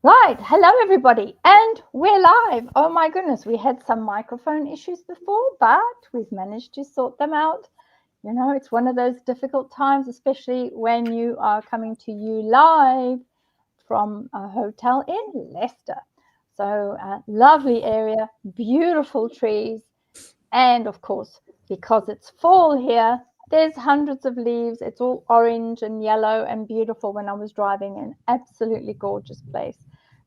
Right, hello everybody, and we're live. Oh my goodness, we had some microphone issues before, but we've managed to sort them out. You know, it's one of those difficult times, especially when you are coming to you live from a hotel in Leicester. So, lovely area, beautiful trees, and of course, because it's fall here, there's hundreds of leaves. It's all orange and yellow and beautiful. When I was driving, an absolutely gorgeous place.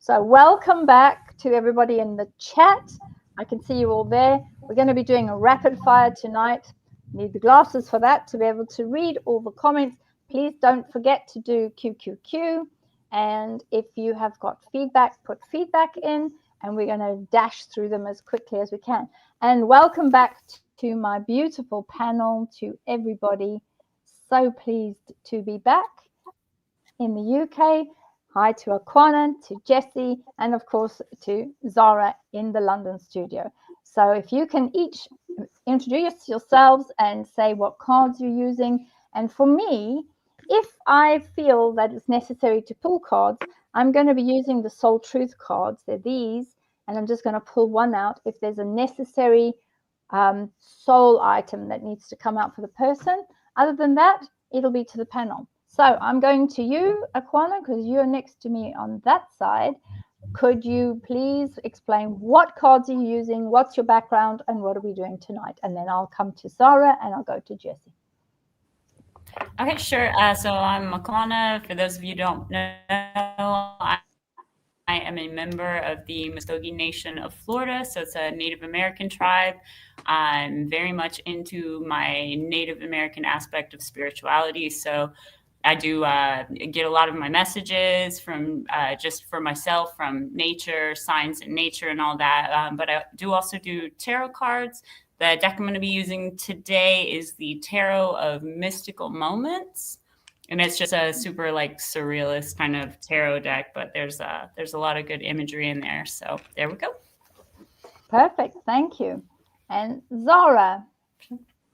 So welcome back to everybody in the chat. I can see you all there. We're going to be doing a rapid fire tonight. Need the glasses for that to be able to read all the comments. Please don't forget to do QQQ. And if you have got feedback, put feedback in, and we're going to dash through them as quickly as we can. And welcome back to my beautiful panel, to everybody. So pleased to be back in the UK. Hi to Aquana, to Jessie, and of course to Zara in the London studio. So if you can each introduce yourselves and say what cards you're using. And for me, if I feel that it's necessary to pull cards, I'm going to be using the Soul Truth cards. They're these, and I'm just going to pull one out if there's a necessary soul item that needs to come out for the person. Other than that, it'll be to the panel. So I'm going to you, Aquana, because you're next to me on that side. Could you please explain what cards are you using, what's your background, and what are we doing tonight? And then I'll come to Zara and I'll go to Jessie. Okay, sure. So I'm Aquana. For those of you who don't know, I am a member of the Muskogee Nation of Florida. So it's a Native American tribe. I'm very much into my Native American aspect of spirituality. So I do get a lot of my messages from just for myself from nature, science and nature and all that. But I do also do tarot cards. The deck I'm going to be using today is the Tarot of Mystical Moments. And it's just a super like surrealist kind of tarot deck, but there's a lot of good imagery in there. So there we go. Perfect. Thank you. And Zara,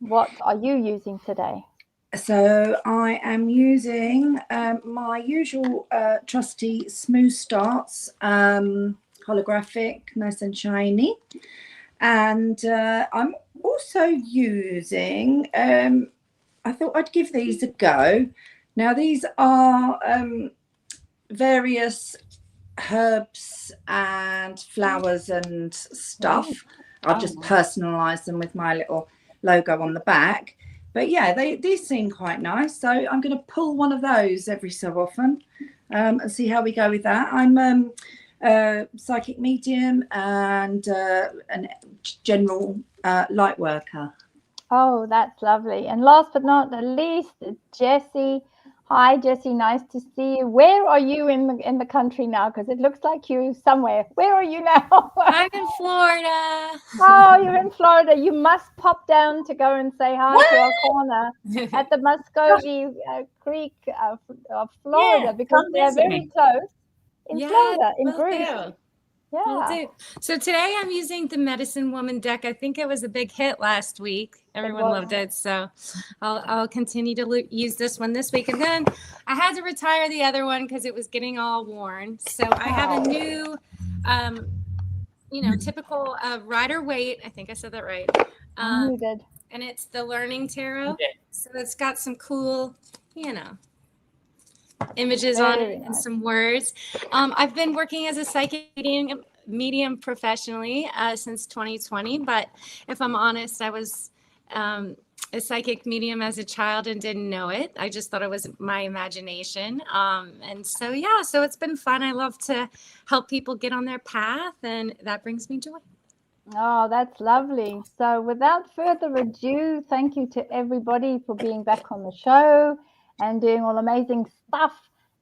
what are you using today? So I am using my usual trusty Smooth Starts holographic, nice and shiny. And I'm also using, I thought I'd give these a go. Now these are various herbs and flowers and stuff. I've just personalised them with my little logo on the back. But yeah, these seem quite nice. So I'm going to pull one of those every so often and see how we go with that. I'm psychic medium and a general light worker. Oh, that's lovely. And last but not the least, Jessie. Hi, Jessie. Nice to see you. Where are you in the country now? Because it looks like you somewhere. Where are you now? I'm in Florida. Oh, you're in Florida. You must pop down to go and say hi to our corner at the Muskogee Creek of Florida, because they're very close in Florida, in Bruce. Yeah. So today I'm using the Medicine Woman deck. I think it was a big hit last week. Everyone loved it. So I'll continue to use this one this week. And then I had to retire the other one because it was getting all worn. So I have a new, typical Rider-Waite. I think I said that right. You did. And it's the Learning Tarot. So it's got some cool, images on it and some words. I've been working as a psychic medium professionally since 2020, but if I'm honest, I was a psychic medium as a child and didn't know it. I just thought it was my imagination. And so it's been fun. I love to help people get on their path, and that brings me joy. Oh, that's lovely. So without further ado, thank you to everybody for being back on the show and doing all amazing stuff.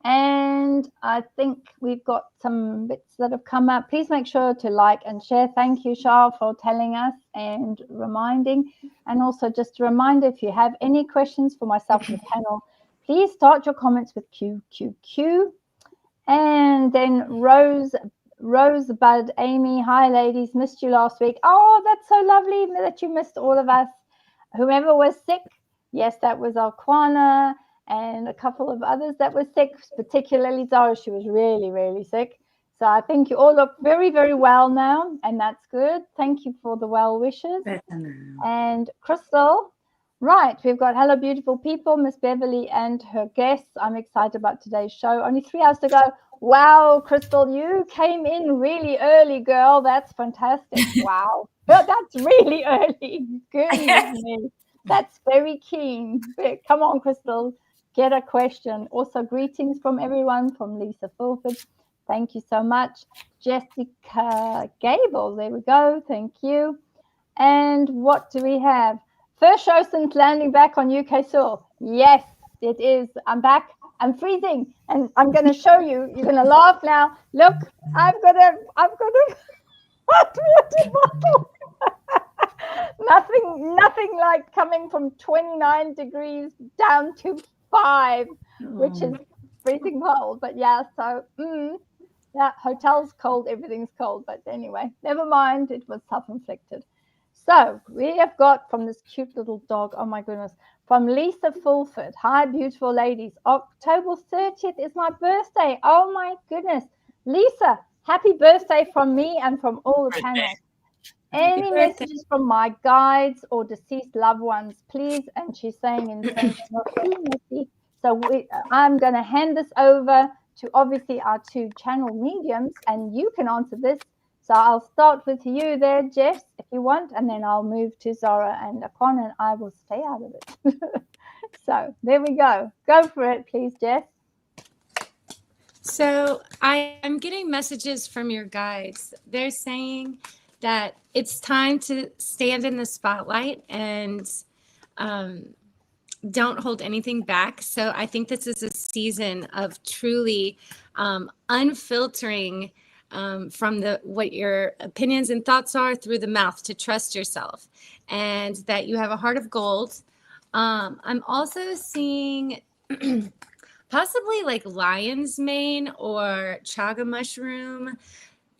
And I think we've got some bits that have come up. Please make sure to like and share. Thank you, Charles, for telling us and reminding. And also just a reminder, if you have any questions for myself and the panel, please start your comments with QQQ. And then Rosebud Amy, hi ladies, missed you last week. Oh, that's so lovely that you missed all of us. Whoever was sick, yes, that was Aquana and a couple of others that were sick, particularly Zara. She was really, really sick. So I think you all look very, very well now, and that's good. Thank you for the well wishes. Better now. And Crystal, right, we've got Hello Beautiful People, Miss Beverly and her guests. I'm excited about today's show. Only 3 hours to go. Wow, Crystal, you came in really early, girl. That's fantastic. Wow. Well, that's really early. Goodness me. That's very keen. Come on, Crystal, get a question. Also, greetings from everyone from Lisa Fulford. Thank you so much. Jessica Gable, there we go. Thank you. And what do we have? First show since landing back on UK soil. Yes, it is. I'm back. I'm freezing, and I'm going to show you. You're going to laugh now. Look, I've got a hot water bottle. nothing like coming from 29 degrees down to 5, which is freezing cold. But yeah, so yeah, hotel's cold, everything's cold. But anyway, never mind. It was self-inflicted. So we have got from this cute little dog, oh my goodness, from Lisa Fulford. Hi, beautiful ladies. October 30th is my birthday. Oh my goodness. Lisa, happy birthday from me and from all the panel. Any messages from my guides or deceased loved ones, please? And she's saying in French, so I'm going to hand this over to obviously our 2 channel mediums, and you can answer this. So I'll start with you there, Jess, if you want, and then I'll move to Zara and Akon, and I will stay out of it. So there we go. Go for it, please, Jess. So I am getting messages from your guides. They're saying that it's time to stand in the spotlight and don't hold anything back. So I think this is a season of truly unfiltering from what your opinions and thoughts are through the mouth, to trust yourself, and that you have a heart of gold. I'm also seeing possibly like lion's mane or chaga mushroom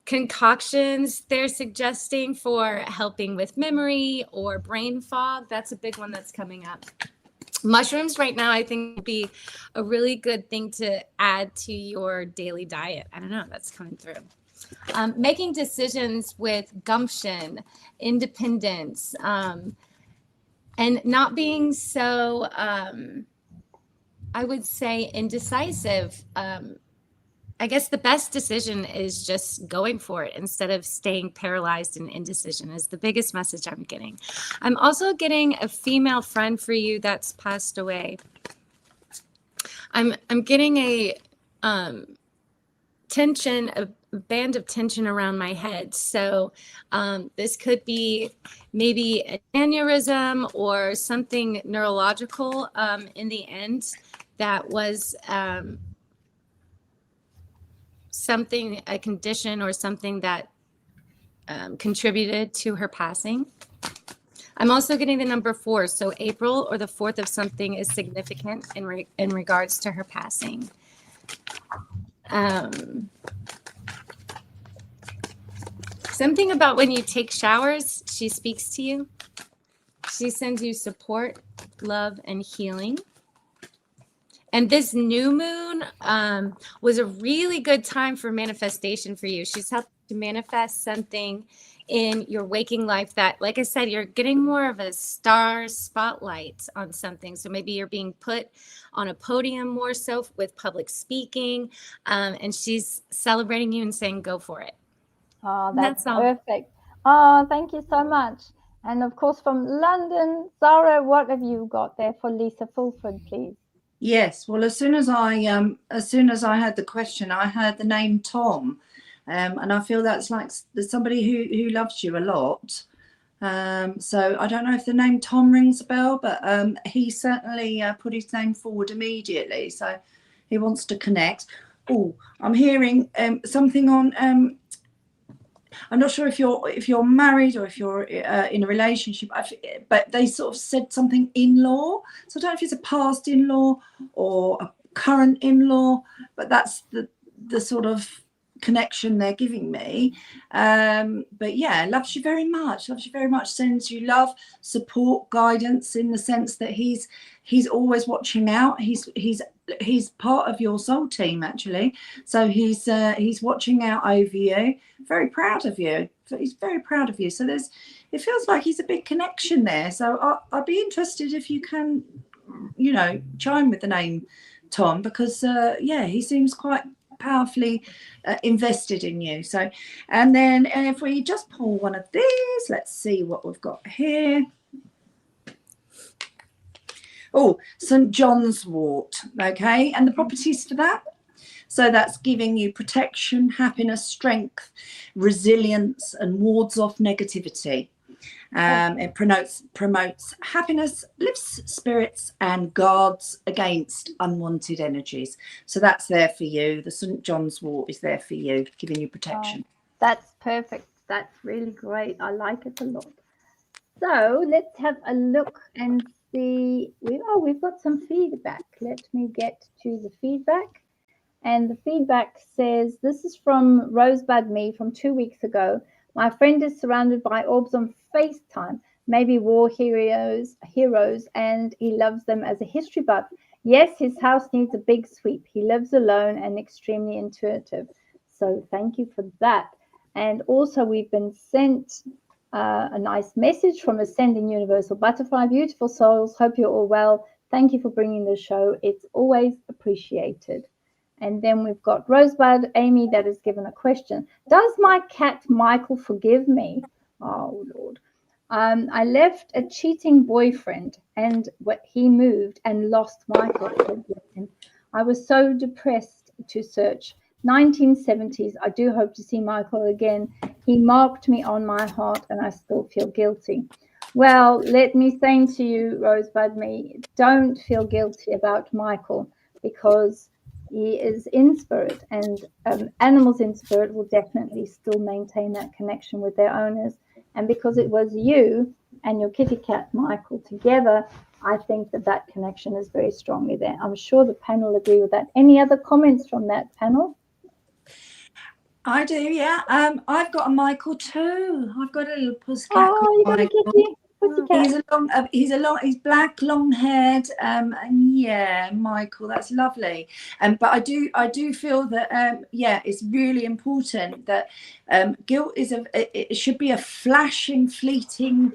concoctions they're suggesting for helping with memory or brain fog. That's a big one that's coming up. Mushrooms right now, I think, would be a really good thing to add to your daily diet. I don't know, that's coming through. Making decisions with gumption, independence, and not being so, I would say, indecisive. I guess the best decision is just going for it instead of staying paralyzed in indecision is the biggest message I'm getting. I'm also getting a female friend for you that's passed away. I'm getting a tension, a band of tension around my head. So this could be maybe an aneurysm or something neurological in the end that was something, a condition or something that contributed to her passing. I'm also getting the number 4. So April or the 4th of something is significant in regards to her passing. Something about when you take showers, she speaks to you. She sends you support, love, and healing. And this new moon was a really good time for manifestation for you. She's helped to manifest something in your waking life that, like I said, you're getting more of a star spotlight on something. So maybe you're being put on a podium more so with public speaking. And she's celebrating you and saying, go for it. Oh, that's perfect. Oh, thank you so much. And of course, from London, Zara, what have you got there for Lisa Fulford, please? Yes, well, as soon as I had the question, I heard the name Tom, and I feel that's like there's somebody who loves you a lot. So I don't know if the name Tom rings a bell, but he certainly put his name forward immediately. So he wants to connect. Oh, I'm hearing something on. I'm not sure if you're married or if you're in a relationship, but they sort of said something in-law. So I don't know if it's a past in-law or a current in-law, but that's the sort of connection they're giving me. But yeah, loves you very much, sends you love, support, guidance, in the sense that he's always watching out. He's part of your soul team, actually, so he's watching out over you, very proud of you. He's very proud of you. So it feels like he's a big connection there. So I'd be interested if you can, chime with the name Tom, because he seems quite powerfully invested in you. So, and if we just pull one of these, let's see what we've got here. Oh, St. John's wort. Okay, and the properties for that. So that's giving you protection, happiness, strength, resilience, and wards off negativity. It promotes happiness, lifts spirits, and guards against unwanted energies. So that's there for you. The St. John's wort is there for you, giving you protection. Oh, that's perfect. That's really great. I like it a lot. So let's have a look and see. We've got some feedback. Let me get to the feedback. And the feedback says, this is from Rosebud Me from 2 weeks ago. My friend is surrounded by orbs on FaceTime, maybe war heroes, and he loves them as a history buff. Yes, his house needs a big sweep. He lives alone and extremely intuitive. So thank you for that. And also we've been sent a nice message from Ascending Universal Butterfly. Beautiful souls, hope you're all well. Thank you for bringing the show. It's always appreciated. And then we've got Rosebud Amy that has given a question. Does my cat Michael forgive me? Oh, Lord. I left a cheating boyfriend and he moved and lost Michael. I was so depressed to search. 1970s, I do hope to see Michael again. He marked me on my heart and I still feel guilty. Well, let me say to you, Rosebud Me, don't feel guilty about Michael, because he is in spirit, and animals in spirit will definitely still maintain that connection with their owners. And because it was you and your kitty cat Michael together, I think that connection is very strongly there. I'm sure the panel agree with that. Any other comments from that panel? I do, yeah. I've got a Michael too. I've got a little pussycat. Oh, you got a kitty. He's black, long-haired, and yeah, Michael, that's lovely. But I do feel that it's really important that guilt it should be a flashing, fleeting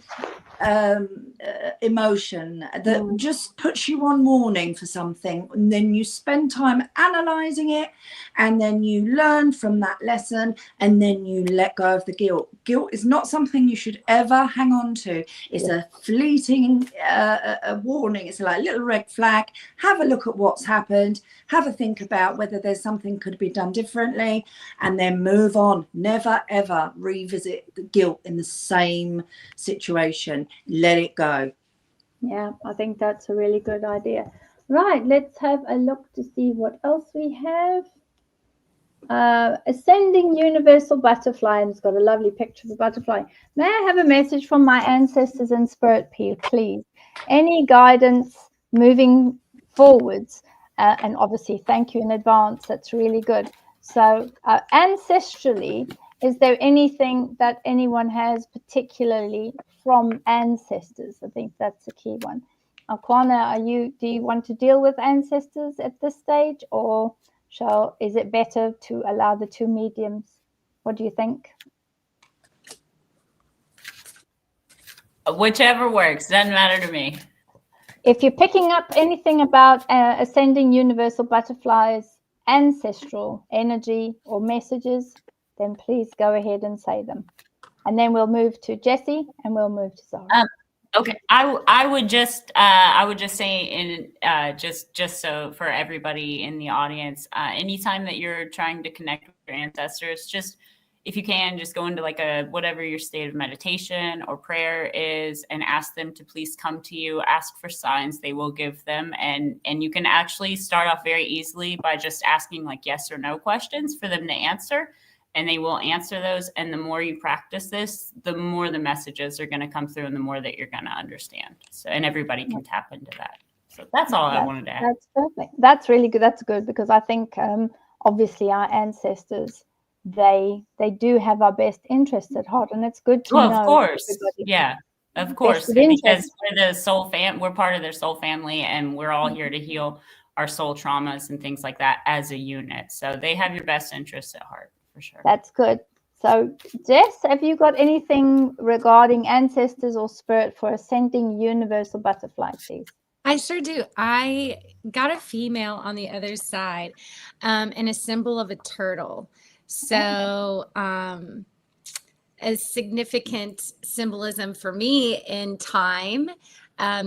emotion that just puts you on warning for something, and then you spend time analyzing it, and then you learn from that lesson, and then you let go of the guilt. Guilt is not something you should ever hang on to. It's a fleeting a warning. It's like a little red flag. Have a look at what's happened, have a think about whether there's something could be done differently, and then move on. Never ever revisit the guilt in the same situation. Let it go. Yeah, I think that's a really good idea. Right, let's have a look to see what else we have. Ascending Universal Butterfly, and it's got a lovely picture of a butterfly. May I have a message from my ancestors in spirit, please? Any guidance moving forwards? And obviously, thank you in advance. That's really good. So ancestrally, is there anything that anyone has particularly from ancestors? I think that's a key one. Aquana, do you want to deal with ancestors at this stage, or is it better to allow the two mediums? What do you think? Whichever works, doesn't matter to me. If you're picking up anything about Ascending Universal Butterflies, ancestral energy or messages, then please go ahead and say them. And then we'll move to Jessie and we'll move to Zara. Okay, I would just say just so for everybody in the audience, anytime that you're trying to connect with your ancestors, just if you can, just go into like whatever your state of meditation or prayer is, and ask them to please come to you. Ask for signs; they will give them, and you can actually start off very easily by just asking like yes or no questions for them to answer. And they will answer those. And the more you practice this, the more the messages are going to come through, and the more that you're going to understand. So, and everybody can tap into that. So that's all I wanted to add. That's perfect. That's really good. That's good, because I think obviously our ancestors they do have our best interests at heart, and it's good to Well, know of course. everybody. Yeah, of course. Vested Because interest. we're the soul we're part of their soul family, and we're all here to heal our soul traumas and things like that as a unit. So they have your best interests at heart, for sure. That's good. So, Jess, have you got anything regarding ancestors or spirit for ascending universal butterfly, please? I sure do. I got a female on the other side, and a symbol of a turtle. So, a significant symbolism for me in time.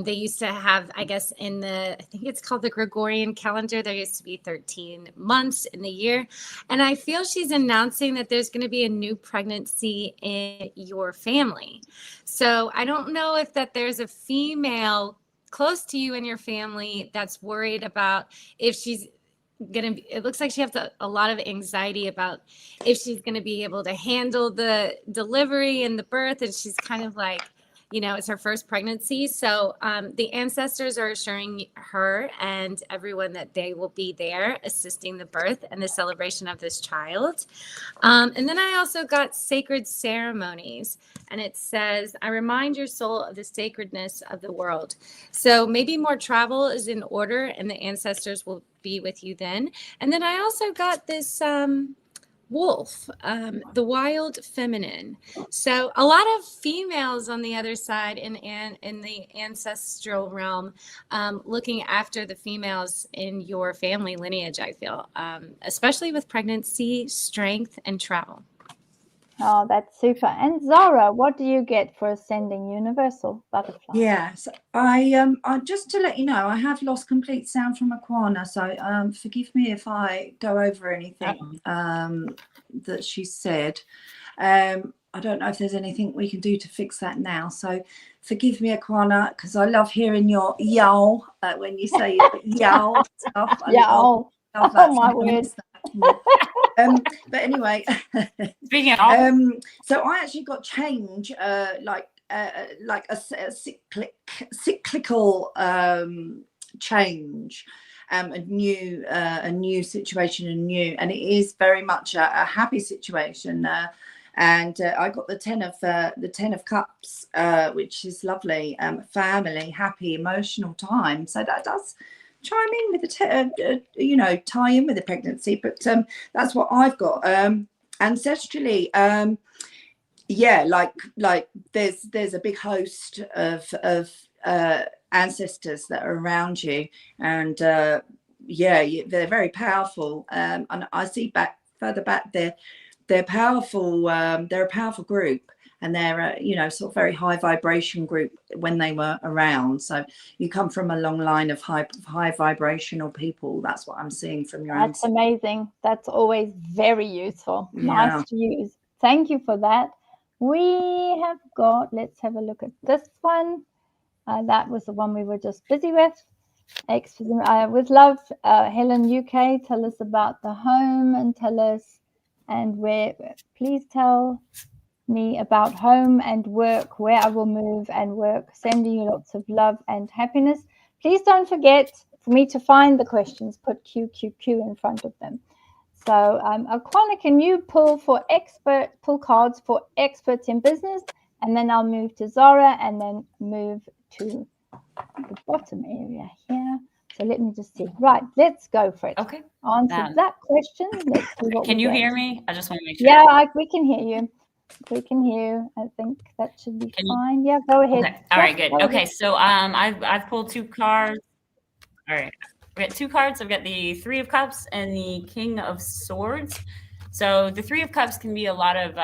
They used to have, I guess, I think it's called the Gregorian calendar, there used to be 13 months in the year. And I feel she's announcing that there's going to be a new pregnancy in your family. So I don't know if that there's a female close to you in your family that's worried about if she's it looks like she has a lot of anxiety about if she's going to be able to handle the delivery and the birth, and she's kind of like, it's her first pregnancy. So the ancestors are assuring her and everyone that they will be there assisting the birth and the celebration of this child. And then I also got sacred ceremonies, and it says, I remind your soul of the sacredness of the world. So maybe more travel is in order, and the ancestors will be with you then. And then I also got this wolf, the wild feminine. So a lot of females on the other side in the ancestral realm, looking after the females in your family lineage, I feel, especially with pregnancy, strength, and travel. Oh, that's super. And Zara, what do you get for ascending universal butterfly? Yes, I just to let you know, I have lost complete sound from Aquana, so forgive me if I go over anything that she said. I don't know if there's anything we can do to fix that now, so forgive me, Aquana, because I love hearing your yow when you say yow stuff. Yow. Oh my word. But anyway, Speaking of, so I actually got change, like a cyclical change, a new situation, and it is very much a happy situation. And I got the 10 of Cups, which is lovely, family, happy, emotional time. So that does chime in with the tie in with the pregnancy, but that's what I've got. Ancestrally, like there's a big host of ancestors that are around you, and they're very powerful. And I see further back they're powerful. They're a powerful group. And they're sort of very high vibration group when they were around. So you come from a long line of high vibrational people. That's what I'm seeing from your That's amazing. That's always very useful. Yeah. Nice to use. Thank you for that. We have got, let's have a look at this one. That was the one we were just busy with. With love, Helen UK, tell us about the home and tell us please tell me about home and work, where I will move and work, sending you lots of love and happiness. Please don't forget for me to find the questions, put QQQ in front of them. So Aquana, can you pull cards for experts in business, and then I'll move to Zara and then move to the bottom area here. So let me just see. Right, let's go for it. Okay. Answer that question. Let's see what can you get. hear me? I just want to make sure. Yeah, we can hear you. We can hear you. I think that should be fine. Yeah, go ahead. Okay. All right, good. Okay, so I've pulled 2 cards. All right. We got 2 cards. I've got the 3 of Cups and the King of Swords. So the 3 of Cups can be a lot of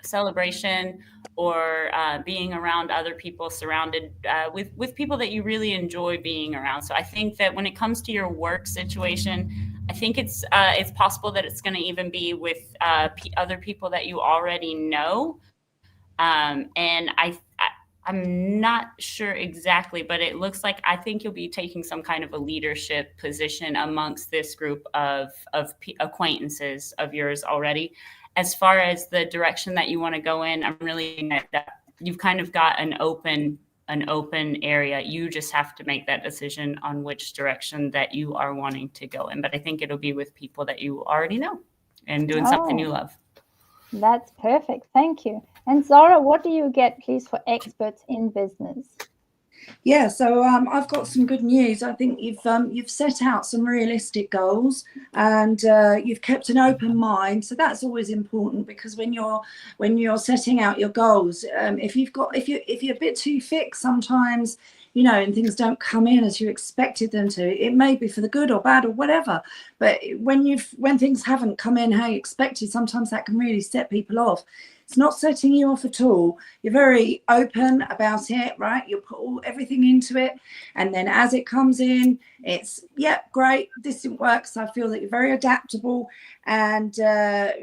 celebration or being around other people, surrounded with people that you really enjoy being around. So I think that when it comes to your work situation, I think it's possible that it's going to even be with other people that you already know. And I'm not sure exactly, but it looks like I think you'll be taking some kind of a leadership position amongst this group of acquaintances of yours already. As far as the direction that you want to go in, I'm really that you've kind of got an open area. You just have to make that decision on which direction that you are wanting to go in. But I think it'll be with people that you already know and doing something you love. That's perfect. Thank you. And Zara, what do you get, please, for experts in business? Yeah, so I've got some good news. I think you've set out some realistic goals, and you've kept an open mind. So that's always important, because when you're setting out your goals, if you're a bit too fixed sometimes, you know, and things don't come in as you expected them to, it may be for the good or bad or whatever. But when things haven't come in how you expected, sometimes that can really set people off. It's not setting you off at all. You're very open about it, right? You put everything into it, and then as it comes in, it's, yeah, great, this didn't work. So I feel that you're very adaptable, and you're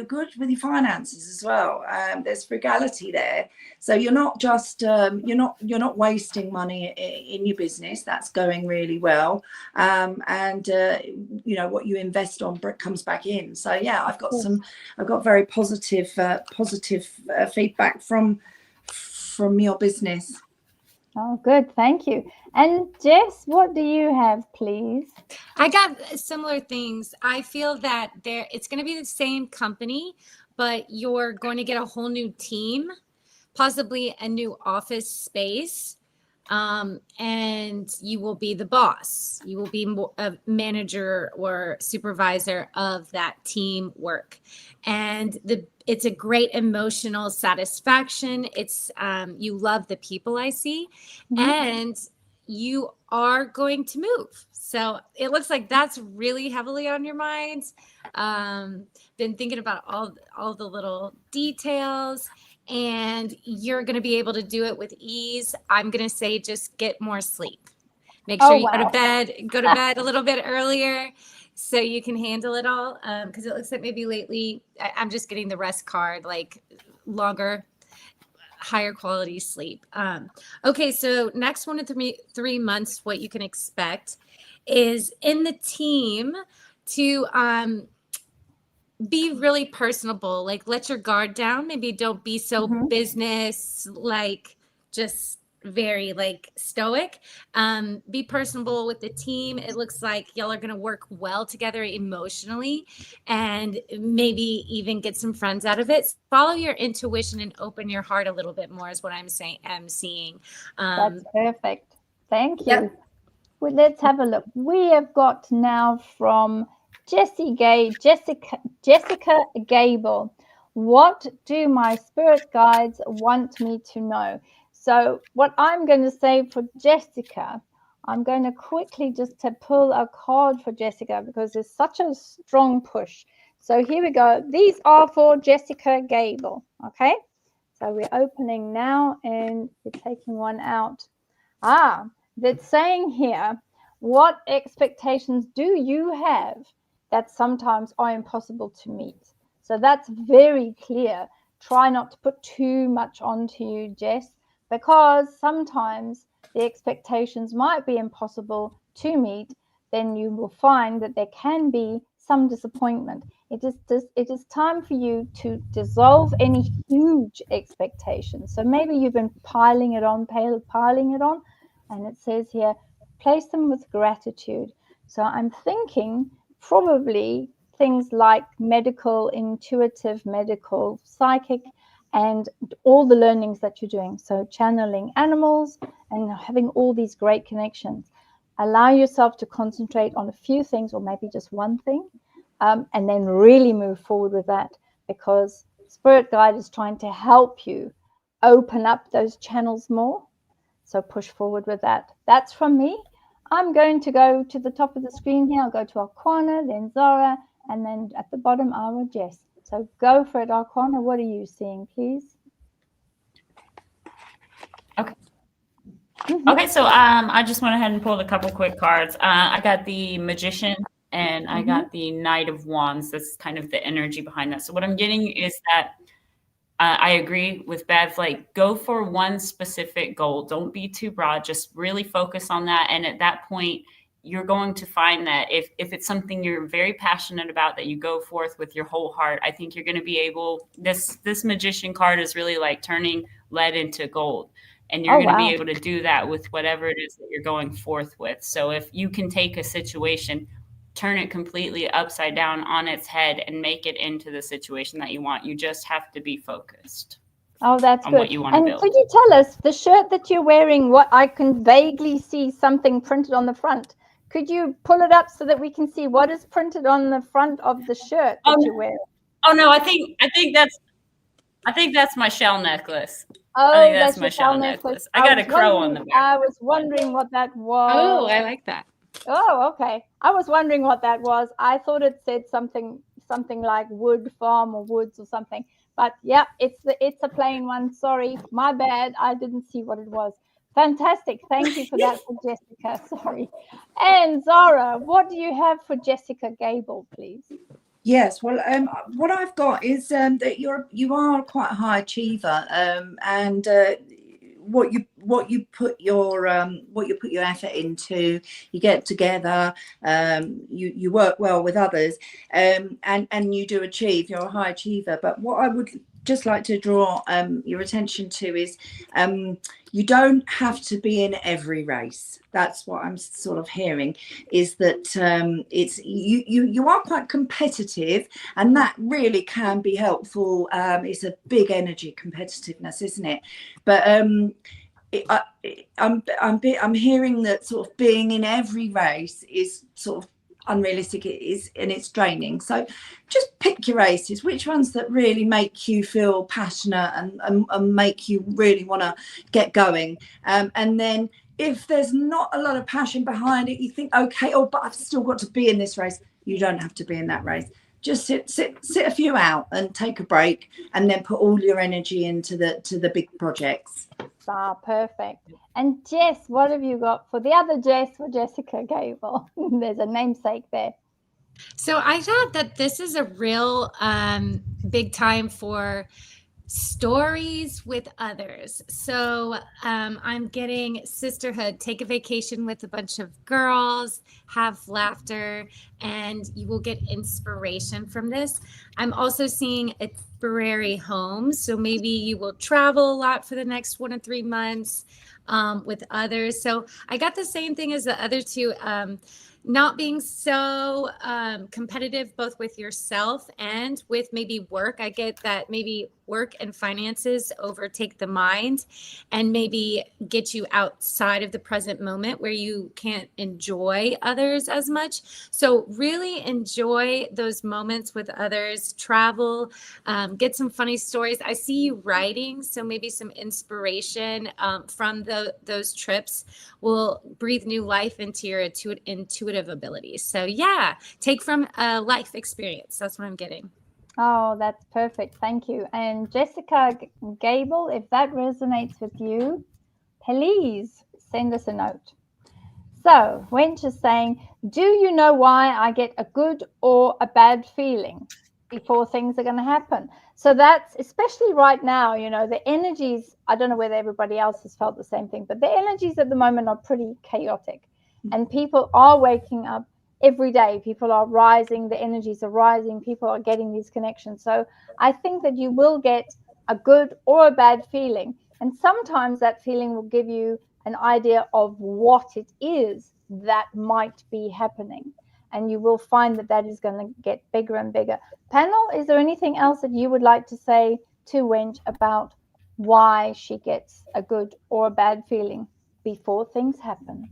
good with your finances as well. There's frugality there, so you're not just you're not wasting money in your business. That's going really well, and you know, what you invest on comes back in. So yeah, I've got very positive feedback from your business. Oh, good. Thank you. And Jess, what do you have, please? I got similar things. I feel that it's going to be the same company, but you're going to get a whole new team, possibly a new office space. And you will be the boss. You will be a manager or supervisor of that team work. And it's a great emotional satisfaction. It's you love the people, I see, and you are going to move. So it looks like that's really heavily on your minds. Been thinking about all the little details. And you're going to be able to do it with ease. I'm going to say just get more sleep. Make sure you go to bed a little bit earlier so you can handle it all. Because it looks like maybe lately, I'm just getting the rest card, like longer, higher quality sleep. Okay, so next 1 to 3 months, what you can expect is in the team to be really personable, like let your guard down. Maybe don't be so business, like just very like stoic. Be personable with the team. It looks like y'all are going to work well together emotionally, and maybe even get some friends out of it. Follow your intuition and open your heart a little bit more is what I'm seeing. That's perfect. Thank you. Yep. Well, let's have a look. We have got now from Jessica Gable. What do my spirit guides want me to know? So what I'm going to say for Jessica, I'm going to quickly just to pull a card for Jessica because there's such a strong push. So here we go. These are for Jessica Gable. Okay. So we're opening now and we're taking one out. That's saying here, what expectations do you have that sometimes are impossible to meet? So that's very clear. Try not to put too much onto you, Jess, because sometimes the expectations might be impossible to meet. Then you will find that there can be some disappointment. It is time for you to dissolve any huge expectations. So maybe you've been piling it on, and it says here, place them with gratitude. So I'm thinking probably things like medical, intuitive, medical, psychic, and all the learnings that you're doing. So channeling animals and having all these great connections. Allow yourself to concentrate on a few things, or maybe just one thing, and then really move forward with that, because Spirit Guide is trying to help you open up those channels more. So push forward with that. That's from me. I'm going to go to the top of the screen here. I'll go to Arquana, then Zara, and then at the bottom, our Jess. So go for it, Arquana. What are you seeing, please? Okay. Okay, so I just went ahead and pulled a couple quick cards. I got the Magician and I got the Knight of Wands. That's kind of the energy behind that. So what I'm getting is that I agree with Bev, like go for one specific goal. Don't be too broad. Just really focus on that. And at that point, you're going to find that if it's something you're very passionate about, that you go forth with your whole heart, I think you're going to be able, this Magician card is really like turning lead into gold. And you're going to be able to do that with whatever it is that you're going forth with. So if you can take a situation, turn it completely upside down on its head and make it into the situation that you want. You just have to be focused. Oh, that's on good. What you want to and build. Could you tell us the shirt that you're wearing? What I can vaguely see something printed on the front. Could you pull it up so that we can see what is printed on the front of the shirt that you're wearing? Oh no, I think that's my shell necklace. Oh, I think that's my your shell necklace. I got a crow on the back. I was wondering what that was. Oh, I like that. Oh, okay. I was wondering what that was. I thought it said something like wood farm or woods or something. But yeah, it's a plain one. Sorry, my bad. I didn't see what it was. Fantastic. Thank you for that, for Jessica. Sorry. And Zara, what do you have for Jessica Gable, please? Yes, well, what I've got is that you are quite a high achiever, and what you put your effort into, you get together, you work well with others, and you do achieve. You're a high achiever. But what I would just like to draw your attention to is you don't have to be in every race. That's what I'm sort of hearing, is that it's you are quite competitive, and that really can be helpful. It's a big energy, competitiveness, isn't it? But I'm hearing that sort of being in every race is sort of unrealistic. It is, and it's draining. So just pick your races, which ones that really make you feel passionate and make you really want to get going, and then if there's not a lot of passion behind it, you think, okay, but I've still got to be in this race. You don't have to be in that race. Just sit a few out and take a break, and then put all your energy into the big projects. Ah, perfect. And Jess, what have you got for the other Jess, for Jessica Gable? There's a namesake there. So I thought that this is a real big time for stories with others. So I'm getting sisterhood, take a vacation with a bunch of girls, have laughter, and you will get inspiration from this. I'm also seeing a temporary home. So maybe you will travel a lot for the next 1 to 3 months with others. So I got the same thing as the other two. Not being so competitive, both with yourself and with maybe work. I get that maybe work and finances overtake the mind and maybe get you outside of the present moment where you can't enjoy others as much. So really enjoy those moments with others, travel, get some funny stories. I see you writing, so maybe some inspiration from those trips will breathe new life into your intuitive abilities. So yeah, take from a life experience. That's what I'm getting. Oh, that's perfect. Thank you. And Jessica Gable, if that resonates with you, please send us a note. So Wench is saying, do you know why I get a good or a bad feeling before things are going to happen? So that's, especially right now, the energies, I don't know whether everybody else has felt the same thing, but the energies at the moment are pretty chaotic, and people are waking up every day. People are rising, the energies are rising, people are getting these connections. So I think that you will get a good or a bad feeling, and sometimes that feeling will give you an idea of what it is that might be happening, and you will find that is going to get bigger and bigger. Panel, is there anything else that you would like to say to Wench about why she gets a good or a bad feeling before things happen?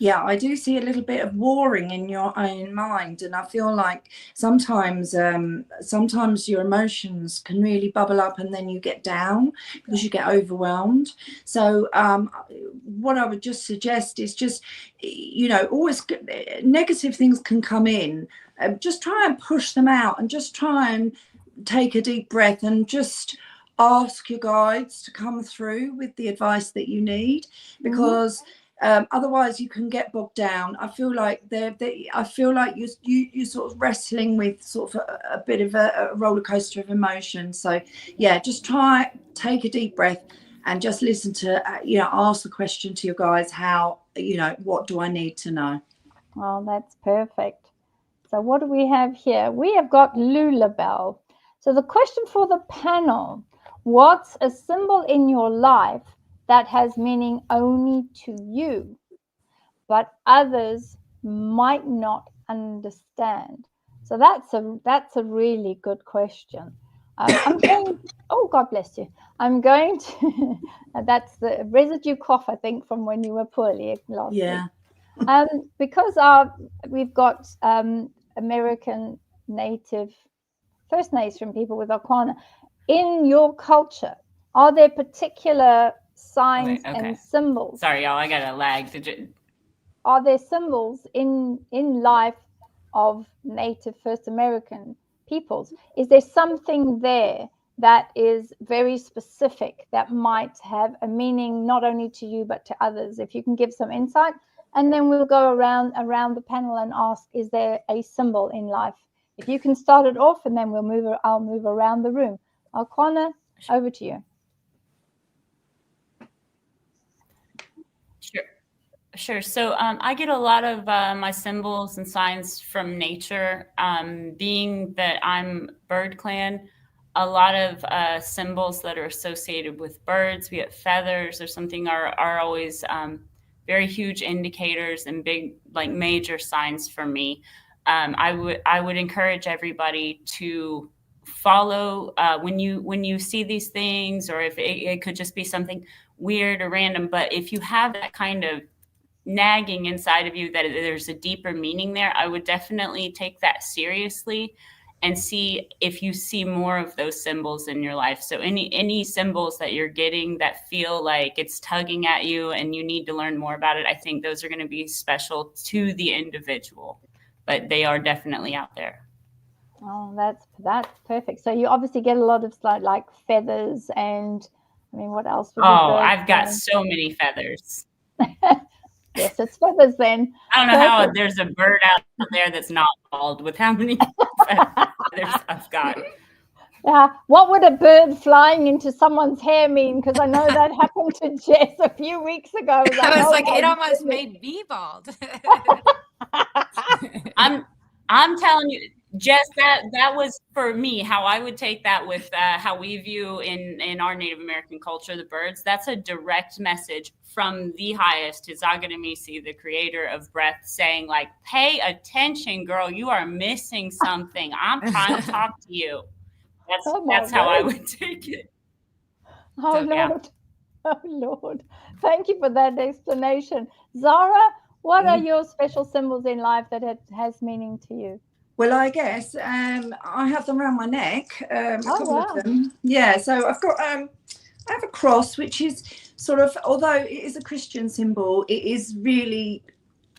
Yeah, I do see a little bit of warring in your own mind, and I feel like sometimes your emotions can really bubble up, and then you get down because you get overwhelmed. So what I would just suggest is just, always negative things can come in. Just try and push them out, and just try and take a deep breath, and just ask your guides to come through with the advice that you need, because otherwise you can get bogged down. I feel like I feel like you're sort of wrestling with sort of a bit of a roller coaster of emotion. So yeah, just take a deep breath and just listen to ask the question to your guides, how, what do I need to know? Well, that's perfect. So what do we have here? We have got Lulabelle. So the question for the panel: what's a symbol in your life that has meaning only to you, but others might not understand? So that's a really good question. I'm going. Oh, God bless you. I'm going to. That's the residue cough, I think, from when you were poorly last week. Because we've got American Native First Nation people with Okwana. In your culture, are there particular signs and symbols? Sorry, y'all, I got a lag. Are there symbols in life of Native First American peoples? Is there something there that is very specific that might have a meaning not only to you but to others? If you can give some insight, and then we'll go around the panel and ask, is there a symbol in life? If you can start it off, and then I'll move around the room. Okwana, over to you. Sure. So I get a lot of my symbols and signs from nature. Being that I'm bird clan, a lot of symbols that are associated with birds, be it feathers or something, are always very huge indicators and big, like, major signs for me. I would encourage everybody to follow when you see these things, or if it could just be something weird or random. But if you have that kind of nagging inside of you that there's a deeper meaning there, I would definitely take that seriously and see if you see more of those symbols in your life. So any symbols that you're getting that feel like it's tugging at you and you need to learn more about it, I think those are going to be special to the individual, but they are definitely out there. Oh, that's perfect. So you obviously get a lot of like feathers, and I mean, what else would I've got so many feathers. Yes, it's feathers then. I don't know how there's a bird out there that's not bald with how many feathers I've got. Yeah, what would a bird flying into someone's hair mean? Because I know that happened to Jess a few weeks ago. I was like, it almost made me bald. I'm telling you, Jess, that was for me how I would take that with how we view in our Native American culture the birds. That's a direct message from the highest, His Aganamisi, the creator of breath, saying, like, pay attention, girl, you are missing something. I'm trying to talk to you. That's how I would take it. Oh, so, Lord. Yeah. Oh, Lord. Thank you for that explanation. Zara, what are your special symbols in life that has meaning to you? Well, I guess I have them around my neck, a couple of them. Yeah, so I've got, I have a cross, which is sort of, although it is a Christian symbol, it is really,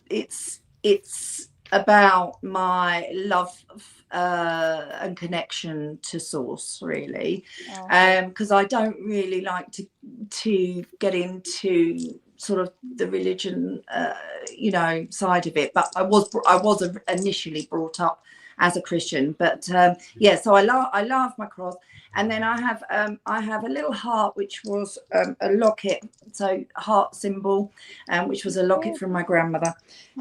it's about my love and connection to source, really, because I don't really like to get into sort of the religion, side of it. But I was initially brought up as a Christian. But yeah, so I love my cross. And then I have a little heart, which was a locket, so heart symbol, which was a locket from my grandmother.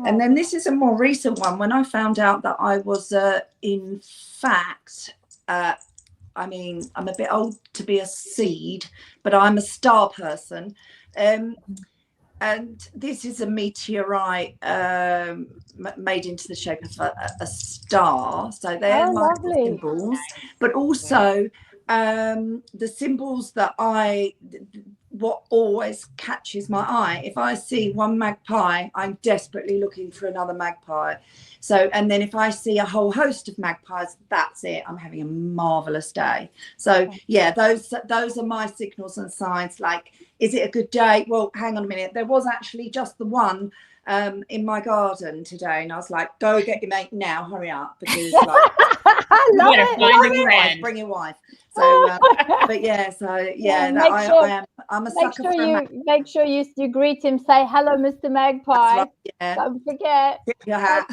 And then this is a more recent one. When I found out that I was, in fact, I mean, I'm a bit old to be a seed, but I'm a star person. And this is a meteorite made into the shape of a star. So they're my symbols, but also the symbols that what always catches my eye. If I see one magpie, I'm desperately looking for another magpie. So, and then if I see a whole host of magpies, that's it. I'm having a marvelous day. So yeah, those are my signals and signs. Like, is it a good day? Well, hang on a minute. There was actually just the one in my garden today, and I was like, go get your mate now, hurry up, because like, bring your wife. So, but yeah, so yeah, I'm a sucker for a make sure you greet him. Say hello, Mr. Magpie. Right, yeah. Don't forget. Tip your hat.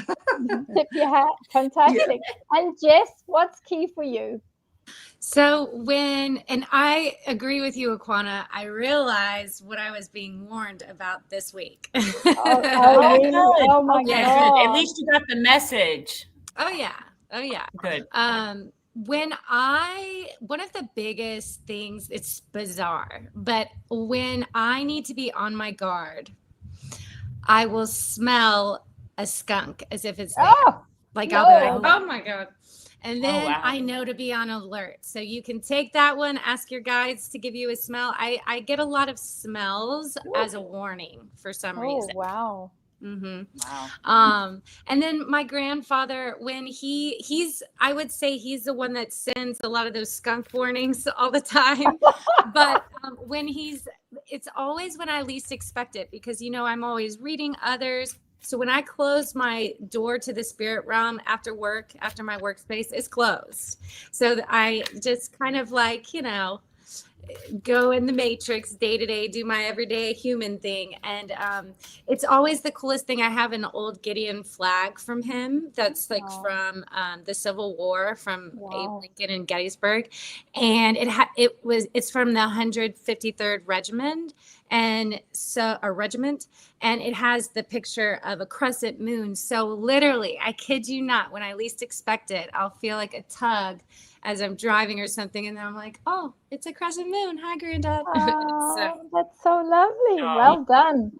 Tip your hat. Fantastic. Yeah. And Jess, what's key for you? So and I agree with you, Okwana, I realized what I was being warned about this week. Really? Oh my God. At least you got the message. Oh yeah. Good. One of the biggest things, it's bizarre, but when I need to be on my guard, I will smell a skunk as if it's there. Oh, Like no. I'll be like, oh my God. And then wow. I know to be on alert. So you can take that one, ask your guides to give you a smell. I get a lot of smells as a warning for some reason. Wow. Wow. And then my grandfather, when I would say he's the one that sends a lot of those skunk warnings all the time. But it's always when I least expect it, because, you know, I'm always reading others. So when I close my door to the spirit realm after work, after my workspace is closed, so that I just kind of like, you know, go in the matrix day to day, do my everyday human thing. And it's always the coolest thing. I have an old Gideon flag from him that's like from the Civil War, from Abe Lincoln and Gettysburg. And it's from the 153rd Regiment. And so a regiment, and it has the picture of a crescent moon. So literally, I kid you not, when I least expect it, I'll feel like a tug as I'm driving or something, and then I'm like, oh, it's a crescent moon. Hi, Granddad. Oh, that's so lovely. Well done.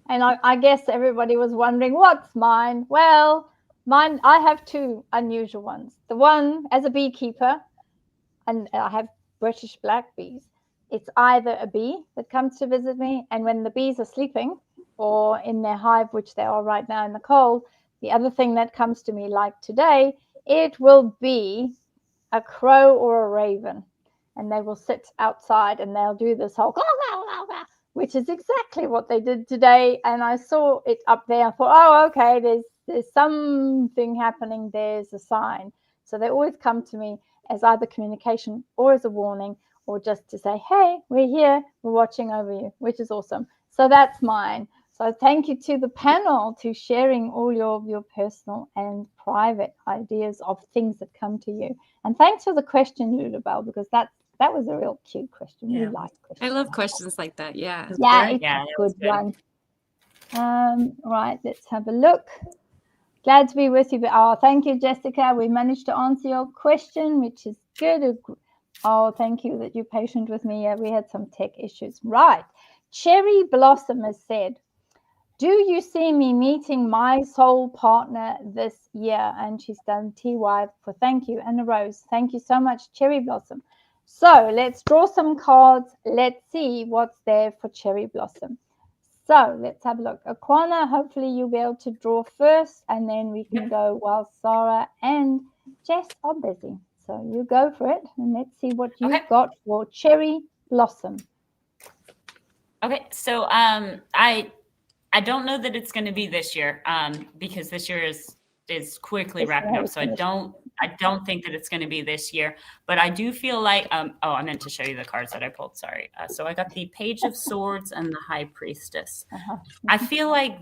And I guess everybody was wondering, what's mine? Well, mine, I have two unusual ones. The one, as a beekeeper, and I have British black bees, it's either a bee that comes to visit me, and when the bees are sleeping or in their hive, which they are right now in the cold, the other thing that comes to me, like today, it will be a crow or a raven, and they will sit outside and they'll do this whole which is exactly what they did today. And I saw it up there. I thought, oh, okay, there's something happening. There's a sign. So they always come to me as either communication or as a warning, or just to say, hey, we're here, we're watching over you, which is awesome. So that's mine. So thank you to the panel to sharing all your personal and private ideas of things that come to you. And thanks for the question, Ludabelle, because that was a real cute question. Yeah. We like questions. I love questions like that. Yeah. Yeah, it's a good one. Right, let's have a look. Glad to be with you. Oh, thank you, Jessica. We managed to answer your question, which is good. Oh, thank you that you're patient with me. Yeah, we had some tech issues. Right. Cherry Blossom has said, do you see me meeting my soul partner this year? And she's done TY for thank you and a rose. Thank you so much, Cherry Blossom. So let's draw some cards. Let's see what's there for Cherry Blossom. So let's have a look. Aquana, hopefully you'll be able to draw first, and then we can go while Sarah and Jess are busy. So you go for it, and let's see what you've got for Cherry Blossom. Okay, so I don't know that it's going to be this year, because this year is quickly wrapping up. So I don't think that it's going to be this year, but I do feel like, I meant to show you the cards that I pulled. Sorry. So I got the Page of Swords and the High Priestess. I feel like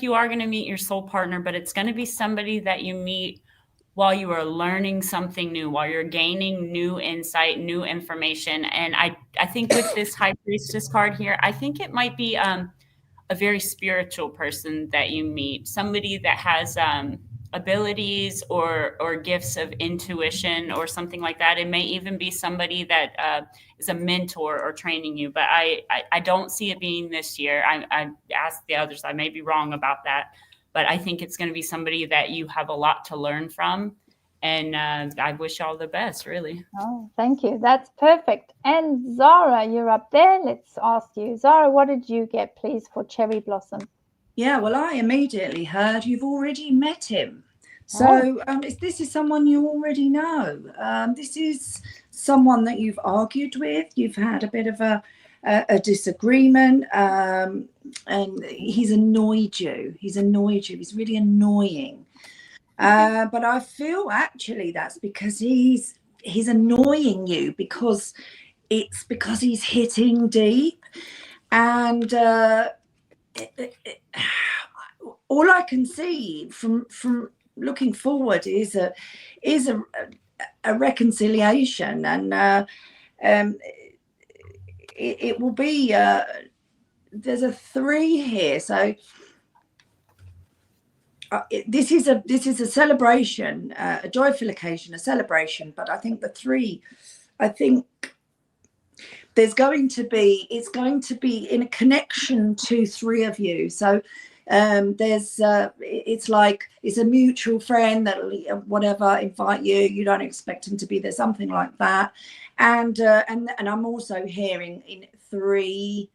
you are going to meet your soul partner, but it's going to be somebody that you meet while you are learning something new, while you're gaining new insight, new information. And I think with this High Priestess card here, I think it might be a very spiritual person that you meet, somebody that has abilities or gifts of intuition or something like that. It may even be somebody that is a mentor or training you, but I don't see it being this year. I asked the others, I may be wrong about that, but I think it's going to be somebody that you have a lot to learn from. And I wish you all the best, really. Oh, thank you. That's perfect. And Zara, you're up there. Let's ask you. Zara, what did you get, please, for Cherry Blossom? Yeah, well, I immediately heard you've already met him. So this is someone you already know. This is someone that you've argued with. You've had a bit of a disagreement, and he's annoyed you. He's really annoying. But I feel actually that's because he's annoying you because he's hitting deep, and all I can see from looking forward is a reconciliation, and it will be there's a 3 here, so this is a celebration, a joyful occasion, a celebration. But I think the 3, I think it's going to be in a connection to 3 of you. So There's it's like it's a mutual friend that whatever invite you, you don't expect him to be there, something like that. And I'm also hearing in 3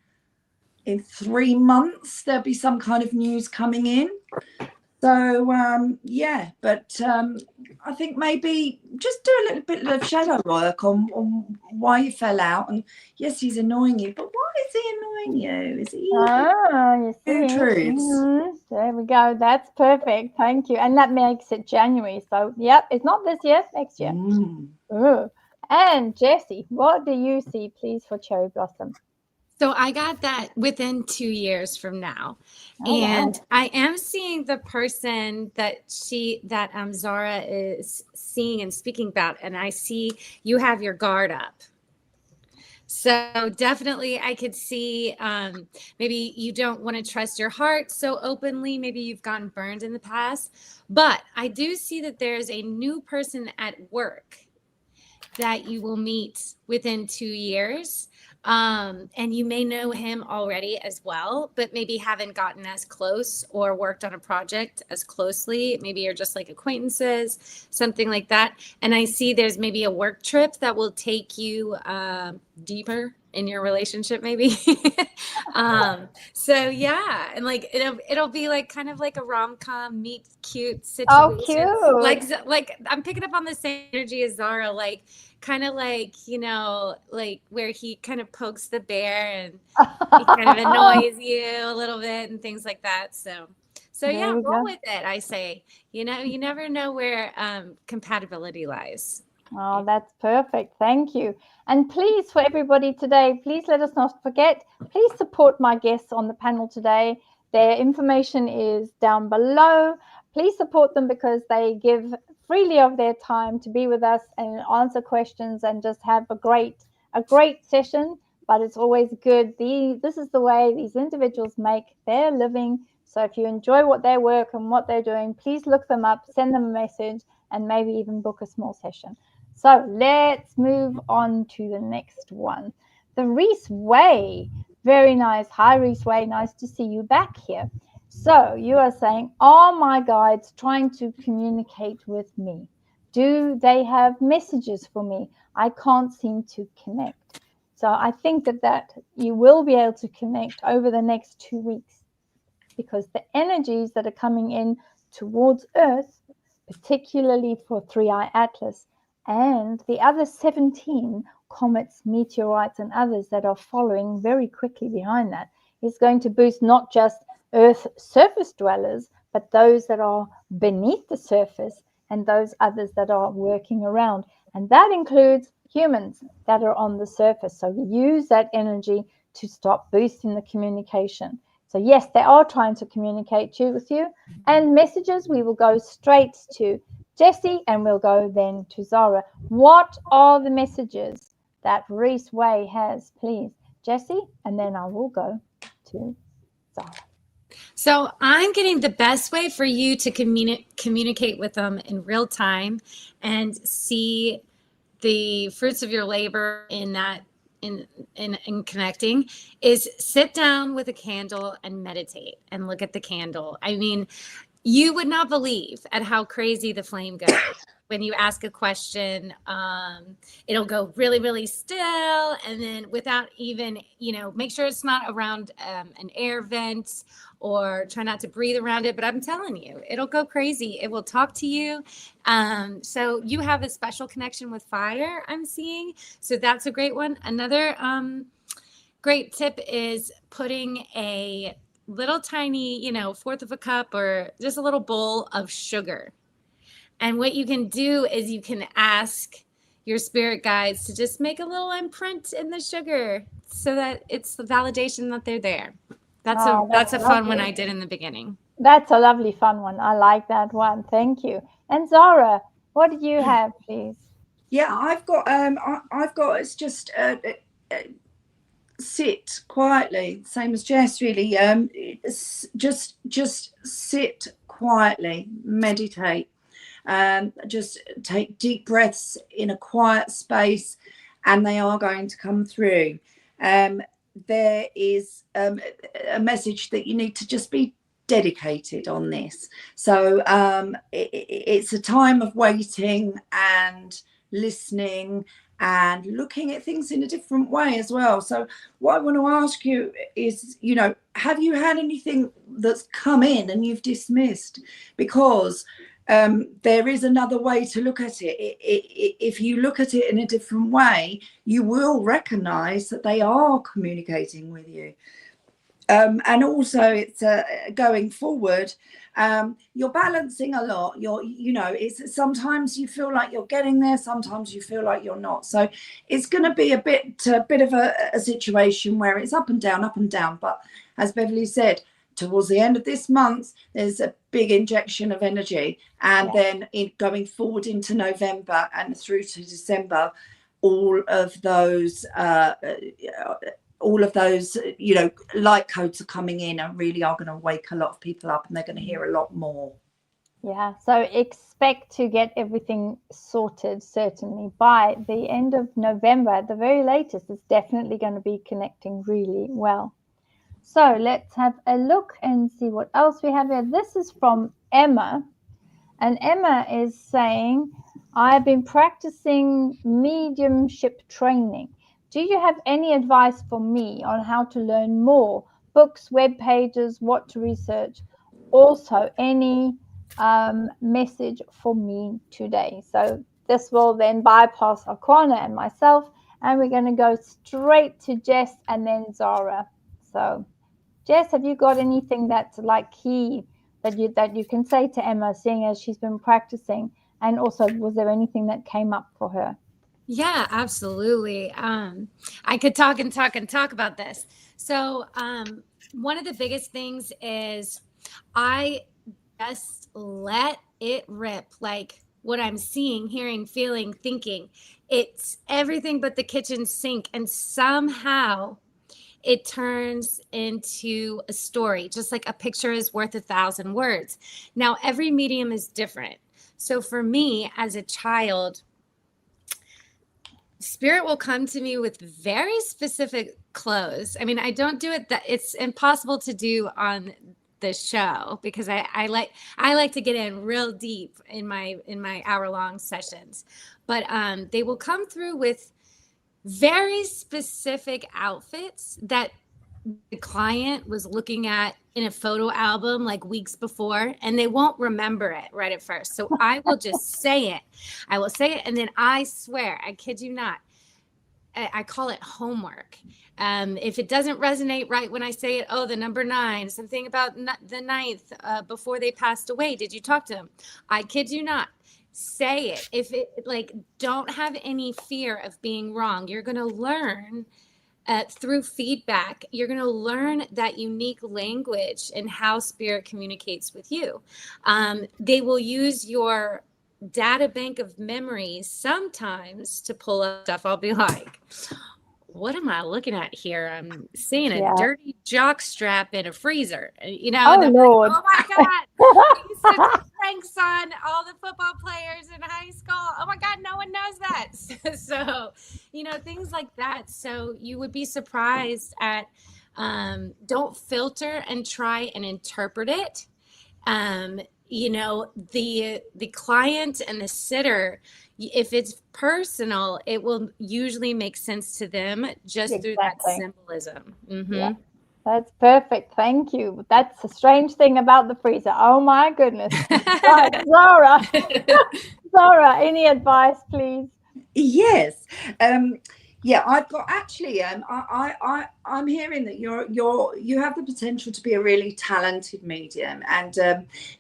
months there'll be some kind of news coming in. So yeah, but I think maybe just do a little bit of shadow work on why you fell out. And yes, he's annoying you, but why is he annoying you? Is he you two see? truths? There we go. That's perfect. Thank you. And that makes it January. So yep, it's not this year, next year. Ooh. And Jessie, what do you see, please, for cherry blossom? So I got that within 2 years from now. Oh, and wow. I am seeing the person that Zara is seeing and speaking about. And I see you have your guard up. So definitely I could see maybe you don't want to trust your heart so openly. Maybe you've gotten burned in the past. But I do see that there's a new person at work that you will meet within 2 years. And you may know him already as well, but maybe haven't gotten as close or worked on a project as closely. Maybe you're just like acquaintances, something like that. And I see there's maybe a work trip that will take you deeper in your relationship, maybe. So yeah, and like it'll be like kind of like a rom-com meet cute situation. Oh, cute. Like I'm picking up on the same energy as Zara, like kind of like, like where he kind of pokes the bear and he kind of annoys you a little bit and things like that. So yeah, roll with it. I say, you never know where compatibility lies. Oh, that's perfect. Thank you. And please, for everybody today, please let us not forget, please support my guests on the panel today. Their information is down below. Please support them because they give freely of their time to be with us and answer questions and just have a great session. But it's always good. This is the way these individuals make their living. So if you enjoy what their work and what they're doing, please look them up, send them a message, and maybe even book a small session. So let's move on to the next one. The Reese Way. Very nice. Hi, Reese Way. Nice to see you back here. So you are saying, are my guides trying to communicate with me? Do they have messages for me? I can't seem to connect. So I think that you will be able to connect over the next 2 weeks because the energies that are coming in towards Earth, particularly for 3i Atlas, and the other 17 comets, meteorites, and others that are following very quickly behind that is going to boost not just Earth surface dwellers, but those that are beneath the surface and those others that are working around. And that includes humans that are on the surface. So we use that energy to stop boosting the communication. So yes, they are trying to communicate with you. And messages, we will go straight to Jessie and we'll go then to Zara. What are the messages that Reese Way has, please? Jessie, and then I will go to Zara. So I'm getting the best way for you to communicate with them in real time and see the fruits of your labor in that in connecting is sit down with a candle and meditate and look at the candle. I mean, you would not believe at how crazy the flame goes. When you ask a question, it'll go really, really still. And then without even, make sure it's not around an air vent or try not to breathe around it. But I'm telling you, it'll go crazy. It will talk to you. So you have a special connection with fire, I'm seeing. So that's a great one. Another great tip is putting a little tiny, 1/4 of a cup or just a little bowl of sugar. And what you can do is you can ask your spirit guides to just make a little imprint in the sugar so that it's the validation that they're there. That's a fun one I did in the beginning. That's a lovely fun one. I like that one. Thank you. And Zara, what do you have, please? Yeah, I've got it's just sit quietly, same as Jess, really. Just sit quietly, meditate. Just take deep breaths in a quiet space, and they are going to come through. There is a message that you need to just be dedicated on this. So it's a time of waiting and listening and looking at things in a different way as well. So what I want to ask you is, you know, have you had anything that's come in and you've dismissed? Because there is another way to look at it. If you look at it in a different way, you will recognize that they are communicating with you. And also it's going forward, you're balancing a lot. You know, it's sometimes you feel like you're getting there, sometimes you feel like you're not. So it's going to be a bit of a situation where it's up and down. But as Beverli said, towards the end of this month, there's a big injection of energy, and then going forward into November and through to December, all of those you know, light codes are coming in and really are going to wake a lot of people up, and they're going to hear a lot more. Yeah, so expect to get everything sorted certainly by the end of November at the very latest. It's definitely going to be connecting really well. So let's have a look and see what else we have here. This is from Emma, and Emma is saying, I've been practicing mediumship training. Do you have any advice for me on how to learn more? Books, web pages, what to research? Also, any message for me today? So this will then bypass Aquana and myself, and we're going to go straight to Jess and then Zara. So Jess, have you got anything that's like key that you can say to Emma, seeing as she's been practicing? And also, was there anything that came up for her? Yeah, absolutely. I could talk about this. So one of the biggest things is I just let it rip. Like what I'm seeing, hearing, feeling, thinking, it's everything but the kitchen sink. And somehow it turns into a story, just like a picture is worth 1,000 words. Now, every medium is different. So for me as a child, Spirit will come to me with very specific clothes. I mean, I don't do it that it's impossible to do on the show because I like to get in real deep in my hour-long sessions. But they will come through with very specific outfits that the client was looking at in a photo album like weeks before, and they won't remember it right at first. So I will just say it. I will say it, and then I swear, I kid you not, I call it homework. If it doesn't resonate right when I say it, oh, the number 9, something about the 9th before they passed away. Did you talk to them? I kid you not. Say it. If it like, don't have any fear of being wrong. You're going to learn through feedback. You're going to learn that unique language and how Spirit communicates with you. They will use your data bank of memories sometimes to pull up stuff. I'll be like, what am I looking at here? I'm seeing a dirty jock strap in a freezer, you know. Oh, Lord. Like, oh my God. I used to pranks on all the football players in high school. Oh my God, no one knows that. So, you know, things like that. So you would be surprised at, don't filter and try and interpret it. You know, the client and the sitter, if it's personal, it will usually make sense to them just through that symbolism. Mm-hmm. Yeah. That's perfect. Thank you. That's a strange thing about the freezer. Oh my goodness. Right, Zara. Zara, any advice, please? Yes. Yeah, I've got actually. I'm hearing that you have the potential to be a really talented medium, and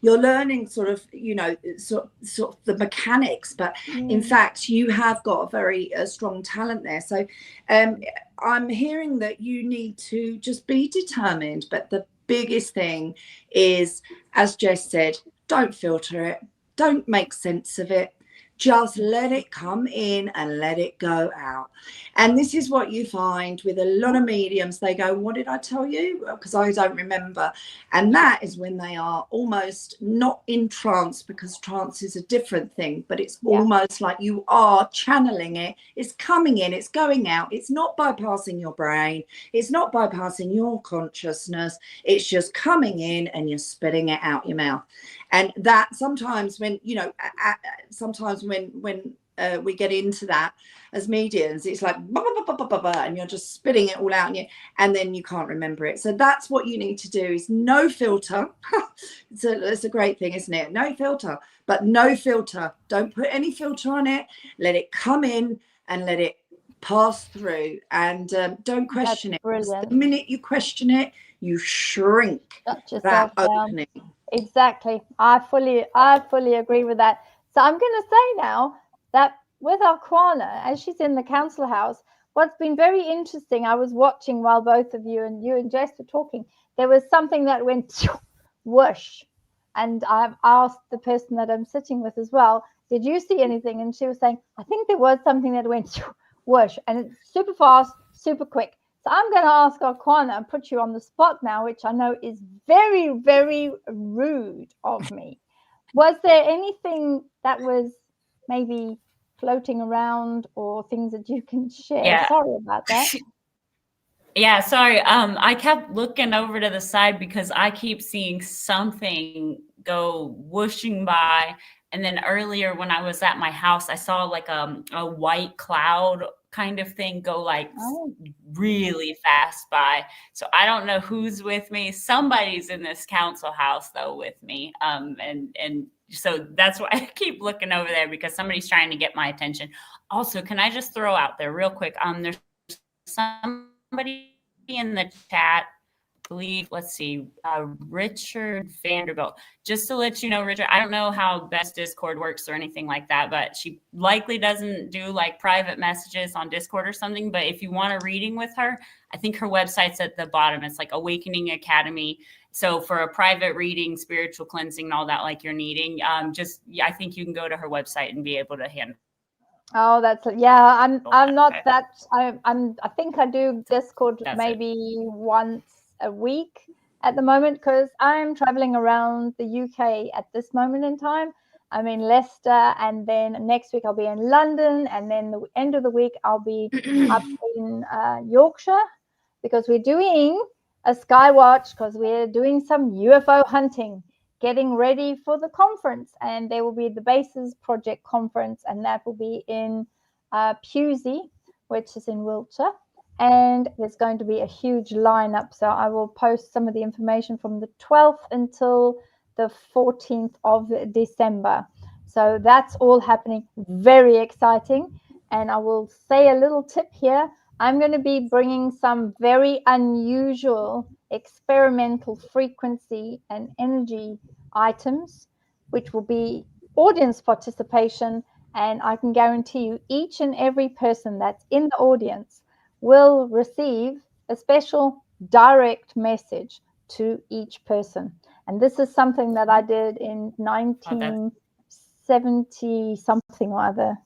you're learning sort of, you know, sort of the mechanics. But in fact, you have got a very strong talent there. So I'm hearing that you need to just be determined. But the biggest thing is, as Jess said, don't filter it. Don't make sense of it. Just let it come in and let it go out. And this is what you find with a lot of mediums. They go, what did I tell you? Because I don't remember. And that is when they are almost not in trance, because trance is a different thing, but it's almost like you are channeling it. It's coming in, it's going out. It's not bypassing your brain. It's not bypassing your consciousness. It's just coming in and you're spitting it out your mouth. And that sometimes when, you know, sometimes when we get into that as mediums, it's like, bah, bah, bah, bah, bah, bah, and you're just spitting it all out and then you can't remember it. So that's what you need to do, is no filter. It's a great thing, isn't it? No filter, but no filter. Don't put any filter on it. Let it come in and let it pass through, and don't question it. The minute you question it, you shrink that opening. Exactly. I fully agree with that. So I'm going to say now that with our Kwana, as she's in the council house, what's been very interesting, I was watching while both of you and Jess were talking, there was something that went whoosh. And I've asked the person that I'm sitting with as well, did you see anything? And she was saying, I think there was something that went whoosh, and it's super fast, super quick. So I'm going to ask Arquana and put you on the spot now, which I know is very, very rude of me. Was there anything that was maybe floating around or things that you can share? Yeah. Sorry about that. Yeah, sorry. I kept looking over to the side because I keep seeing something go whooshing by. And then earlier when I was at my house, I saw like a white cloud kind of thing go like really fast by. So I don't know who's with me. Somebody's in this council house though with me. And so that's why I keep looking over there, because somebody's trying to get my attention. Also, can I just throw out there real quick? There's somebody in the chat, I believe, let's see, Richard Vanderbilt. Just to let you know, Richard, I don't know how best Discord works or anything like that, but she likely doesn't do like private messages on Discord or something. But if you want a reading with her, I think her website's at the bottom. It's like Awakening Academy. So for a private reading, spiritual cleansing, and all that like you're needing, I think you can go to her website and be able to handle. Oh, I'm not that. I think I do Discord maybe once a week at the moment, because I'm traveling around the UK at this moment in time. I'm in Leicester, and then next week I'll be in London, and then the end of the week I'll be up in Yorkshire, because we're doing a Skywatch, because we're doing some UFO hunting, getting ready for the conference. And there will be the Bases Project conference, and that will be in Pewsey, which is in Wiltshire. And there's going to be a huge lineup. So I will post some of the information from the 12th until the 14th of December. So that's all happening. Very exciting. And I will say a little tip here. I'm going to be bringing some very unusual experimental frequency and energy items, which will be audience participation. And I can guarantee you each and every person that's in the audience will receive a special direct message to each person. And this is something that I did in 1970 something or other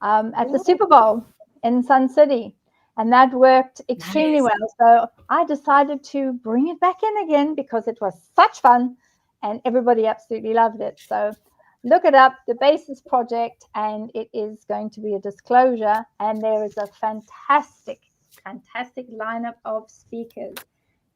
at the Super Bowl in Sun City. And that worked extremely well. So I decided to bring it back in again because it was such fun and everybody absolutely loved it. So look it up, the Basis Project, and it is going to be a disclosure. And there is a fantastic lineup of speakers.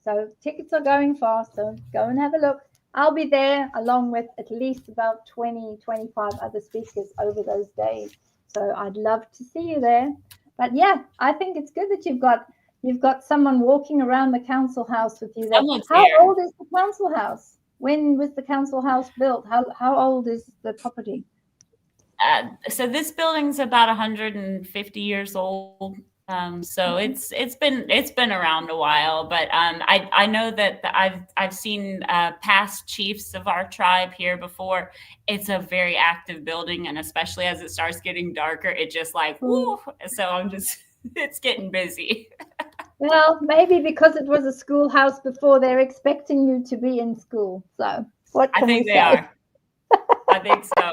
So tickets are going fast, so go and have a look. I'll be there along with at least about 20, 25 other speakers over those days. So I'd love to see you there. But yeah, I think it's good that you've got someone walking around the council house with you. How old is the council house? When was the council house built? How old is the property? So this building's about 150 years old. So it's been around a while, but I know that I've seen past chiefs of our tribe here before. It's a very active building, and especially as it starts getting darker, it just like woo. So it's getting busy. Well, maybe because it was a schoolhouse before, they're expecting you to be in school. So what can we say? I think so.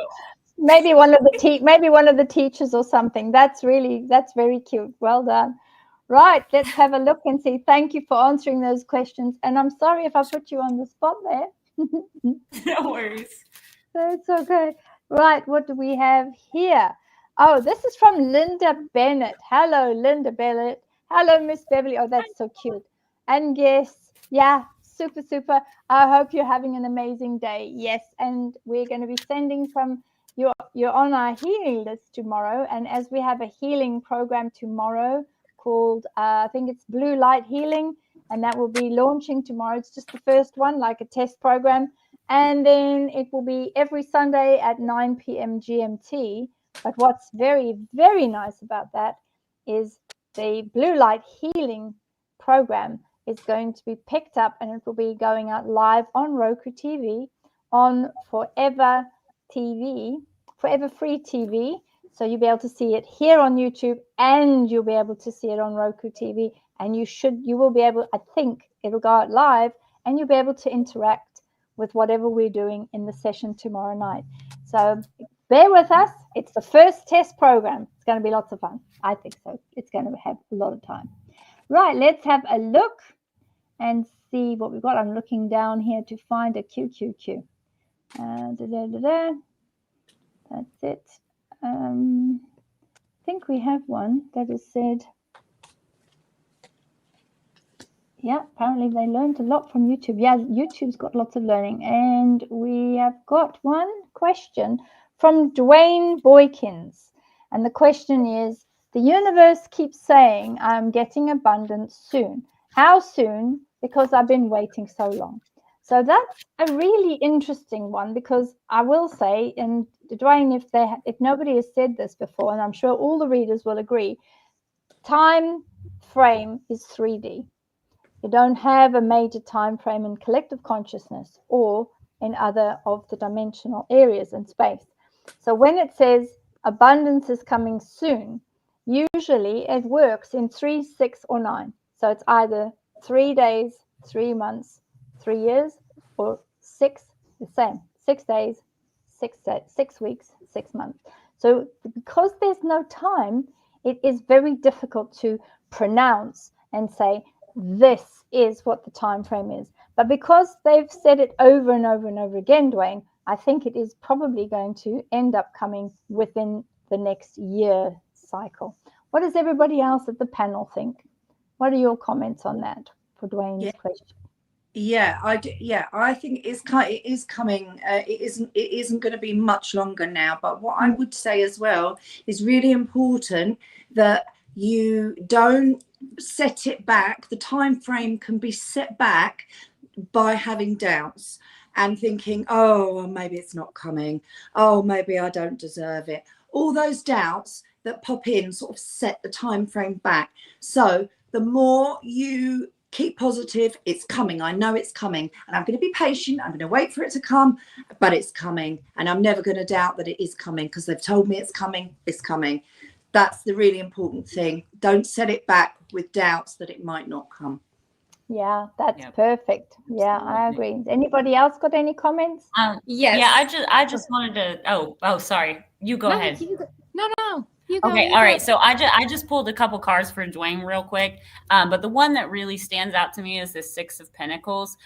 Maybe one of the teachers or something. That's very cute. Well done. Right, let's have a look and see. Thank you for answering those questions. And I'm sorry if I put you on the spot there. No worries. That's okay. Right, what do we have here? Oh, this is from Linda Bennett. Hello, Linda Bennett. Hello, Miss Beverly. Oh, that's so cute. And yes, yeah, super, super. I hope you're having an amazing day. Yes, and we're going to be sending from you're on our healing list tomorrow. And as we have a healing program tomorrow called I think it's Blue Light Healing, and that will be launching tomorrow. It's just the first one, like a test program. And then it will be every Sunday at 9 p.m. GMT. But what's very, very nice about that is the Blue Light Healing program is going to be picked up, and it will be going out live on Roku TV, on Forever TV, Forever Free TV. So you'll be able to see it here on YouTube, and you'll be able to see it on Roku TV. And you will be able, I think it'll go out live, and you'll be able to interact with whatever we're doing in the session tomorrow night. So bear with us. It's the first test program. It's going to be lots of fun. I think so. It's going to have a lot of time. Right, let's have a look and see what we've got. I'm looking down here to find a QQQ. That's it. I think we have one that has said, yeah, apparently they learned a lot from YouTube. Yeah, YouTube's got lots of learning. And we have got one question from Dwayne Boykins. And the question is, the universe keeps saying I'm getting abundance soon. How soon? Because I've been waiting so long. So that's a really interesting one, because I will say, and Dwayne, if nobody has said this before, and I'm sure all the readers will agree, time frame is 3D. You don't have a major time frame in collective consciousness or in other of the dimensional areas in space. So when it says abundance is coming soon, usually it works in 3, 6, or 9. So it's either 3 days, 3 months, 3 years, or 6, the same, 6 days, 6 weeks, 6 months. So because there's no time, it is very difficult to pronounce and say, this is what the time frame is. But because they've said it over and over and over again, Dwayne, I think it is probably going to end up coming within the next year cycle. What does everybody else at the panel think? What are your comments on that for Dwayne's question? Yeah, I think it is coming. It isn't going to be much longer now. But what I would say as well is really important that you don't set it back. The time frame can be set back by having doubts and thinking, oh, maybe it's not coming. Oh, maybe I don't deserve it. All those doubts that pop in sort of set the time frame back. So the more you keep positive, it's coming. I know it's coming, and I'm going to be patient. I'm going to wait for it to come, but it's coming, and I'm never going to doubt that it is coming, because they've told me it's coming. It's coming. That's the really important thing. Don't set it back with doubts that it might not come. Yeah, that's perfect. Yeah, I agree. Anybody else got any comments? Yes. Yeah, I just wanted to. Oh, sorry. You go ahead. No. You go. Okay, you all go. right. So I just pulled a couple cards for Dwayne real quick. But the one that really stands out to me is the 6 of Pentacles.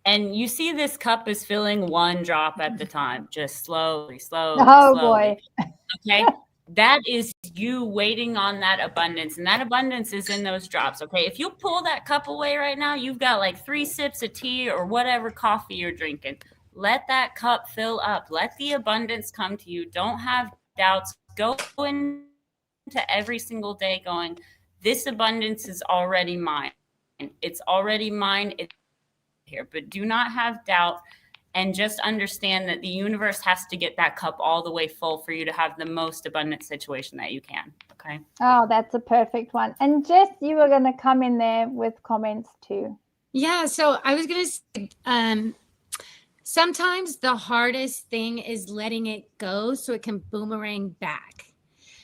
And you see this cup is filling one drop at the time, just slowly. Boy. Okay. That is you waiting on that abundance, and that abundance is in those drops. Okay. If you pull that cup away right now, you've got like 3 sips of tea or whatever coffee you're drinking. Let that cup fill up. Let the abundance come to you. Don't have doubts. Go into every single day going, this abundance is already mine. It's already mine. It's here, but do not have doubt. And just understand that the universe has to get that cup all the way full for you to have the most abundant situation that you can. Okay. Oh, that's a perfect one. And Jess, you were going to come in there with comments too. Yeah. So I was going to say, sometimes the hardest thing is letting it go so it can boomerang back.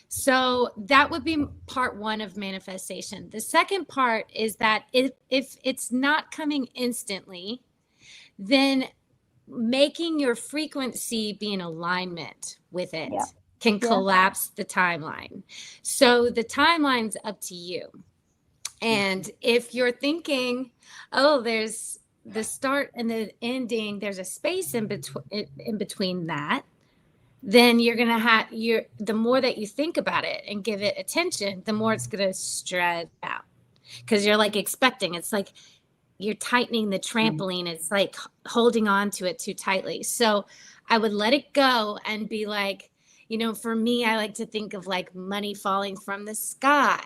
So that would be part 1 of manifestation. The second part is that if it's not coming instantly, then making your frequency be in alignment with it Yeah. can collapse the timeline. So the timeline's up to you. And if you're thinking, oh, there's the start and the ending, there's a space in between that, then you're going to have the more that you think about it and give it attention, the more it's going to stretch out, because you're like expecting. It's like you're tightening the trampoline. It's like holding on to it too tightly. So I would let it go and be like, you know, for me, I like to think of like money falling from the sky,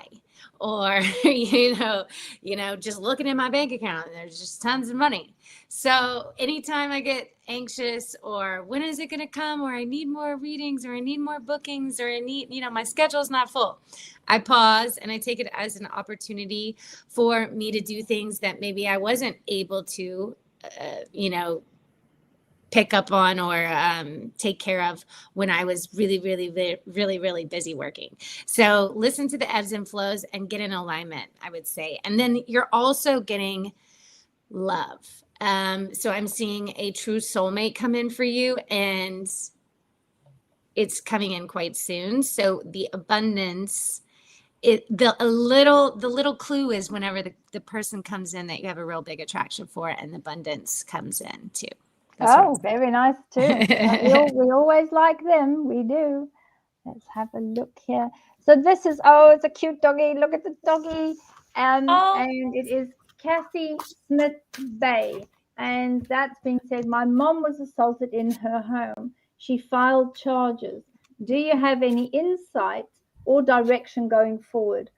or, you know, just looking in my bank account and there's just tons of money. So anytime I get anxious, or when is it going to come, or I need more readings, or I need more bookings, or I need, you know, my schedule's not full, I pause and I take it as an opportunity for me to do things that maybe I wasn't able to, you know, pick up on or take care of when I was really busy working. So listen to the ebbs and flows and get in alignment, I would say. And then you're also getting love. So I'm seeing a true soulmate come in for you, and it's coming in quite soon. So the abundance, the little clue is whenever the person comes in that you have a real big attraction for, and the abundance comes in too. Oh, very nice too. We always like them. We do. Let's have a look here. So this is, it's a cute doggy. Look at the doggy. And it is Cassie Smith Bay. And that's being said, my mom was assaulted in her home. She filed charges. Do you have any insight or direction going forward?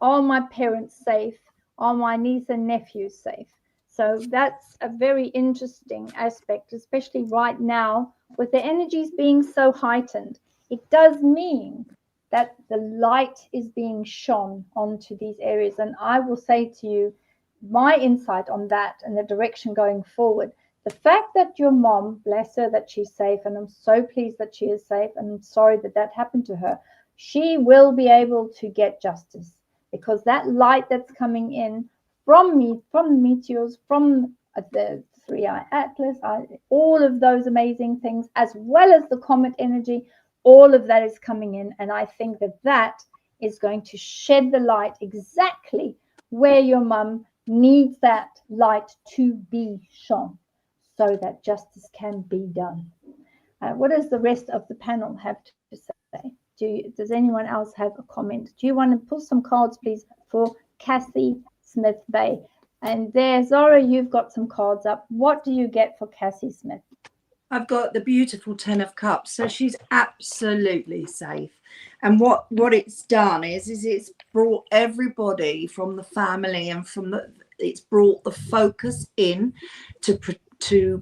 Are my parents safe? Are my niece and nephews safe? So that's a very interesting aspect, especially right now with the energies being so heightened. It does mean that the light is being shone onto these areas. And I will say to you, my insight on that and the direction going forward, the fact that your mom, bless her, that she's safe, and I'm so pleased that she is safe, and I'm sorry that that happened to her, she will be able to get justice, because that light that's coming in from me, from the meteors, from the three-eye atlas, all of those amazing things, as well as the comet energy, all of that is coming in. And I think that is going to shed the light exactly where your mum needs that light to be shone, so that justice can be done. What does the rest of the panel have to say? Does anyone else have a comment? Do you want to pull some cards, please, for Cassie Smith Bay? And there, Zora, you've got some cards up. What do you get for Cassie Smith? I've got the beautiful 10 of Cups. So she's absolutely safe. And what it's done is it's brought everybody from the family and it's brought the focus in to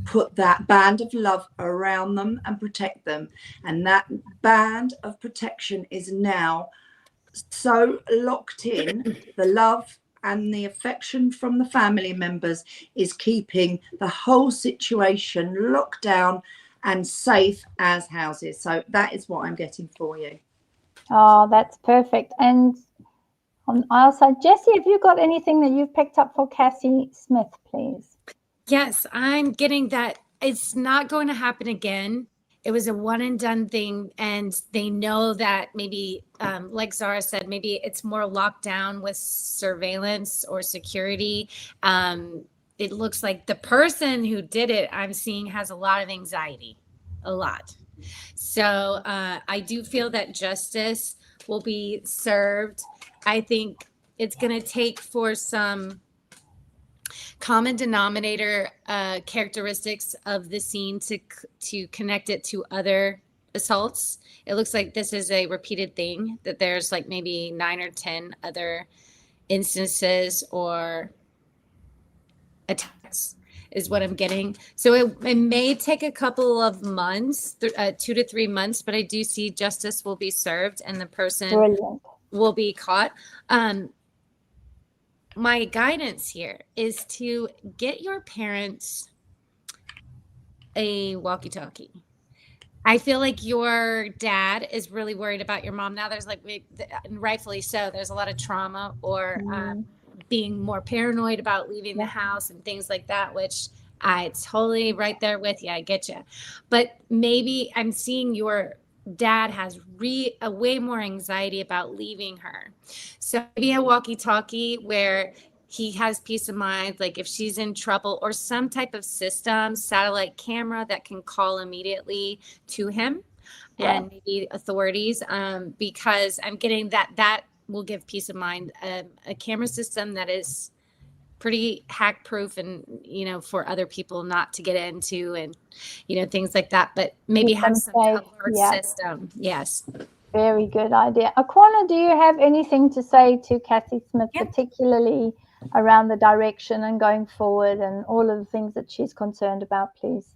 put that band of love around them and protect them. And that band of protection is now so locked in. The love and the affection from the family members is keeping the whole situation locked down and safe as houses. So that is what I'm getting for you. Oh, that's perfect. And on our side, Jessie, have you got anything that you've picked up for Cassie Smith, please? Yes, I'm getting that it's not going to happen again. It was a one and done thing, and they know that maybe, like Zara said, maybe it's more locked down with surveillance or security. It looks like the person who did it, I'm seeing, has a lot of anxiety, a lot. So I do feel that justice will be served. I think it's going to take for some common denominator characteristics of the scene to connect it to other assaults. It looks like this is a repeated thing, that there's like maybe 9 or 10 other instances or attacks is what I'm getting. So it may take a couple of months, 2 to 3 months, but I do see justice will be served and the person will be caught. My guidance here is to get your parents a walkie-talkie. I feel like your dad is really worried about your mom. Now there's like, rightfully so, there's a lot of trauma or being more paranoid about leaving the house and things like that, which I totally right there with you. I get you. But maybe I'm seeing your dad has a way more anxiety about leaving her. So maybe a walkie-talkie where he has peace of mind, like if she's in trouble, or some type of system, satellite camera that can call immediately to him and maybe authorities, because I'm getting that will give peace of mind. A camera system that is pretty hack proof and, for other people not to get into and, things like that, but maybe have some alert system. Yes. Very good idea. Aquana, do you have anything to say to Kathy Smith, particularly around the direction and going forward and all of the things that she's concerned about, please?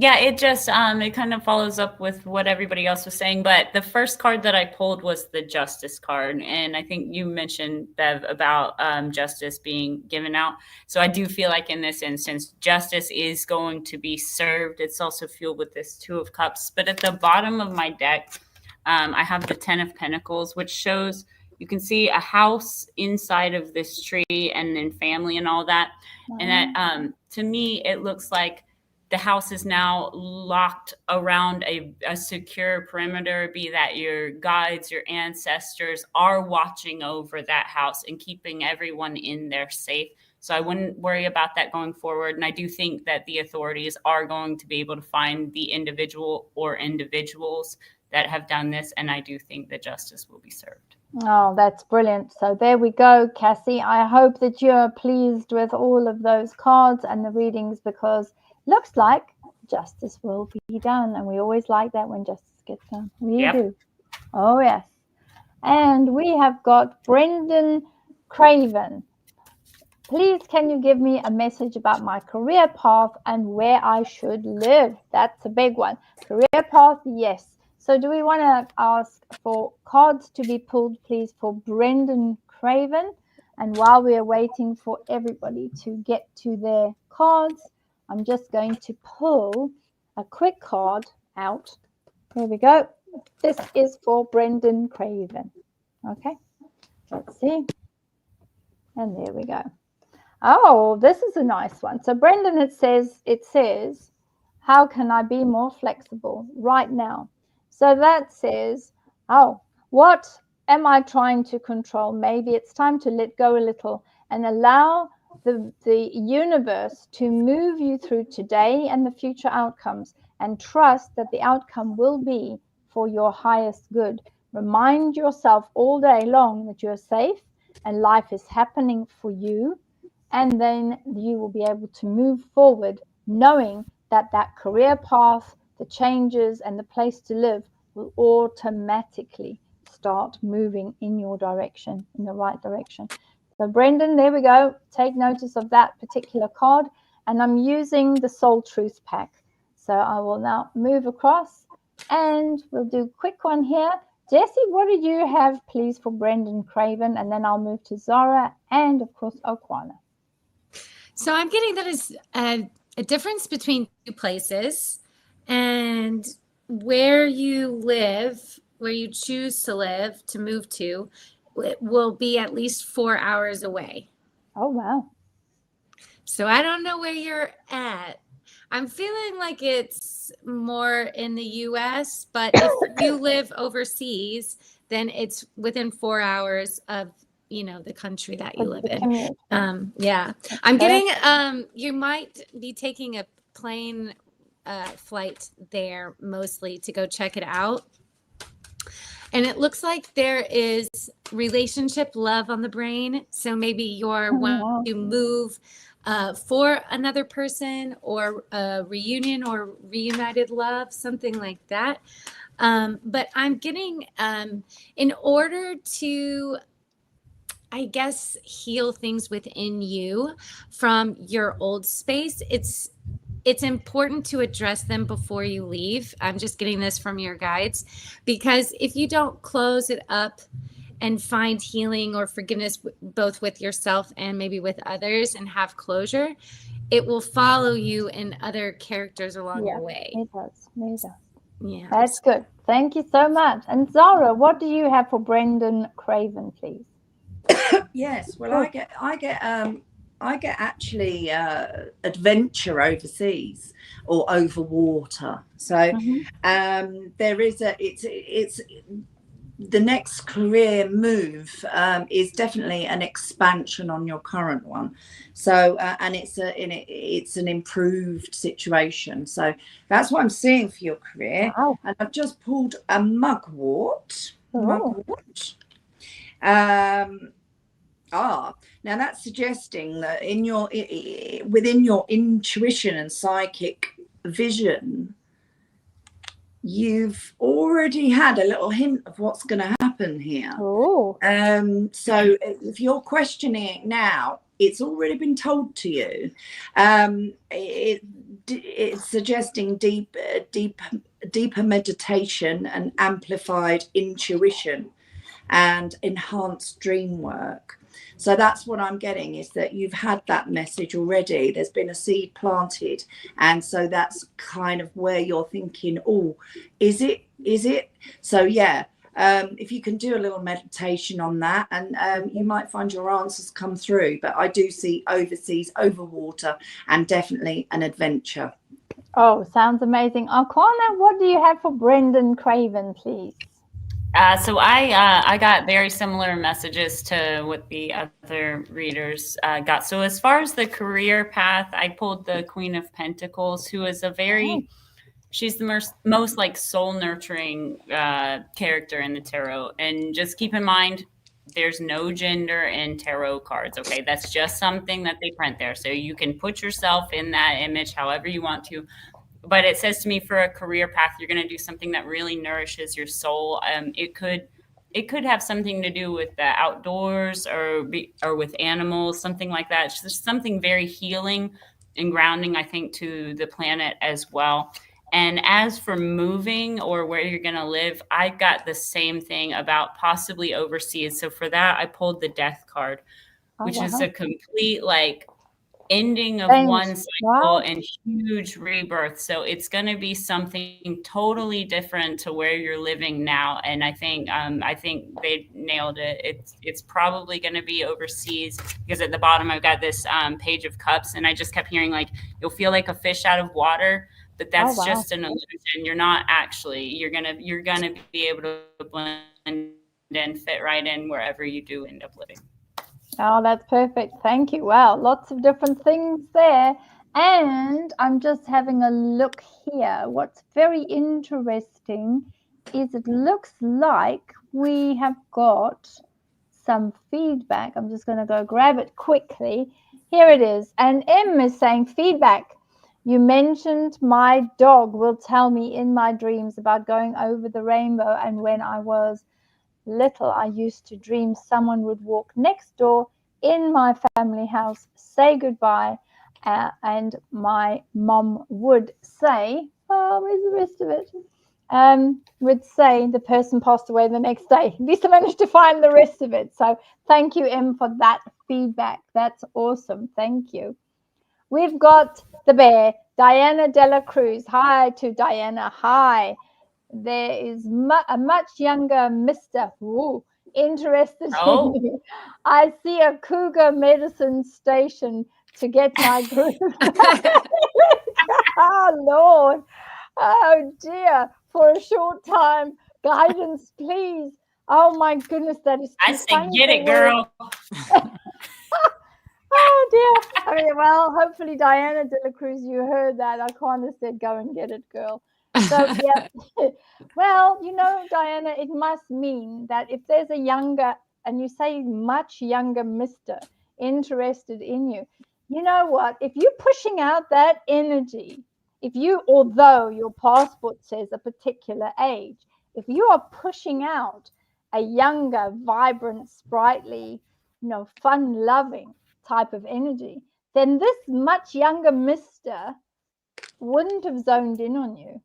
Yeah, it just it kind of follows up with what everybody else was saying. But the first card that I pulled was the Justice card, and I think you mentioned, Bev, about justice being given out. So I do feel like in this instance, justice is going to be served. It's also fueled with this Two of Cups. But at the bottom of my deck, I have the Ten of Pentacles, which shows, you can see a house inside of this tree and then family and all that. And that to me, it looks like the house is now locked around a secure perimeter, be that your guides, your ancestors are watching over that house and keeping everyone in there safe. So I wouldn't worry about that going forward. And I do think that the authorities are going to be able to find the individual or individuals that have done this. And I do think that justice will be served. Oh, that's brilliant. So there we go, Cassie. I hope that you're pleased with all of those cards and the readings, because looks like justice will be done, and we always like that when justice gets done. We do. Oh yes. And we have got Brendan Craven. Please, can you give me a message about my career path and where I should live? That's a big one. Career path, yes. So do we want to ask for cards to be pulled, please, for Brendan Craven? And while we are waiting for everybody to get to their cards, I'm just going to pull a quick card out. Here we go. This is for Brendan Craven. Okay, let's see. And there we go. Oh, this is a nice one. So Brendan, it says, how can I be more flexible right now? So that says, oh, what am I trying to control? Maybe it's time to let go a little and allow the universe to move you through today and the future outcomes, and trust that the outcome will be for your highest good. Remind yourself all day long that you're safe and life is happening for you, and then you will be able to move forward knowing that that career path, the changes and the place to live will automatically start moving in your direction, in the right direction. So Brendan, there we go. Take notice of that particular card. And I'm using the Soul Truth pack. So I will now move across and we'll do a quick one here. Jessie, what do you have, please, for Brendan Craven? And then I'll move to Zara and, of course, Okwana. So I'm getting that is a difference between two places, and where you live, where you choose to live, to move to, it will be at least 4 hours away. Oh, wow. So I don't know where you're at. I'm feeling like it's more in the US, but if you live overseas, then it's within 4 hours of, the country that you live in. Yeah. I'm getting, you might be taking a plane flight there mostly to go check it out. And it looks like there is relationship love on the brain. So maybe you're wanting to move for another person, or a reunion or reunited love, something like that. But I'm getting, in order to, I guess, heal things within you from your old space, it's important to address them before you leave. I'm just getting this from your guides, because if you don't close it up and find healing or forgiveness both with yourself and maybe with others and have closure, it will follow you and other characters along your way. It does. It does. Yeah. That's good. Thank you so much. And Zara, what do you have for Brendan Craven, please? Yes. Well, I get actually adventure overseas or over water. So there is it's the next career move is definitely an expansion on your current one. So and it's an improved situation. So that's what I'm seeing for your career. Wow. And I've just pulled a mugwort. Oh. Now that's suggesting that in your within your intuition and psychic vision, you've already had a little hint of what's going to happen here. Oh. So if you're questioning it now, it's already been told to you. It's suggesting deeper meditation and amplified intuition and enhanced dream work. So that's what I'm getting, is that you've had that message already. There's been a seed planted. And so that's kind of where you're thinking, oh, is it? So, yeah, if you can do a little meditation on that, and you might find your answers come through. But I do see overseas, over water, and definitely an adventure. Oh, sounds amazing. Arcana, what do you have for Brendan Craven, please? So I got very similar messages to what the other readers got. So as far as the career path, I pulled the Queen of Pentacles, who is a very, she's the most like soul nurturing character in the tarot. And just keep in mind, there's no gender in tarot cards. Okay, that's just something that they print there. So you can put yourself in that image however you want to. But it says to me, for a career path, you're going to do something that really nourishes your soul. It could have something to do with the outdoors or with animals, something like that. It's just something very healing and grounding, I think, to the planet as well. And as for moving or where you're going to live, I got the same thing about possibly overseas. So for that, I pulled the Death card, which is a complete ending of one cycle and huge rebirth. So it's going to be something totally different to where you're living now. And I think they nailed it. It's probably going to be overseas, because at the bottom I've got this Page of Cups, and I just kept hearing you'll feel like a fish out of water, but that's just an illusion. You're not actually. You're gonna be able to blend and fit right in wherever you do end up living. Oh, that's perfect. Thank you. Wow, lots of different things there. And I'm just having a look here. What's very interesting is it looks like we have got some feedback. I'm just going to go grab it quickly. Here it is. And M is saying, feedback. You mentioned my dog will tell me in my dreams about going over the rainbow, and when I was little, I used to dream someone would walk next door in my family house, say goodbye, and my mom would say, oh, where's the rest of it? Would say the person passed away the next day. At least I managed to find the rest of it. So thank you, Em, for that feedback. That's awesome. Thank you. We've got the bear, Diana Dela Cruz. Hi to Diana. Hi. There is a much younger Mr. Interested in you. I see a cougar medicine station to get my group. Oh, Lord. Oh, dear. For a short time. Guidance, please. Oh, my goodness. That is too funny. Get it, girl. Oh, dear. I mean, well, hopefully, Diana De La Cruz, you heard that. I kind of said, go and get it, girl. So, yeah. Well, Diana, it must mean that if there's a younger, and you say much younger Mr. interested in you, you know what? If you're pushing out that energy, although your passport says a particular age, if you are pushing out a younger, vibrant, sprightly, fun-loving type of energy, then this much younger Mr. wouldn't have zoned in on you,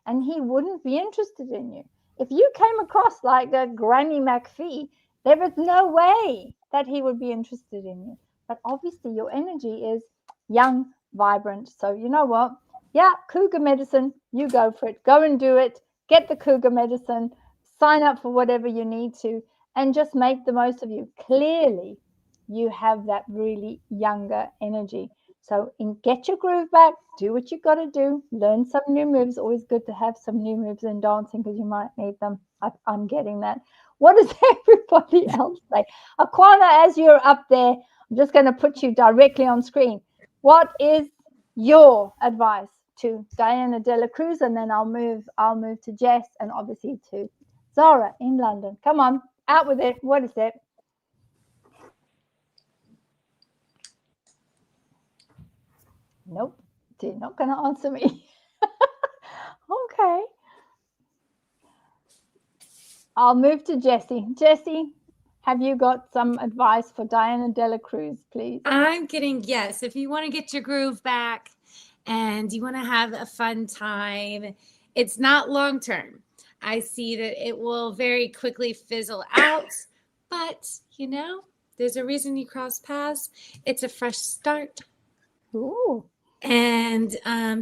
and he wouldn't be interested in you. If you came across like a Granny McPhee, there was no way that he would be interested in you. But obviously your energy is young, vibrant. So you know what? Yeah, cougar medicine, you go for it. Go and do it. Get the cougar medicine. Sign up for whatever you need to, and just make the most of you. Clearly, you have that really younger energy. So get your groove back, do what you got to do, learn some new moves. Always good to have some new moves in dancing because you might need them. I'm getting that. What does everybody else say? Aquana, as you're up there, I'm just going to put you directly on screen. What is your advice to Diana Dela Cruz? And then I'll move to Jess and obviously to Zara in London. Come on, out with it. What is it? Nope, they're not going to answer me. Okay. I'll move to Jessie. Jessie, have you got some advice for Diana Dela Cruz, please? I'm getting yes. If you want to get your groove back and you want to have a fun time, it's not long term. I see that it will very quickly fizzle out, but there's a reason you cross paths. It's a fresh start. Ooh. And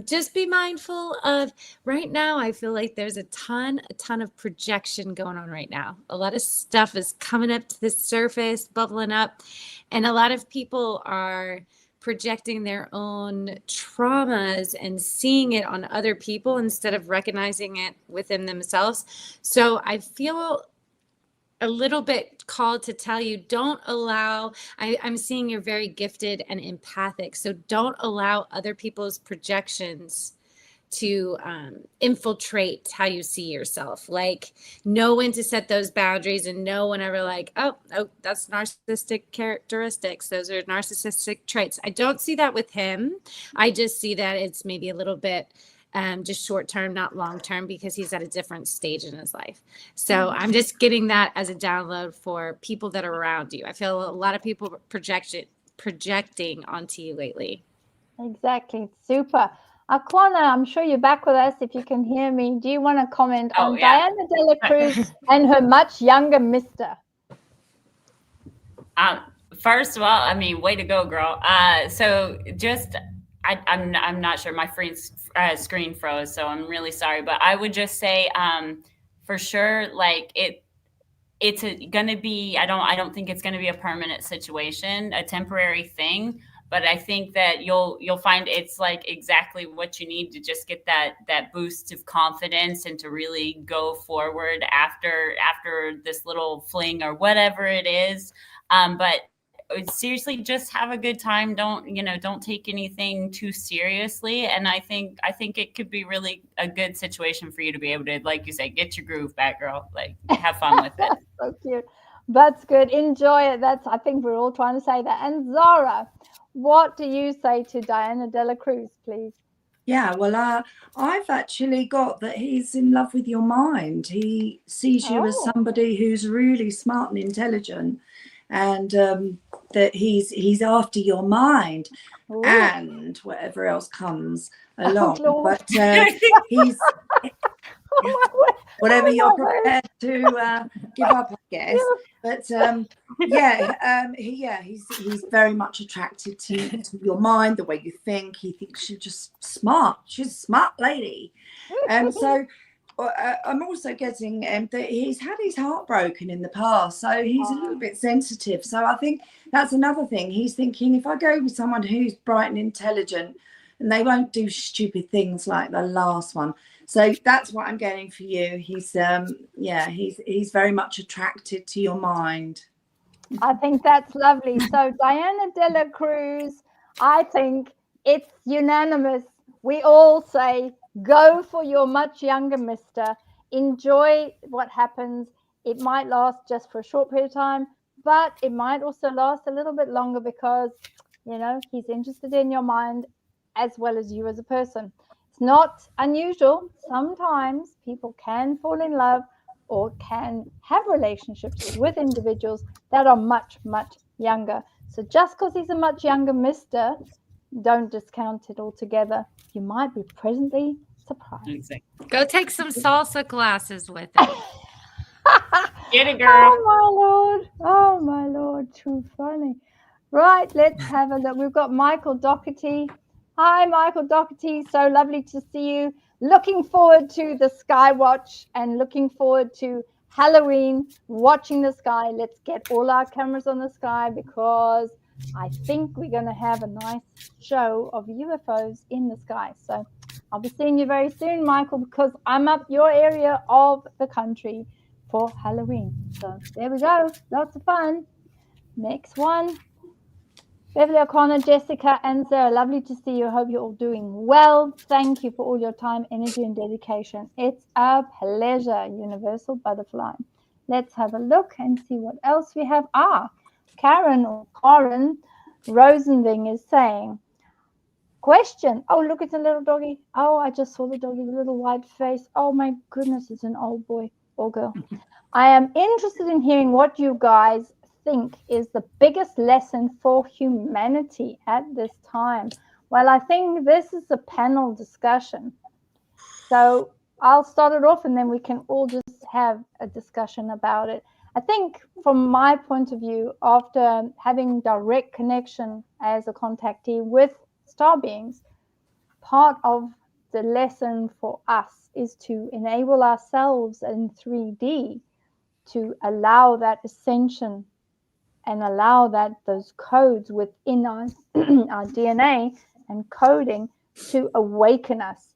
just be mindful of right now. I feel like there's a ton of projection going on right now. A lot of stuff is coming up to the surface, bubbling up. And a lot of people are projecting their own traumas and seeing it on other people instead of recognizing it within themselves. So I feel a little bit called to tell you, don't allow, I'm seeing you're very gifted and empathic. So don't allow other people's projections to infiltrate how you see yourself. Like, know when to set those boundaries and know whenever oh, that's narcissistic characteristics. Those are narcissistic traits. I don't see that with him. I just see that it's maybe a little bit just short term, not long term, because he's at a different stage in his life. So I'm just getting that as a download for people that are around you. I feel a lot of people projecting onto you lately. Exactly. Super. Aquana, I'm sure you're back with us if you can hear me. Do you want to comment on Diana Dela Cruz and her much younger mister? First of all, I mean, way to go, girl. So just I'm not sure. My screen froze, so I'm really sorry. But I would just say, for sure, like it's gonna be. I don't think it's gonna be a permanent situation, a temporary thing. But I think that you'll find it's like exactly what you need to just get that boost of confidence and to really go forward after this little fling or whatever it is. But seriously, just have a good time. Don't take anything too seriously. And I think it could be really a good situation for you to be able to, like you say, get your groove back, girl. Like, have fun with it. So cute. That's good. Enjoy it. I think we're all trying to say that. And Zara, what do you say to Diana Dela Cruz, please? Yeah, well, I've actually got that he's in love with your mind. He sees you as somebody who's really smart and intelligent, and that he's after your mind. Ooh. And whatever else comes along. But he's whatever you're prepared to give up, I guess. But he's very much attracted to your mind, the way you think. He thinks you're just smart. She's a smart lady. So I'm also getting that he's had his heart broken in the past, so he's a little bit sensitive. So I think that's another thing. He's thinking, if I go with someone who's bright and intelligent, and they won't do stupid things like the last one. So that's what I'm getting for you. He's he's very much attracted to your mind. I think that's lovely. So Diana Dela Cruz, I think it's unanimous. We all say, go for your much younger mister. Enjoy what happens. It might last just for a short period of time, but it might also last a little bit longer because, he's interested in your mind as well as you as a person. It's not unusual. Sometimes people can fall in love or can have relationships with individuals that are much, much younger. So just because he's a much younger mister, don't discount it altogether. You might be pleasantly surprised. Exactly. Go take some salsa classes with him. Get it, girl. Oh my lord, too funny. Right, let's have a look. We've got Michael Doherty. Hi, Michael Doherty. So lovely to see you. Looking forward to the Skywatch and looking forward to Halloween, watching the sky. Let's get all our cameras on the sky because I think we're going to have a nice show of UFOs in the sky. So I'll be seeing you very soon, Michael, because I'm up your area of the country for Halloween. So there we go. Lots of fun. Next one. Beverly O'Connor, Jessica, and Sarah, lovely to see you. Hope you're all doing well. Thank you for all your time, energy, and dedication. It's a pleasure, Universal Butterfly. Let's have a look and see what else we have. Karen Rosenving is saying, question. Oh, look, it's a little doggy. Oh, I just saw the doggy, the little white face. Oh, my goodness, it's an old boy or girl. I am interested in hearing what you guys think is the biggest lesson for humanity at this time. Well, I think this is a panel discussion. So I'll start it off and then we can all just have a discussion about it. I think from my point of view, after having direct connection as a contactee with star beings, part of the lesson for us is to enable ourselves in 3D to allow that ascension and allow that those codes within us, our DNA and coding to awaken us.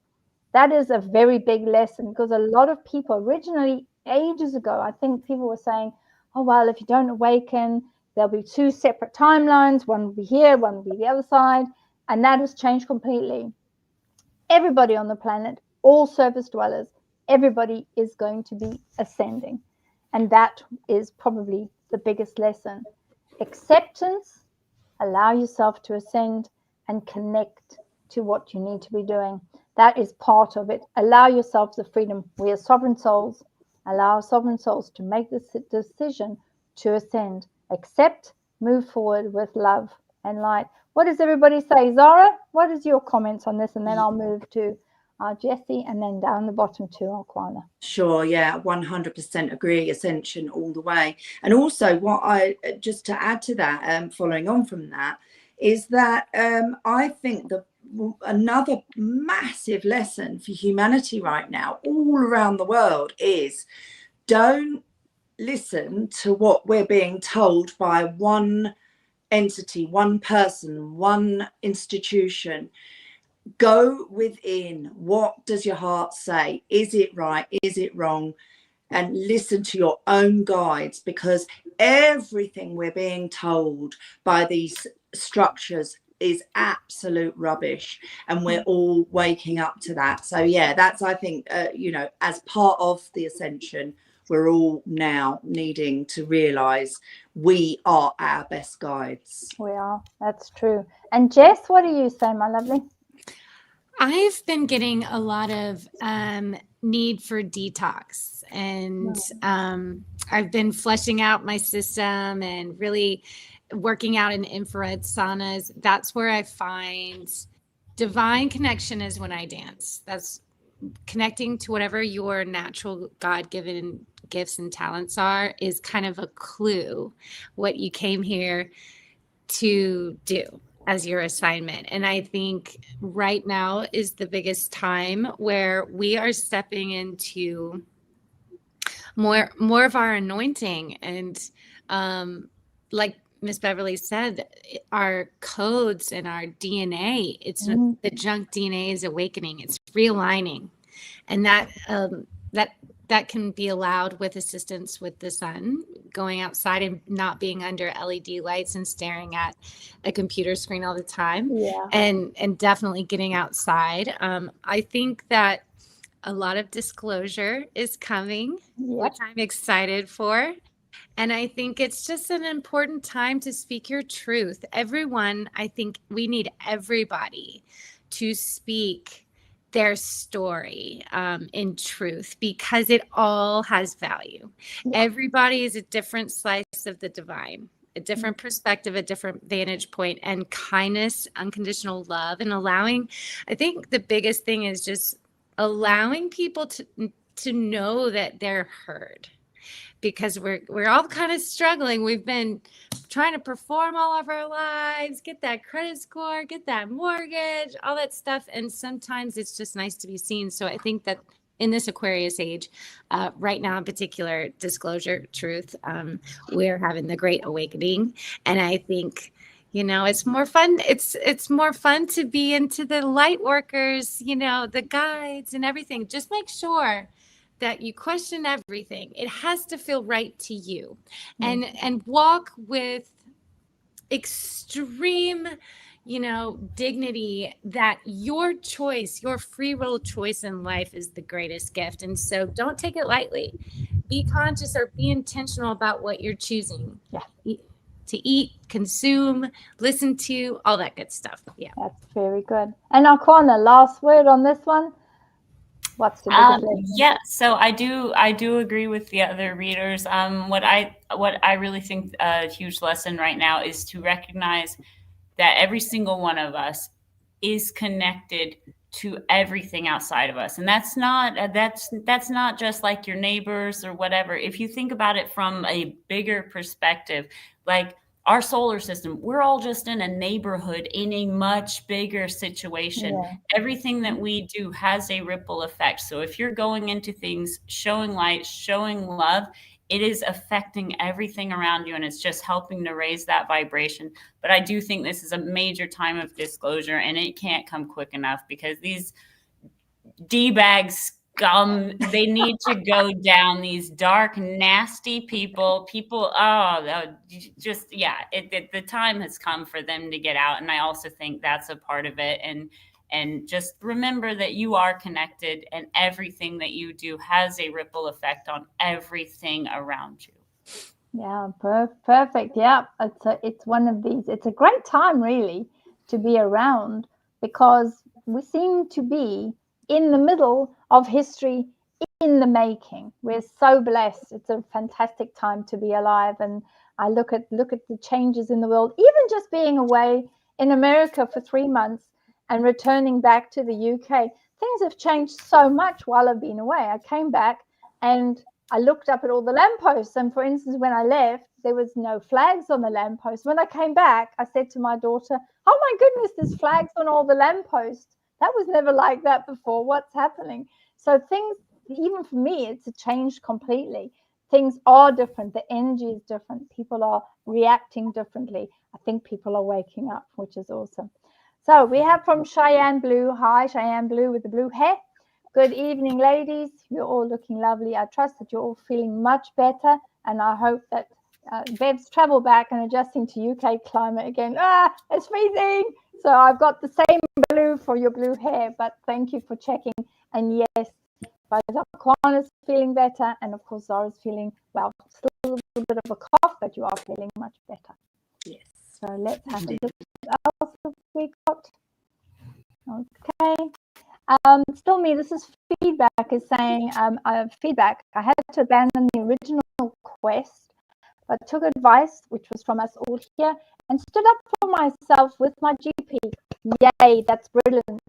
That is a very big lesson because a lot of people originally ages ago, I think people were saying, oh, well, if you don't awaken, there'll be two separate timelines. One will be here, one will be the other side. And that has changed completely. Everybody on the planet, all surface dwellers, everybody is going to be ascending. And that is probably the biggest lesson. Acceptance, allow yourself to ascend and connect to what you need to be doing. That is part of it. Allow yourself the freedom. We are sovereign souls. Allow sovereign souls to make this decision to ascend. Accept, move forward with love and light. What does everybody say? Zara, what is your comments on this? And then I'll move to Jessie and then down the bottom to Alquana. Sure, yeah, 100% agree, ascension all the way. And also what I, just to add to that, following on from that, is that I think that another massive lesson for humanity right now, all around the world, is don't listen to what we're being told by one entity, one person, one institution. Go within. What does your heart say? Is it right? Is it wrong? And listen to your own guides, because everything we're being told by these structures is absolute rubbish, and we're all waking up to that. So yeah, that's, I think, as part of the ascension, we're all now needing to realize we are our best guides. We are. That's true. And Jess, what do you say, my lovely? I've been getting a lot of need for detox, and I've been flushing out my system and really working out in infrared saunas. That's where I find divine connection is when I dance. That's connecting to whatever your natural God-given gifts and talents are, is kind of a clue what you came here to do as your assignment. And I think right now is the biggest time where we are stepping into more of our anointing. And like Miss Beverly said, our codes and our DNA, it's the junk DNA is awakening, it's realigning. And that can be allowed with assistance with the sun, going outside and not being under LED lights and staring at a computer screen all the time. Yeah. And definitely getting outside. I think that a lot of disclosure is coming, which I'm excited for. And I think it's just an important time to speak your truth. Everyone, I think we need everybody to speak their story in truth, because it all has value. Everybody is a different slice of the divine, a different perspective, a different vantage point, and kindness, unconditional love, and allowing, I think the biggest thing is just allowing people to know that they're heard, because we're all kind of struggling. We've been trying to perform all of our lives, get that credit score, get that mortgage, all that stuff. And sometimes it's just nice to be seen. So I think that in this Aquarius age, right now in particular, disclosure, truth, we're having the Great Awakening. And I think, you know, it's more fun. It's more fun to be into the light workers, you know, the guides and everything. Just make sure that you question everything. It has to feel right to you, and walk with extreme, you know, dignity, that your choice, your free will choice in life is the greatest gift. And so don't take it lightly. Be conscious or be intentional about what you're choosing. Yeah. To eat, consume, listen to, all that good stuff. Yeah. That's very good. And Aquana, last word on this one. What's the biggest lesson? Yeah, so I do agree with the other readers. What I really think a huge lesson right now is to recognize that every single one of us is connected to everything outside of us, and that's not just like your neighbors or whatever. If you think about it from a bigger perspective, like our solar system, we're all just in a neighborhood in a much bigger situation. Yeah. Everything that we do has a ripple effect. So if you're going into things showing light, showing love, it is affecting everything around you, and it's just helping to raise that vibration. But I do think this is a major time of disclosure, and it can't come quick enough, because these D-bag scum, they need to go down. These dark, nasty people, the time has come for them to get out. And I also think that's a part of it. And just remember that you are connected, and everything that you do has a ripple effect on everything around you. Yeah, perfect. Yeah, it's one of these. It's a great time, really, to be around, because we seem to be in the middle of history in the making. We're so blessed. It's a fantastic time to be alive. And I look at the changes in the world, even just being away in America for 3 months and returning back to the UK. Things have changed so much while I've been away. I came back and I looked up at all the lampposts. And for instance, when I left, there was no flags on the lampposts. When I came back, I said to my daughter, "Oh my goodness, there's flags on all the lampposts. That was never like that before. What's happening?" So things, even for me, it's a change completely. Things are different. The energy is different. People are reacting differently. I think people are waking up, which is awesome. So we have from Cheyenne Blue. Hi, Cheyenne Blue with the blue hair. Good evening, ladies. You're all looking lovely. I trust that you're all feeling much better, and I hope that Bev's traveled back and adjusting to UK climate again. It's freezing. So I've got the same blue for your blue hair, but thank you for checking. And yes, both Aquana's feeling better, and of course Zara's feeling, well, still a little bit of a cough, but you are feeling much better. Yes. So let's have a look at what else we got. Okay. Still me, this is feedback, is saying, feedback, I had to abandon the original quest, but took advice, which was from us all here, and stood up for myself with my GP. Yay, that's brilliant.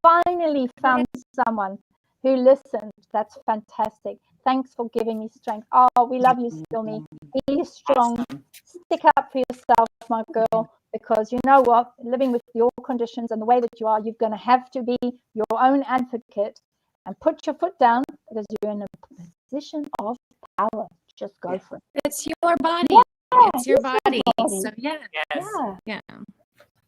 Finally found someone who listened. That's fantastic. Thanks for giving me strength. Oh, we love you, Stilmy. Be strong. Stick up for yourself, my girl, because you know what? Living with your conditions and the way that you are, you're going to have to be your own advocate and put your foot down, because you're in a position of power. Just go for it. It's your body. Yeah, it's your body. So Yes. yeah.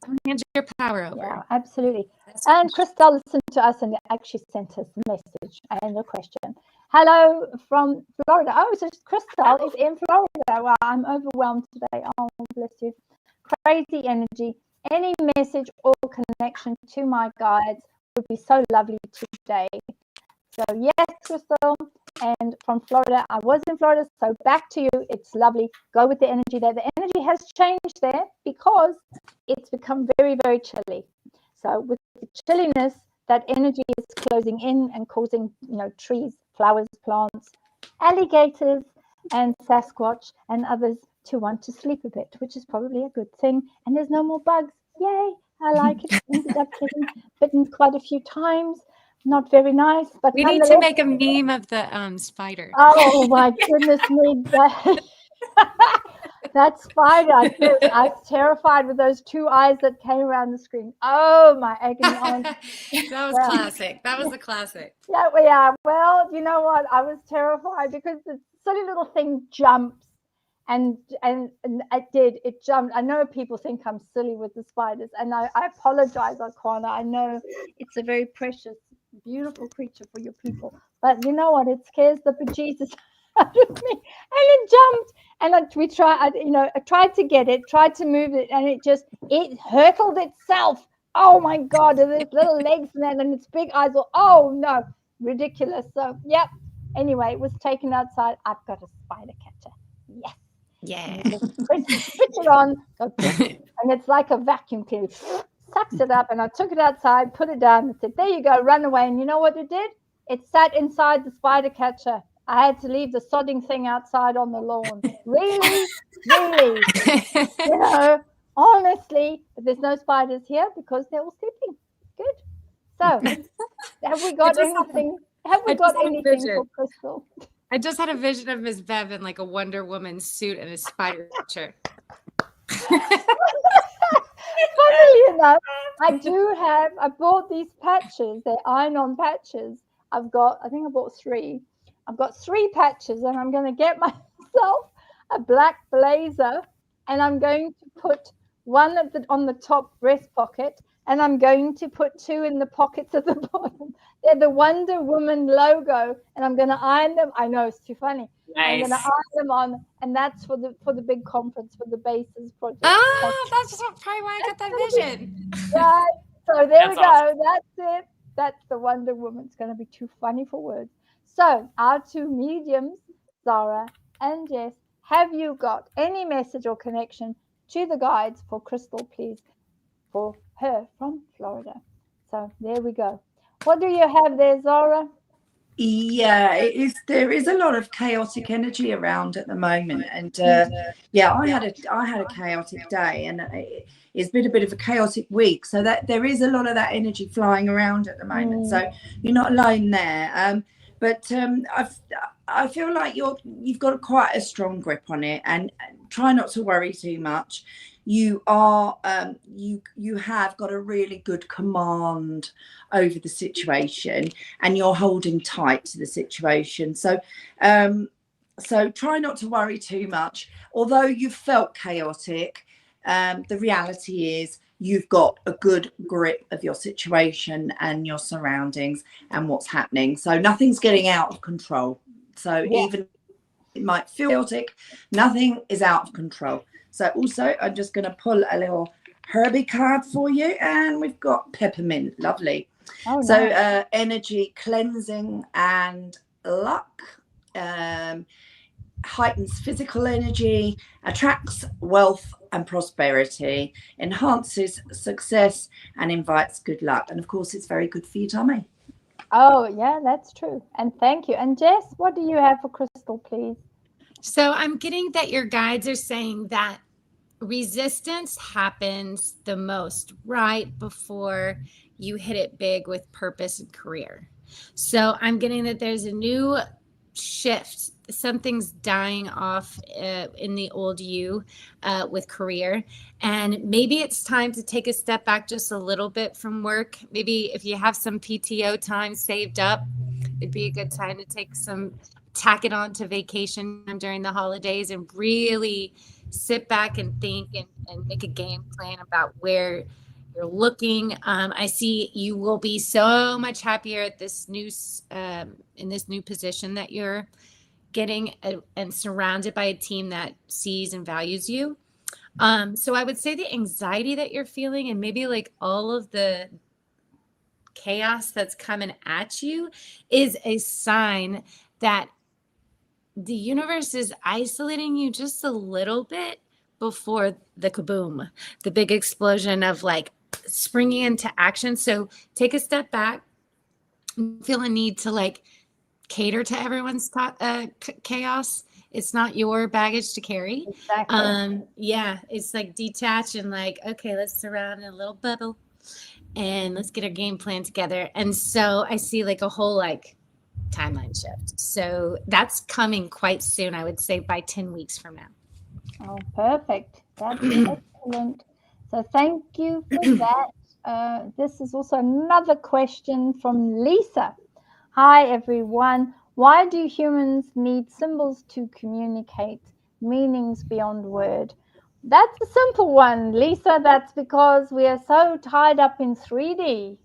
Don't hand your power over. Yeah, absolutely. And Crystal listened to us and actually sent us a message and a question. Hello from Florida. Oh, so Crystal is in Florida. Well, I'm overwhelmed today. Oh, bless you. Crazy energy. Any message or connection to my guides would be so lovely today. So yes, Crystal, and from Florida. I was in Florida, so back to you. It's lovely. Go with the energy there. The energy has changed there because it's become very, very chilly. So with the chilliness, that energy is closing in and causing, trees, flowers, plants, alligators, and Sasquatch and others to want to sleep a bit, which is probably a good thing. And there's no more bugs. Yay! I like it. Ended up getting bitten quite a few times. Not very nice, but we need to make a meme of the spider. Oh my goodness me! That spider, I was terrified with those two eyes that came around the screen. Oh, my agony aunt. That was classic. That was a classic. Yeah, we are. Well, you know what? I was terrified because the silly little thing jumps, and it did. It jumped. I know people think I'm silly with the spiders, and I apologize, Aquana. I know it's a very precious, beautiful creature for your people, but you know what? It scares the bejesus out of me, and it jumped, and I tried to get it, tried to move it, and it hurtled itself. Oh my God, and its little legs and its big eyes. Oh no, ridiculous. So, yep. Anyway, it was taken outside. I've got a spider catcher. Yes. Yeah. Switch it on, and it's like a vacuum cleaner. Sucks it up, and I took it outside, put it down, and said, "There you go, run away." And you know what it did? It sat inside the spider catcher. I had to leave the sodding thing outside on the lawn. Really? You know, honestly, but there's no spiders here because they're all sleeping. Good. So, have we got anything? Have we got anything for Crystal? I just had a vision of Miss Bev in like a Wonder Woman suit and a spider catcher. Funnily enough, I bought these patches. They're iron-on patches. I think I bought 3. I've got 3 patches, and I'm going to get myself a black blazer, and I'm going to put one on the top breast pocket, and I'm going to put 2 in the pockets at the bottom. They're the Wonder Woman logo, and I'm going to iron them. I know, it's too funny. Nice. I'm going to iron them on, and that's for the big conference, for the bases project. Oh, that's probably why I got that vision. Right. So there we go. Awesome. That's it. That's the Wonder Woman. It's going to be too funny for words. So our 2 mediums, Zara and Jess, have you got any message or connection to the guides for Crystal, please, for her from Florida? So there we go. What do you have there, Zara? Yeah, there is a lot of chaotic energy around at the moment, and I had a chaotic day, and it's been a bit of a chaotic week, so that there is a lot of that energy flying around at the moment. So you're not alone there. But I feel like you've got quite a strong grip on it, and try not to worry too much. You are you have got a really good command over the situation, and you're holding tight to the situation. So try not to worry too much. Although you felt chaotic, the reality is you've got a good grip of your situation and your surroundings and what's happening. So nothing's getting out of control. So even it might feel chaotic, nothing is out of control. So also, I'm just going to pull a little Herbie card for you, and we've got peppermint. Lovely. Oh, nice. So energy cleansing and luck, heightens physical energy, attracts wealth and prosperity, enhances success, and invites good luck. And of course, it's very good for your tummy. Oh, yeah, that's true. And thank you. And Jess, what do you have for Crystal, please? So I'm getting that your guides are saying that resistance happens the most right before you hit it big with purpose and career. So I'm getting that there's a new shift. Something's dying off in the old you with career. And maybe it's time to take a step back just a little bit from work. Maybe if you have some PTO time saved up, it'd be a good time to tack it on to vacation during the holidays and really sit back and think and make a game plan about where you're looking. I see you will be so much happier at this new in this new position that you're getting and surrounded by a team that sees and values you. So I would say the anxiety that you're feeling and maybe like all of the chaos that's coming at you is a sign that the universe is isolating you just a little bit before the kaboom, the big explosion of like springing into action. So take a step back, feel a need to like cater to everyone's chaos. It's not your baggage to carry. Exactly. It's like detach and like, okay, let's surround in a little bubble and let's get our game plan together. And so I see like a whole like timeline shift. So that's coming quite soon. I would say by 10 weeks from now. Oh, perfect. That's excellent. So thank you for that. This is also another question from Lisa. Hi, everyone. Why do humans need symbols to communicate meanings beyond word? That's a simple one, Lisa. That's because we are so tied up in 3D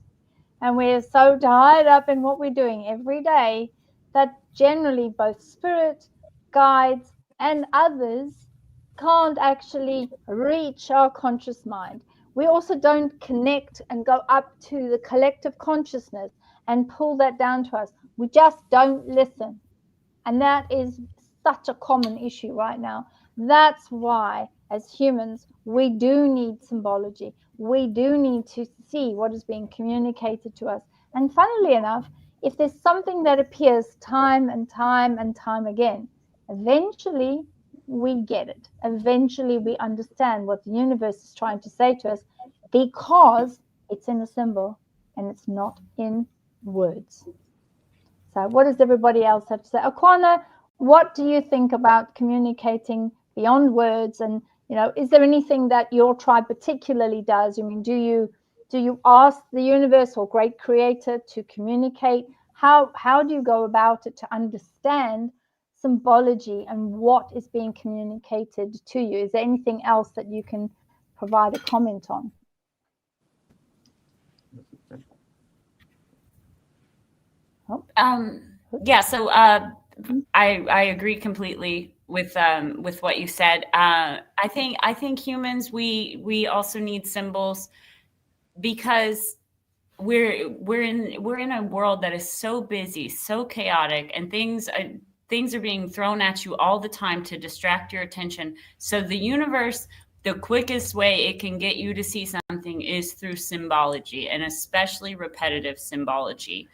and we're so tied up in what we're doing every day that generally both spirit, guides, and others can't actually reach our conscious mind. We also don't connect and go up to the collective consciousness and pull that down to us. We just don't listen. And that is such a common issue right now. That's why, as humans, we do need symbology. We do need to see what is being communicated to us. And funnily enough, if there's something that appears time and time and time again, eventually we get it. Eventually we understand what the universe is trying to say to us because it's in a symbol and it's not in words. So what does everybody else have to say? Akwana, what do you think about communicating beyond words? And, is there anything that your tribe particularly does? I mean, do you ask the universe or great creator to communicate? How do you go about it to understand symbology and what is being communicated to you? Is there anything else that you can provide a comment on? Yeah, so I agree completely with what you said. I think humans we also need symbols because we're in a world that is so busy, so chaotic, and things are being thrown at you all the time to distract your attention. So the universe, the quickest way it can get you to see something is through symbology, and especially repetitive symbology.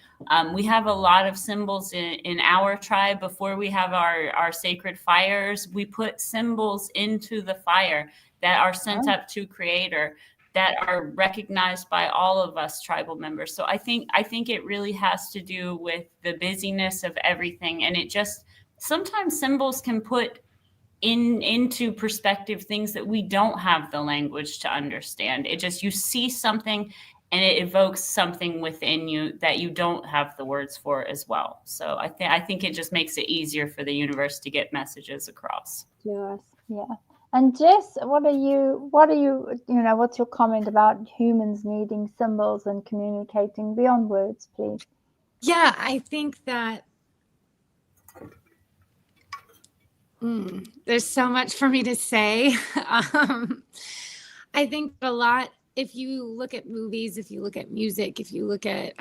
We have a lot of symbols in our tribe. Before we have our sacred fires, we put symbols into the fire that are sent up to Creator, that are recognized by all of us tribal members. So I think it really has to do with the busyness of everything. And it just, sometimes symbols can put into perspective things that we don't have the language to understand. It just, you see something and it evokes something within you that you don't have the words for as well. So I think it just makes it easier for the universe to get messages across. Yes, yeah. And Jess, what's your comment about humans needing symbols and communicating beyond words, please? Yeah, I think that there's so much for me to say. I think a lot, if you look at movies, if you look at music, if you look at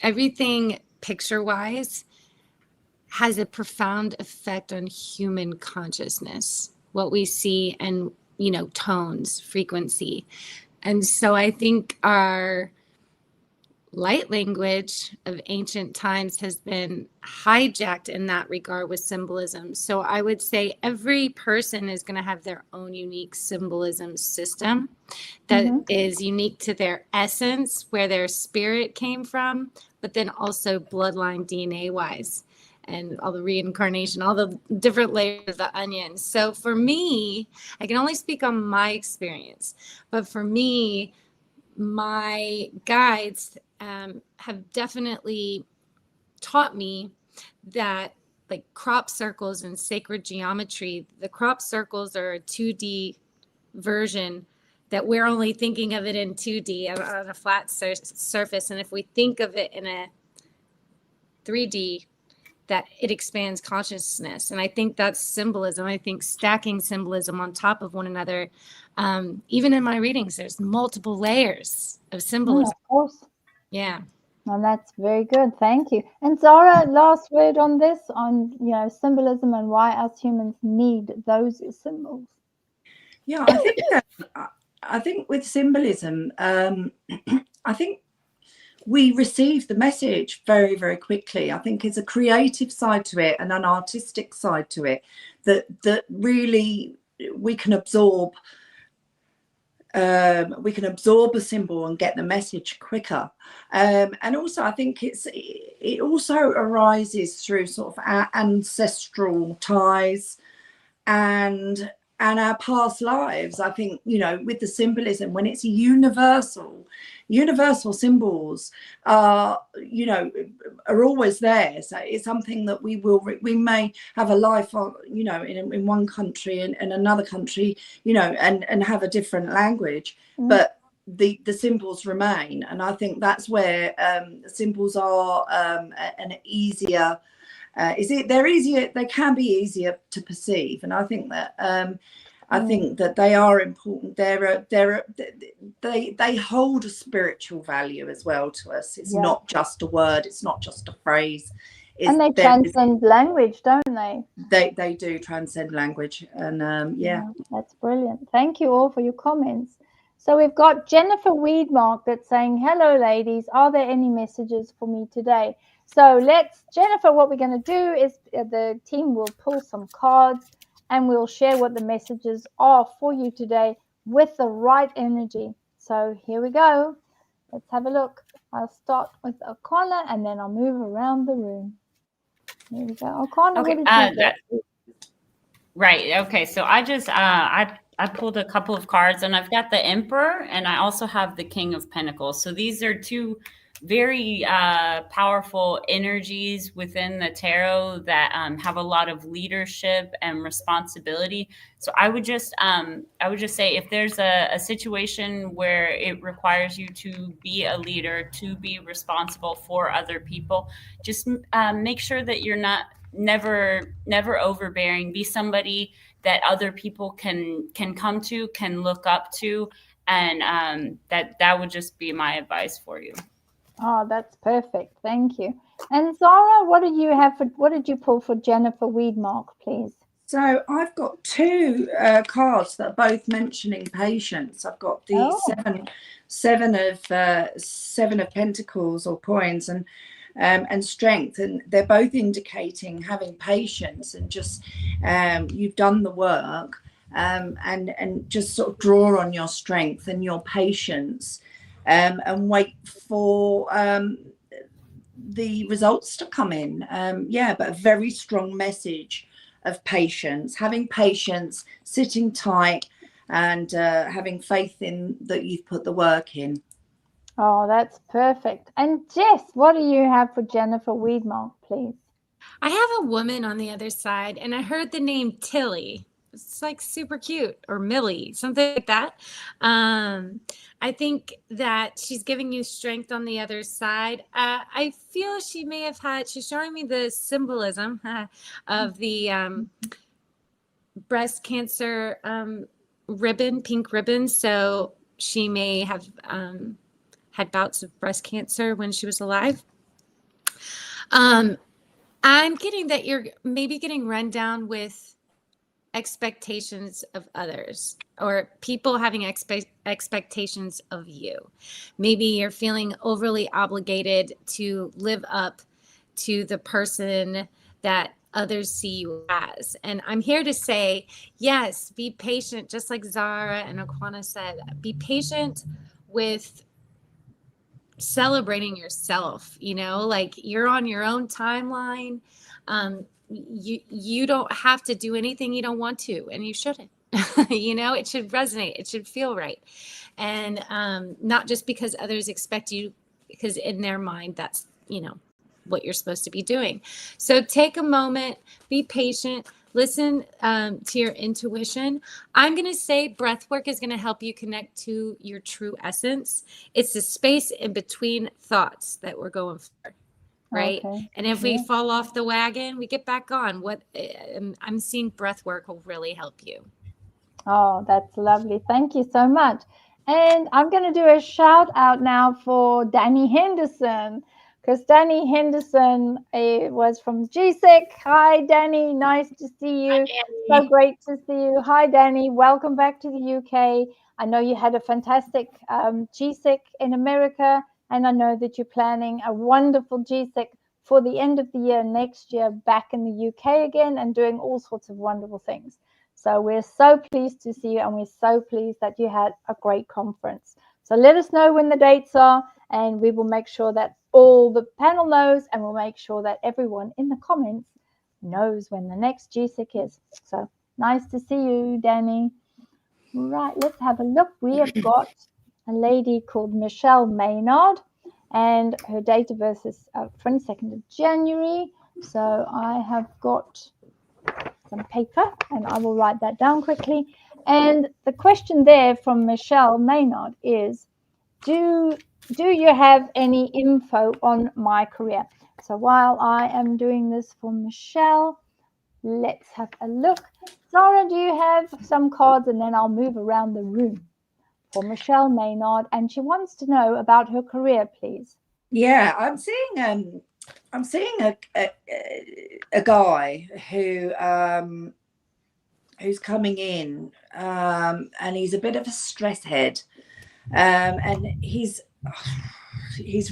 everything picture-wise, has a profound effect on human consciousness, what we see, and tones, frequency. And so I think our light language of ancient times has been hijacked in that regard with symbolism. So I would say every person is going to have their own unique symbolism system that is unique to their essence, where their spirit came from, but then also bloodline DNA wise, and all the reincarnation, all the different layers of the onion. So for me, I can only speak on my experience, but for me, my guides have definitely taught me that, like, crop circles and sacred geometry, the crop circles are a 2D version that we're only thinking of it in 2D on a flat surface. And if we think of it in a 3D, that it expands consciousness. And I think that's symbolism. I think stacking symbolism on top of one another, even in my readings, there's multiple layers of symbolism. Of course. Yeah. And that's very good. Thank you. And Zara, last word on this, on symbolism and why us humans need those symbols. Yeah, I think with symbolism, I think we receive the message very, very quickly. I think it's a creative side to it and an artistic side to it that really we can absorb. We can absorb a symbol and get the message quicker. And also, I think it also arises through sort of our ancestral ties and our past lives. I think, you know, with the symbolism, when it's universal symbols are, you know, are always there. So it's something that we may have a life on, you know, in one country and another country, you know, and have a different language, but the symbols remain. And I think that's where symbols are an easier they can be easier to perceive. And I think that they are important. They hold a spiritual value as well to us. It's not just a word, it's not just a phrase. And they transcend language, don't they? They do transcend language. And that's brilliant. Thank you all for your comments. So we've got Jennifer Weedmark that's saying, hello ladies, are there any messages for me today? So Jennifer, what we're going to do is the team will pull some cards and we'll share what the messages are for you today with the right energy. So here we go. Let's have a look. I'll start with Okana and then I'll move around the room. Here we go. Okana, okay, what did you get? Right. Okay. So I just I pulled a couple of cards, and I've got the Emperor, and I also have the King of Pentacles. So these are two very powerful energies within the tarot that have a lot of leadership and responsibility. So I would just say, if there's a situation where it requires you to be a leader, to be responsible for other people, just make sure that you're never overbearing. Be somebody that other people can come to, can look up to, and that would just be my advice for you. Oh, that's perfect. Thank you. And Zara, what did you pull for Jennifer Weedmark, please? So I've got two cards that are both mentioning patience. I've got the seven of Pentacles or coins and strength, and they're both indicating having patience and just you've done the work and just sort of draw on your strength and your patience and wait for the results to come in. But a very strong message of patience, having patience, sitting tight, and having faith in that you've put the work in. Oh, that's perfect. And Jess, what do you have for Jennifer Weedmark, please? I have a woman on the other side, and I heard the name Tilly. It's like super cute, or Millie, something like that. I think that she's giving you strength on the other side. I feel she may have she's showing me the symbolism of the breast cancer ribbon, pink ribbon. So she may have had bouts of breast cancer when she was alive. I'm getting that you're maybe getting run down with expectations of others, or people having expectations of you. Maybe you're feeling overly obligated to live up to the person that others see you as. And I'm here to say, yes, be patient, just like Zara and Okwana said. Be patient with celebrating yourself, you know, like you're on your own timeline. You don't have to do anything you don't want to, and you shouldn't. You know, it should resonate, it should feel right. And not just because others expect you, because in their mind that's, you know, what you're supposed to be doing. So take a moment, be patient, listen to your intuition. I'm going to say breath work is going to help you connect to your true essence. It's the space in between thoughts that we're going for. Right. Okay. And if we fall off the wagon, we get back on. I'm seeing breath work will really help you. Oh, that's lovely. Thank you so much. And I'm going to do a shout out now for Danny Henderson, because Danny Henderson was from GSEC. Hi, Danny. Nice to see you. Hi, so great to see you. Hi, Danny. Welcome back to the UK. I know you had a fantastic GSEC in America. And I know that you're planning a wonderful GSEC for the end of the year next year back in the UK again and doing all sorts of wonderful things. So we're so pleased to see you, and we're so pleased that you had a great conference. So let us know when the dates are, and we will make sure that all the panel knows, and we'll make sure that everyone in the comments knows when the next GSEC is. So Nice to see you, Danny. Right, let's have a look. We have got a lady called Michelle Maynard, and her date of birth is 22nd of January. So I have got some paper and I will write that down quickly. And the question there from Michelle Maynard is, do you have any info on my career? So while I am doing this for Michelle, let's have a look. Zara, do you have some cards? And then I'll move around the room for Michelle Maynard. And she wants to know about her career, please. Yeah, I'm seeing a guy who's coming in, and he's a bit of a stress head, and he's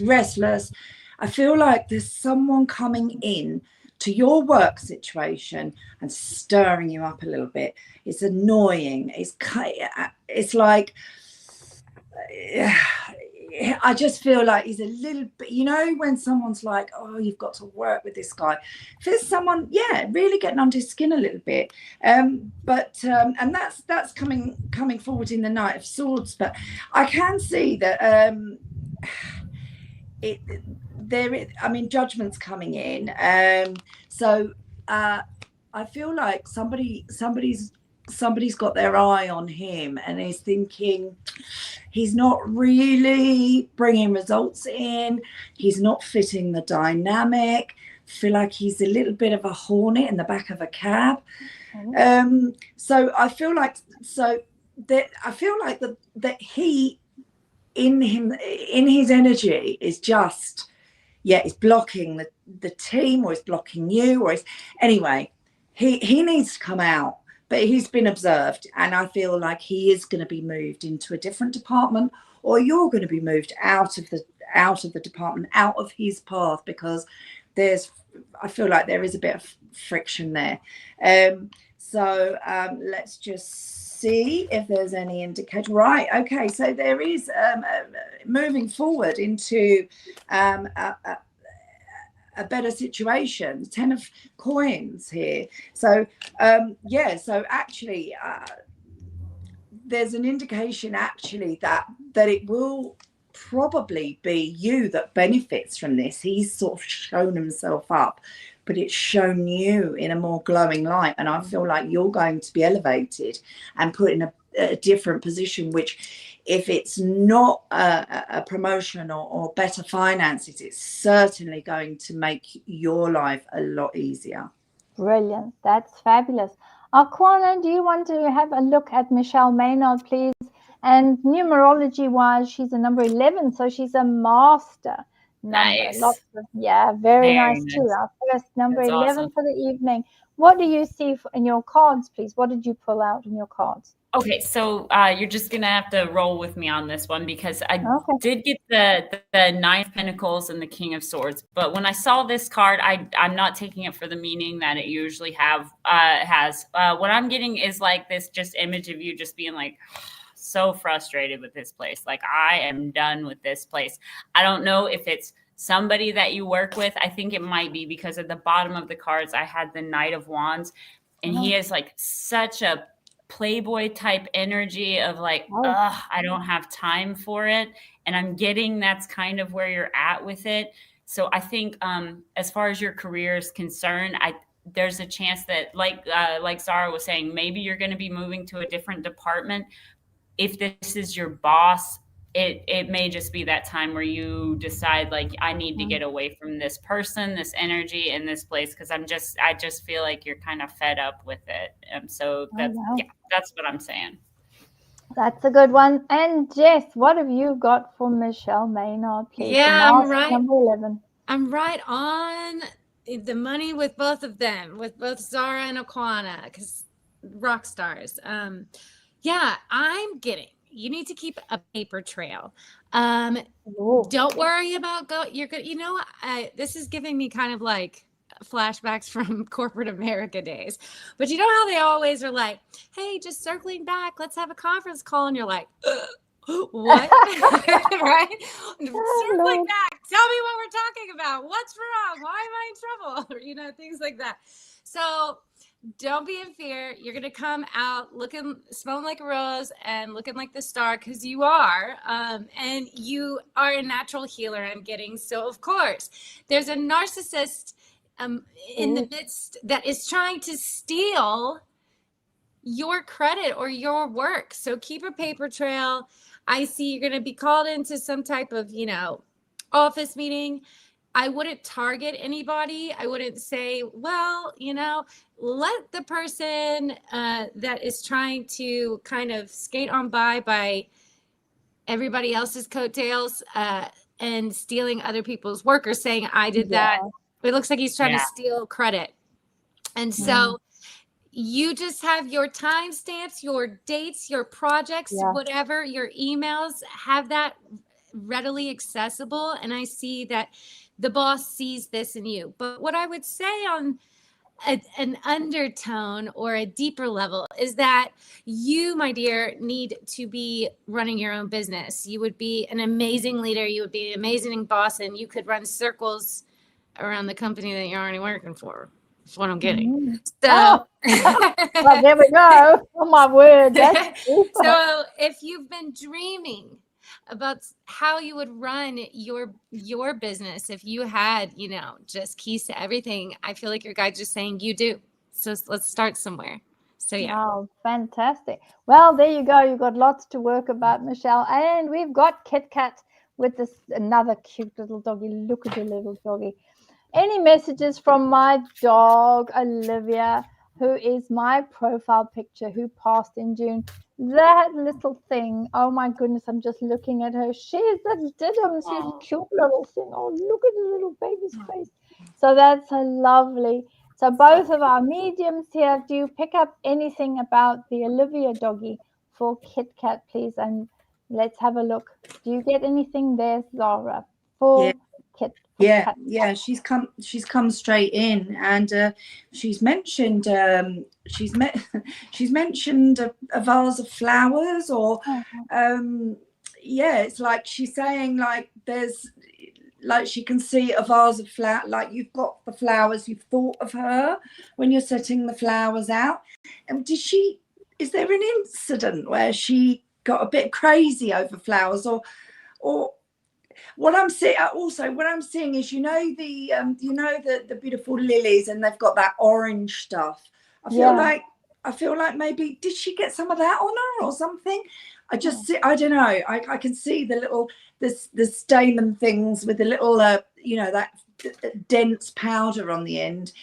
restless. I feel like there's someone coming in to your work situation and stirring you up a little bit. It's annoying. It's like, I just feel like he's a little bit, you know, when someone's like, oh, you've got to work with this guy. If there's someone, yeah, really getting under his skin a little bit. And that's coming forward in the Knight of Swords. But I can see that judgment's coming in. So I feel like somebody's got their eye on him and is thinking he's not really bringing results in. He's not fitting the dynamic. I feel like he's a little bit of a hornet in the back of a cab. So I feel like that he in his energy is just, it's blocking the team, or it's blocking you, or anyway, he needs to come out. But he's been observed, and I feel like he is going to be moved into a different department, or you're going to be moved out of the department, out of his path, because I feel like there is a bit of friction there. So let's just see if there's any indicator. Right, okay, so there is moving forward into a better situation. 10 of coins here. So so actually there's an indication actually that it will probably be you that benefits from this. He's sort of shown himself up, but it's shown you in a more glowing light, and I feel like you're going to be elevated and put in a different position, which, if it's not a promotion or better finances, it's certainly going to make your life a lot easier. Brilliant. That's fabulous. Aquana, do you want to have a look at Michelle Maynard, please? And numerology-wise, she's a number 11, so she's a master number. Nice. Very nice too. Our first number. That's 11 awesome. For the evening. What do you see in your cards, please? What did you pull out in your cards? Okay, so you're just going to have to roll with me on this one, because I did get the Nine of Pentacles and the King of Swords. But when I saw this card, I'm not taking it for the meaning that it usually has. What I'm getting is like this just image of you just being like so frustrated with this place. Like, I am done with this place. I don't know if it's somebody that you work with. I think it might be, because at the bottom of the cards, I had the Knight of Wands, and he is like such a playboy type energy of like, I don't have time for it. And I'm getting that's kind of where you're at with it. So I think as far as your career is concerned, there's a chance that like Zara was saying, maybe you're going to be moving to a different department. If this is your boss, it may just be that time where you decide, like, I need to get away from this person, this energy in this place, because I just feel like you're kind of fed up with it. So that's what I'm saying. That's a good one. And Jess, what have you got for Michelle Maynard, please? Yeah, I'm right. Number 11. I'm right on the money with both of them, with both Zara and Aquana, because rock stars. I'm getting. You need to keep a paper trail. Don't worry about you're good. You know, this is giving me kind of like flashbacks from corporate America days. But you know how they always are like, hey, just circling back, let's have a conference call. And you're like, what? Right? Circling Lord. back, tell me what we're talking about. What's wrong? Why am I in trouble? You know, things like that. So don't be in fear. You're going to come out looking, smelling like a rose and looking like the star, because you are. And you are a natural healer, I'm getting. So, of course, there's a narcissist in the midst that is trying to steal your credit or your work. So keep a paper trail. I see you're going to be called into some type of, you know, office meeting. I wouldn't target anybody. I wouldn't say, well, you know, let the person that is trying to kind of skate on by everybody else's coattails and stealing other people's work, or saying, I did that. It looks like he's trying to steal credit. And so you just have your timestamps, your dates, your projects, whatever, your emails, have that readily accessible. And I see that the boss sees this in you. But what I would say on an undertone or a deeper level is that you, my dear, need to be running your own business. You would be an amazing leader. You would be an amazing boss, and you could run circles around the company that you're already working for. That's what I'm getting. So, well, there we go. Oh my word. So if you've been dreaming about how you would run your business, if you had, you know, just keys to everything, I feel like your guide's just saying you do. So let's start somewhere. So yeah. Oh, fantastic. Well, there you go. You've got lots to work about, Michelle. And we've got Kit Kat with this another cute little doggy. Look at your little doggy. Any messages from my dog, Olivia, who is my profile picture, who passed in June? That little thing. Oh my goodness, I'm just looking at her. She's a diddum. She's a cute little thing. Oh, look at the little baby's face. So that's a lovely. So both of our mediums here, do you pick up anything about the Olivia doggy for Kit Kat, please? And let's have a look. Do you get anything there, Zara, for Kit? Yeah, she's come straight in, and she's mentioned she's mentioned a vase of flowers, or it's like she's saying, like, there's, like, she can see a vase of flower, like you've got the flowers, you've thought of her when you're setting the flowers out. And is there an incident where she got a bit crazy over flowers, or what I'm seeing is, the beautiful lilies, and they've got that orange stuff. I feel like maybe, did she get some of that on her or something? I don't know. I can see the stamen things with the little that dense powder on the end.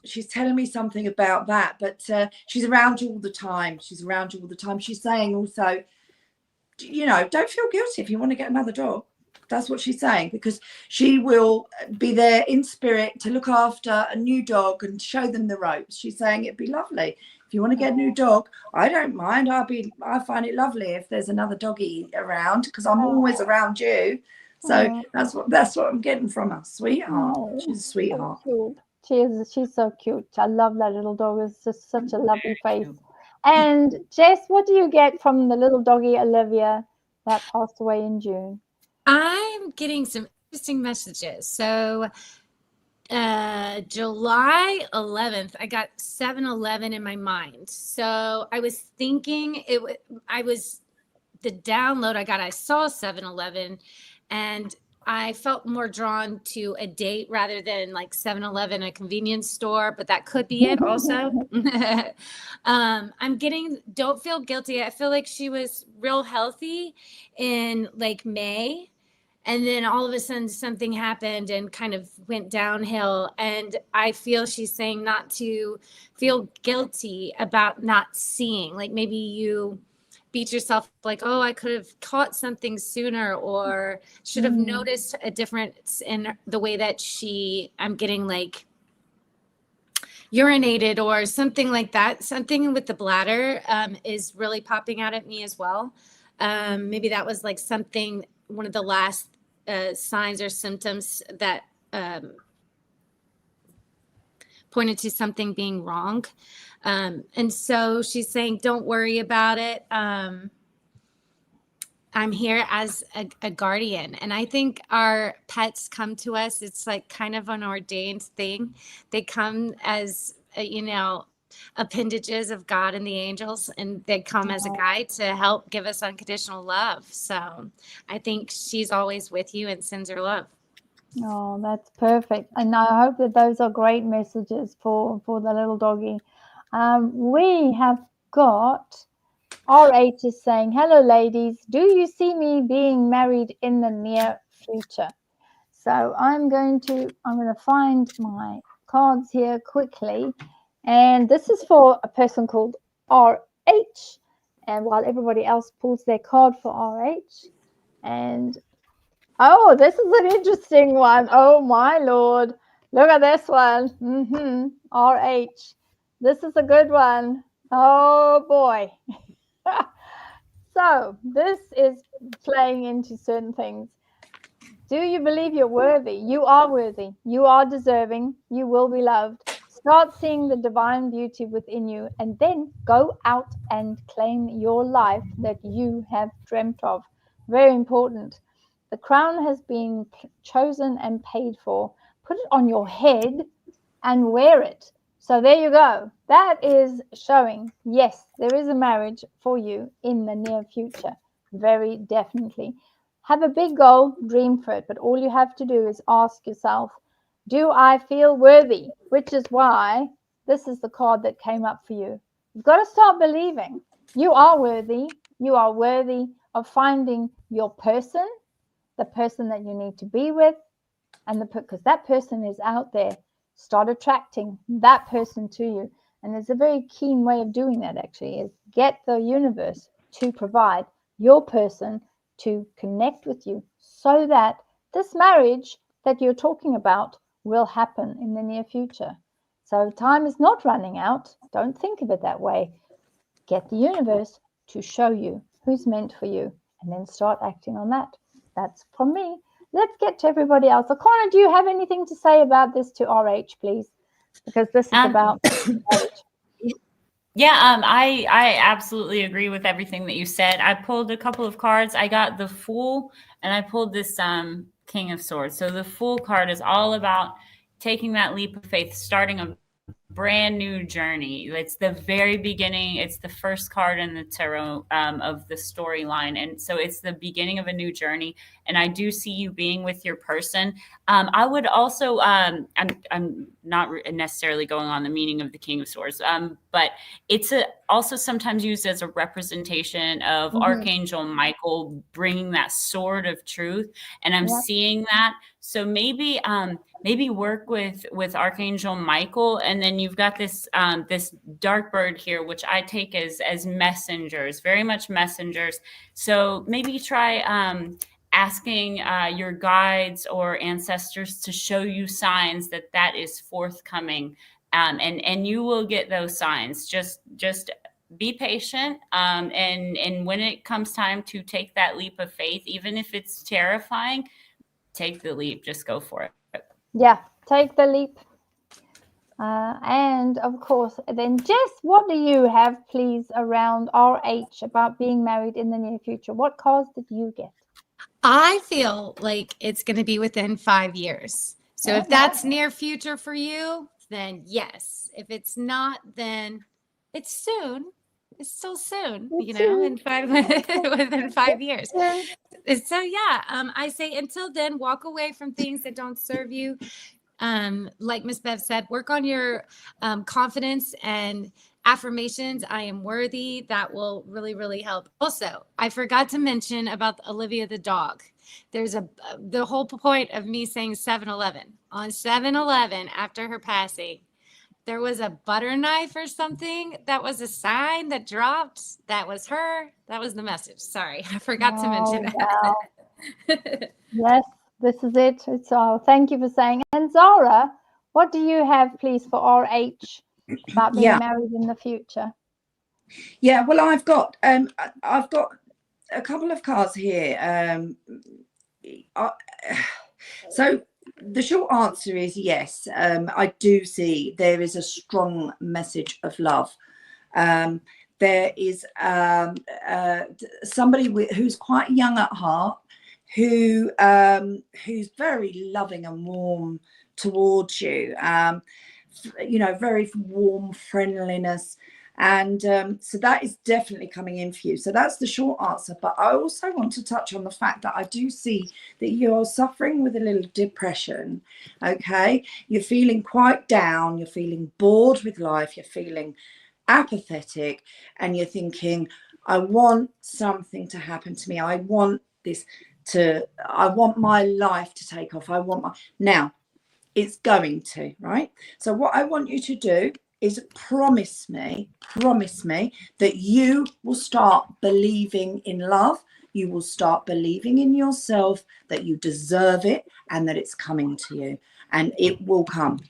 She's telling me something about that, but she's around you all the time. She's saying also, don't feel guilty if you want to get another dog. That's what she's saying, because she will be there in spirit to look after a new dog and show them the ropes. She's saying it'd be lovely if you want to get a new dog. I don't mind. I find it lovely if there's another doggy around, because I'm always around you. So that's what I'm getting from her. Sweetheart. She's a sweetheart. So she's so cute. I love that little dog. It's just such a lovely face. And Jess, what do you get from the little doggy Olivia that passed away in June? I'm getting some interesting messages. So July 11th, I got 7-Eleven in my mind. So I was thinking the download I got, I saw 7-Eleven, and I felt more drawn to a date rather than like 7-Eleven, a convenience store, but that could be it also. I'm getting, don't feel guilty. I feel like she was real healthy in like May. And then all of a sudden something happened and kind of went downhill. And I feel she's saying not to feel guilty about not seeing, like maybe you beat yourself like, oh, I could have caught something sooner, or should have noticed a difference in the way that I'm getting like urinated or something like that. Something with the bladder is really popping out at me as well. Maybe that was like something, one of the last signs or symptoms that pointed to something being wrong. And so she's saying, don't worry about it. I'm here as a guardian. And I think our pets come to us. It's like kind of an ordained thing. They come as, appendages of God and the angels, and they come as a guide to help give us unconditional love. So I think she's always with you and sends her love. Oh, that's perfect. And I hope that those are great messages for the little doggy. We have got RH is saying, hello, ladies. Do you see me being married in the near future? So I'm going to find my cards here quickly. And this is for a person called RH. And while everybody else pulls their card for RH. And oh, this is an interesting one. Oh, my Lord. Look at this one. RH. This is a good one. Oh, boy. So this is playing into certain things. Do you believe you're worthy? You are worthy. You are deserving. You will be loved. Start seeing the divine beauty within you, and then go out and claim your life that you have dreamt of. Very important. The crown has been chosen and paid for. Put it on your head and wear it. So there you go. That is showing, yes, there is a marriage for you in the near future. Very definitely. Have a big goal, dream for it, but all you have to do is ask yourself, do I feel worthy? Which is why this is the card that came up for you. You've got to start believing you are worthy. You are worthy of finding your person, the person that you need to be with, and because that person is out there. Start attracting that person to you. And there's a very keen way of doing that, actually, is get the universe to provide your person to connect with you so that this marriage that you're talking about will happen in the near future. So time is not running out. Don't think of it that way. Get the universe to show you who's meant for you and then start acting on that. That's from me. Let's get to everybody else. So, Connor, do you have anything to say about this to RH, please? Because this is about marriage. Yeah, I absolutely agree with everything that you said. I pulled a couple of cards. I got the Fool, and I pulled this King of Swords. So the Fool card is all about taking that leap of faith, starting a brand new journey. It's the very beginning. It's the first card in the tarot of the storyline, and so it's the beginning of a new journey. And I do see you being with your person. I would also, I'm not necessarily going on the meaning of the King of Swords, but it's also sometimes used as a representation of Archangel Michael bringing that sword of truth, and I'm seeing that. So maybe work with Archangel Michael, and then you've got this this dark bird here, which I take as messengers, very much messengers. So maybe try asking your guides or ancestors to show you signs that is forthcoming, and you will get those signs. Just be patient, and when it comes time to take that leap of faith, even if it's terrifying, take the leap. Just go for it. Yeah, take the leap. And of course, then Jess, what do you have, please, around RH about being married in the near future? What cards did you get? I feel like it's going to be within 5 years. So if that's near future for you, then yes. If it's not, then it's soon. It's still soon, in within 5 years. So yeah, I say until then, walk away from things that don't serve you. Like Miss Bev said, work on your confidence and affirmations. I am worthy. That will really, really help. Also, I forgot to mention about Olivia the dog. There's the whole point of me saying 7-Eleven. On 7-Eleven, after her passing, there was a butter knife or something. That was a sign that dropped. That was her. That was the message. Sorry, I forgot to mention that. Yes, this is it. So thank you for saying. And Zara, what do you have, please, for RH about being married in the future? Yeah, well, I've got a couple of cards here. So the short answer is yes. I do see there is a strong message of love. there is somebody who's quite young at heart, who's very loving and warm towards you, very warm friendliness. And so that is definitely coming in for you. So that's the short answer. But I also want to touch on the fact that I do see that you're suffering with a little depression. Okay, you're feeling quite down, you're feeling bored with life, you're feeling apathetic, and you're thinking, I want something to happen to me. I want my life to take off. Now it's going to, right? So what I want you to do is promise me that you will start believing in love. You will start believing in yourself, that you deserve it, and that it's coming to you, and it will come.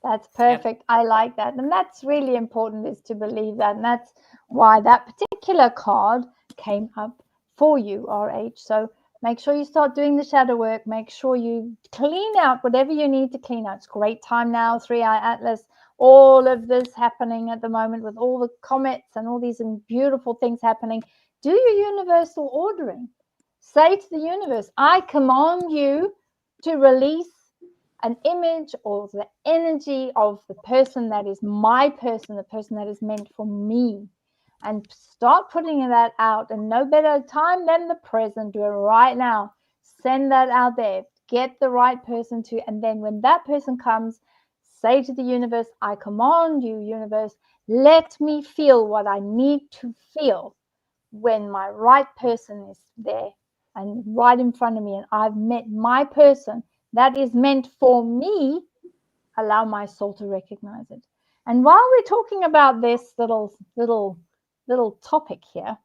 That's perfect. I like that. And that's really important, is to believe that. And that's why that particular card came up for you, RH. So make sure you start doing the shadow work. Make sure you clean out whatever you need to clean out. It's a great time now, 3i Atlas, all of this happening at the moment with all the comets and all these beautiful things happening. Do your universal ordering. Say to the universe, I command you to release an image or the energy of the person that is my person, the person that is meant for me. And start putting that out. And no better time than the present. Do it right now. Send that out there. Get the right person to. And then when that person comes, say to the universe, I command you, universe, let me feel what I need to feel when my right person is there and right in front of me. And I've met my person that is meant for me. Allow my soul to recognize it. And while we're talking about this little topic here,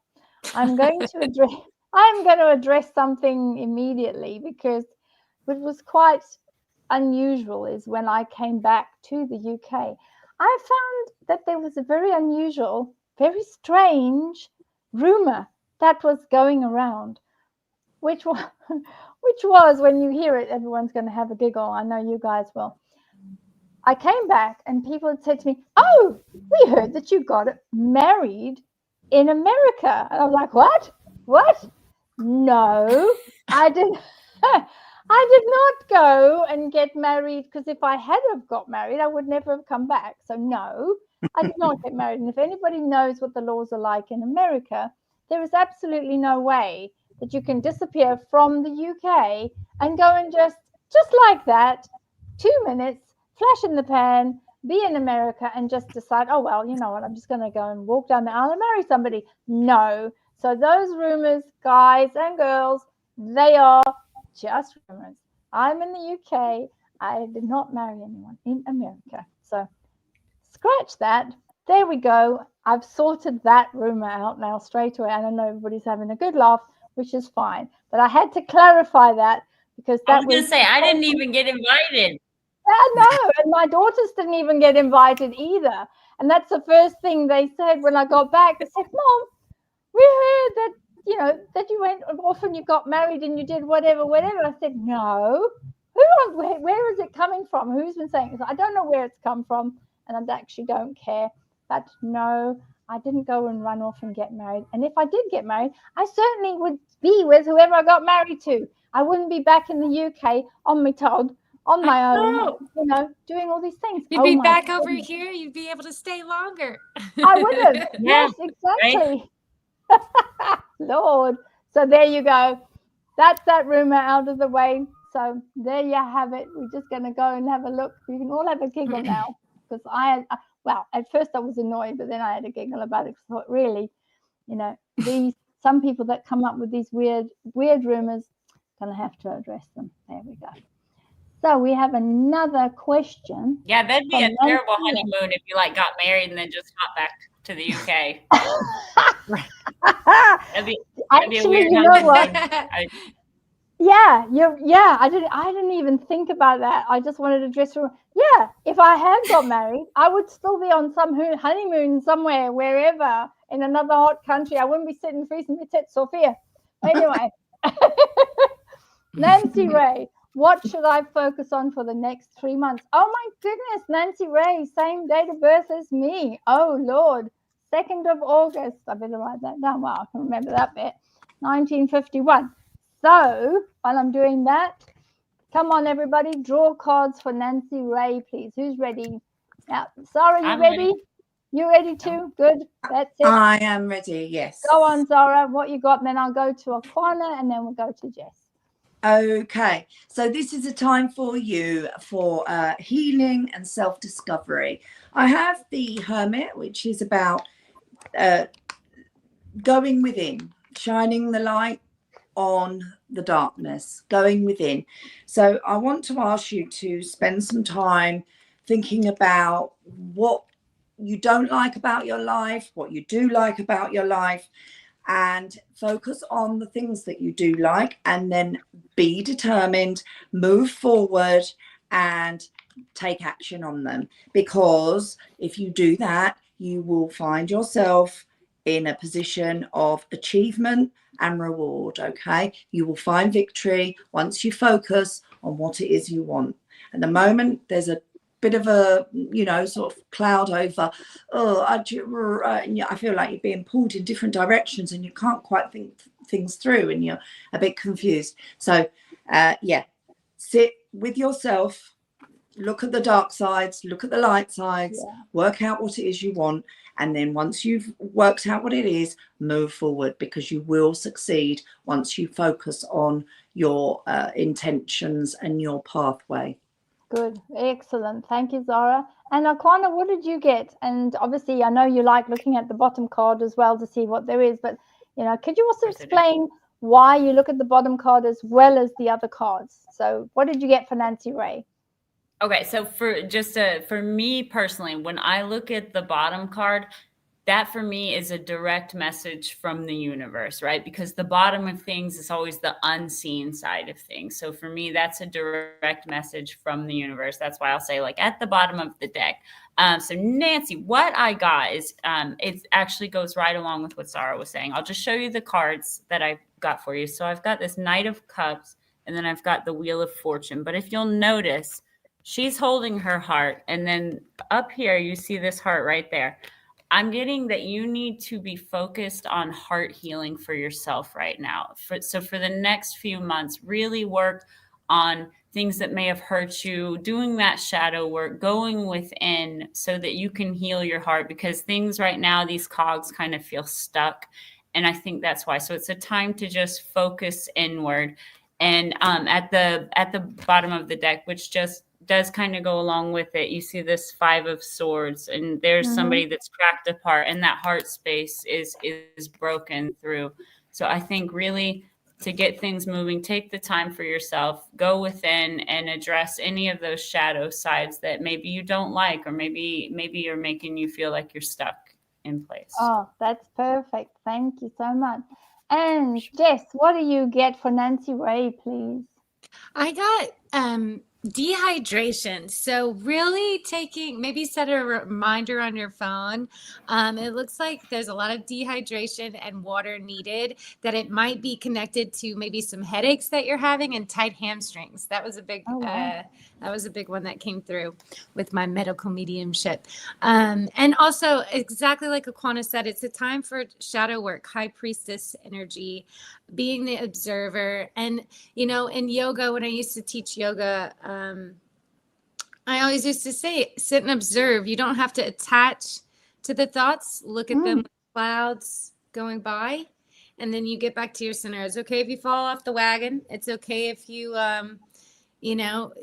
I'm going to address something immediately, because what was quite unusual is when I came back to the UK, I found that there was a very unusual, very strange rumor that was going around, which was, when you hear it, everyone's going to have a giggle. I know you guys will. I came back and people had said to me, oh, we heard that you got married in America. And I was like, what? No, I didn't. I did not go and get married, because if I had have got married, I would never have come back. So no, I did not get married. And if anybody knows what the laws are like in America, there is absolutely no way that you can disappear from the UK and go and just like that, 2 minutes, flash in the pan, be in America and just decide, oh, well, you know what, I'm just going to go and walk down the aisle and marry somebody. No. So those rumors, guys and girls, they are just rumors. I'm in the UK. I did not marry anyone in America. So scratch that. There we go. I've sorted that rumor out now straight away. And I know everybody's having a good laugh, which is fine. But I had to clarify that, because that I was going to say, I didn't even get invited. Yeah, no, and my daughters didn't even get invited either. And that's the first thing they said when I got back. They said, Mom, we heard that, that you went off and you got married and you did whatever. I said, no. Where is it coming from? Who's been saying it? I don't know where it's come from, and I actually don't care. But no, I didn't go and run off and get married. And if I did get married, I certainly would be with whoever I got married to. I wouldn't be back in the UK on my tog, on my own, doing all these things. You'd be back over here. You'd be able to stay longer. I would have. Yes, exactly. Right? Lord. So there you go. That's that rumor out of the way. So there you have it. We're just going to go and have a look. We can all have a giggle now, because at first I was annoyed, but then I had a giggle about it. I thought, really, some people that come up with these weird rumors, going to have to address them. There we go. So we have another question. Yeah, that'd be a terrible honeymoon if you got married and then just hop back to the UK. that'd be a weird honeymoon. I didn't even think about that. I just wanted to dress for. Yeah, if I had got married, I would still be on some honeymoon somewhere, wherever, in another hot country. I wouldn't be sitting freezing my tits, Sophia. Anyway. Nancy Ray, what should I focus on for the next 3 months? Oh my goodness, Nancy Ray, same date of birth as me. Oh Lord, 2nd of August. I better write that down. Well, I can remember that bit. 1951. So while I'm doing that, come on, everybody, draw cards for Nancy Ray, please. Who's ready? Now, Zara, you ready? You ready too? Good. That's it. I am ready, yes. Go on, Zara. What you got? Then I'll go to Aquana and then we'll go to Jess. Okay, so this is a time for you for healing and self-discovery. I have the Hermit, which is about going within, shining the light on the darkness, going within. So I want to ask you to spend some time thinking about what you don't like about your life, what you do like about your life, and focus on the things that you do like, and then be determined, move forward and take action on them. Because if you do that, you will find yourself in a position of achievement and reward. Okay, you will find victory once you focus on what it is you want. At the moment, there's a bit of a, you know, sort of cloud over. I feel like you're being pulled in different directions and you can't quite think things through and you're a bit confused. So yeah, sit with yourself, look at the dark sides, look at the light sides, work out what it is you want, and then once you've worked out what it is, move forward, because you will succeed once you focus on your intentions and your pathway. Good. Excellent. Thank you, Zara. And Aquana, what did you get? And obviously, I know you like looking at the bottom card as well to see what there is, but, you know, could you also explain why you look at the bottom card as well as the other cards? So what did you get for Nancy Ray? Okay, so for me personally, when I look at the bottom card, that for me is a direct message from the universe, right? Because the bottom of things is always the unseen side of things. So for me, that's a direct message from the universe. That's why I'll say, like, at the bottom of the deck. So Nancy, what I got is, it actually goes right along with what Zara was saying. I'll just show you the cards that I've got for you. So I've got this Knight of Cups, and then I've got the Wheel of Fortune. But if you'll notice, she's holding her heart. And then up here, you see this heart right there. I'm getting that you need to be focused on heart healing for yourself right now. So for the next few months, really work on things that may have hurt you, doing that shadow work, going within so that you can heal your heart, because things right now, these cogs kind of feel stuck. And I think that's why. So it's a time to just focus inward. And at the bottom of the deck, which just does kind of go along with it, you see this 5 of Swords, and there's somebody that's cracked apart, and that heart space is broken through. So I think really to get things moving, take the time for yourself, go within and address any of those shadow sides that maybe you don't like, or maybe you're making you feel like you're stuck in place. Oh, that's perfect. Thank you so much. And Jess, what do you get for Nancy Ray, please? I got dehydration. So really maybe set a reminder on your phone. It looks like there's a lot of dehydration and water needed, that it might be connected to maybe some headaches that you're having and tight hamstrings. That was a big one that came through with my medical mediumship. And also, exactly like Aquana said, it's a time for shadow work, high priestess energy, being the observer. And, you know, in yoga, when I used to teach yoga, I always used to say, sit and observe. You don't have to attach to the thoughts. Look at them like clouds going by, and then you get back to your center. It's okay if you fall off the wagon. It's okay if you, you know,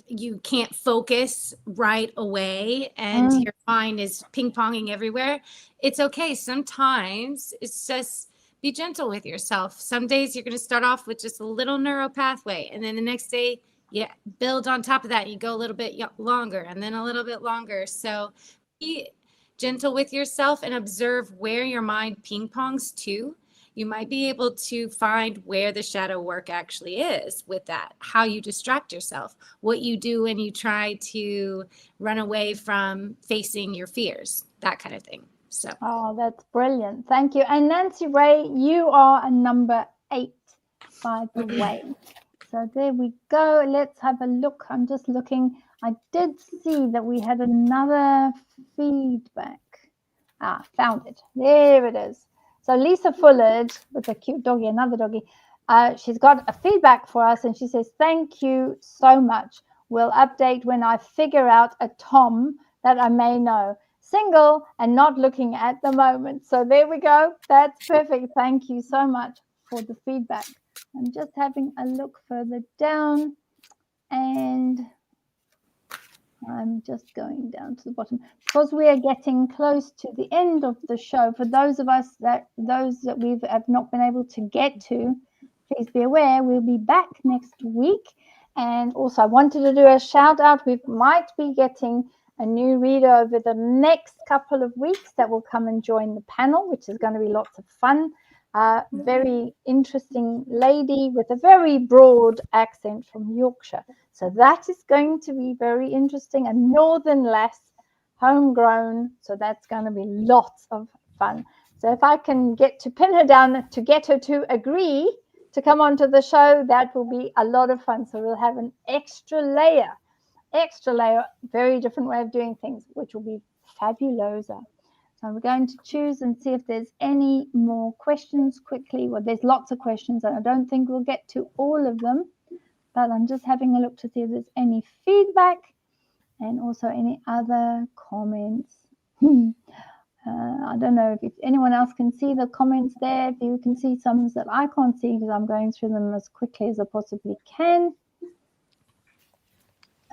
you can't focus right away and your mind is ping-ponging everywhere. It's okay. Sometimes it's just be gentle with yourself. Some days you're going to start off with just a little neural pathway, and then the next day you build on top of that. You go a little bit longer and then a little bit longer. So be gentle with yourself and observe where your mind ping-pongs to. You might be able to find where the shadow work actually is with that, how you distract yourself, what you do when you try to run away from facing your fears, that kind of thing. So. Oh, that's brilliant. Thank you. And Nancy Ray, you are a number 8, by the way. So there we go. Let's have a look. I'm just looking. I did see that we had another feedback. Found it. There it is. So Lisa Fullard with a cute doggy, another doggy. She's got a feedback for us, and she says, thank you so much. We'll update when I figure out a Tom that I may know. Single and not looking at the moment. So there we go. That's perfect. Thank you so much for the feedback. I'm just having a look further down, and I'm just going down to the bottom because we are getting close to the end of the show. For those of us that we have not been able to get to, please be aware we'll be back next week. And also I wanted to do a shout out. We might be getting a new reader over the next couple of weeks that will come and join the panel, which is going to be lots of fun. Very interesting lady with a very broad accent from Yorkshire. So that is going to be very interesting. A northern lass, homegrown. So that's going to be lots of fun. So if I can get to pin her down to get her to agree to come onto the show, that will be a lot of fun. So we'll have an extra layer, very different way of doing things, which will be fabulosa. So we're going to choose and see if there's any more questions quickly. Well, there's lots of questions, and I don't think we'll get to all of them, but I'm just having a look to see if there's any feedback and also any other comments. I don't know if anyone else can see the comments there. If you can see some that I can't see because I'm going through them as quickly as I possibly can.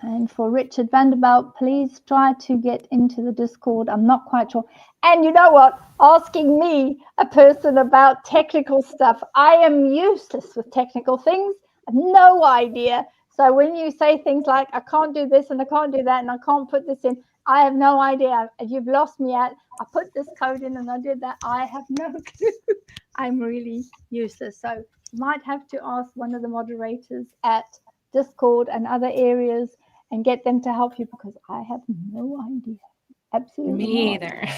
And for Richard Vanderbilt, please try to get into the Discord. I'm not quite sure. And you know what? Asking me, a person, about technical stuff. I am useless with technical things. I have no idea. So when you say things like, I can't do this and I can't do that and I can't put this in, I have no idea. You've lost me at, I put this code in and I did that. I have no clue. I'm really useless. So you might have to ask one of the moderators at Discord and other areas and get them to help you, because I have no idea. Absolutely Me either.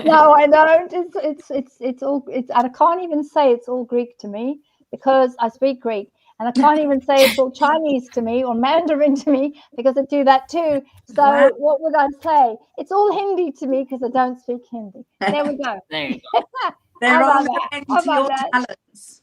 No, I don't. It's all. I can't even say it's all Greek to me because I speak Greek, and I can't even say it's all Chinese to me or Mandarin to me because I do that too. So Wow. what would I say? It's all Hindi to me because I don't speak Hindi. There we go. There you go. They're How on about the that? end How to your about talents.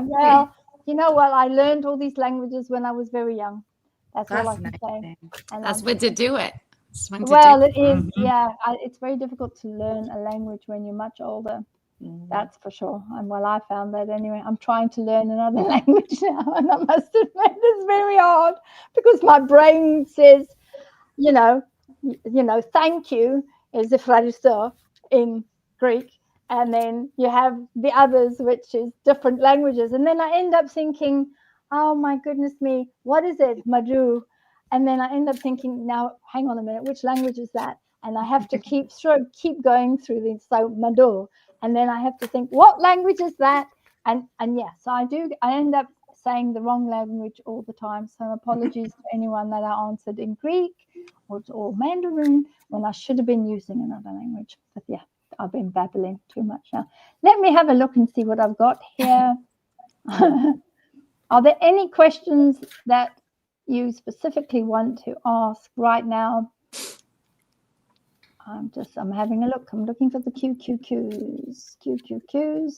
Well, you know what? I learned all these languages when I was very young. That's all I can say. Fascinating. And That's when to do it. That's when to well, do it is. Mhm. Yeah, it's very difficult to learn a language when you're much older. That's for sure. And well, I found that anyway. I'm trying to learn another language now, and I must admit it's very hard because my brain says, you know, thank you is Efraristo in Greek, and then you have the others, which is different languages, and then I end up thinking, oh my goodness me, what is it, Madhu? And then I end up thinking, now hang on a minute, which language is that? And I have to keep going through these. So Madhu, and then I have to think, what language is that? And yeah, so I end up saying the wrong language all the time. So apologies to anyone that I answered in Greek or Mandarin when I should have been using another language. But yeah, I've been babbling too much now. Let me have a look and see what I've got here. Are there any questions that you specifically want to ask right now? I'm having a look. I'm looking for the QQQs.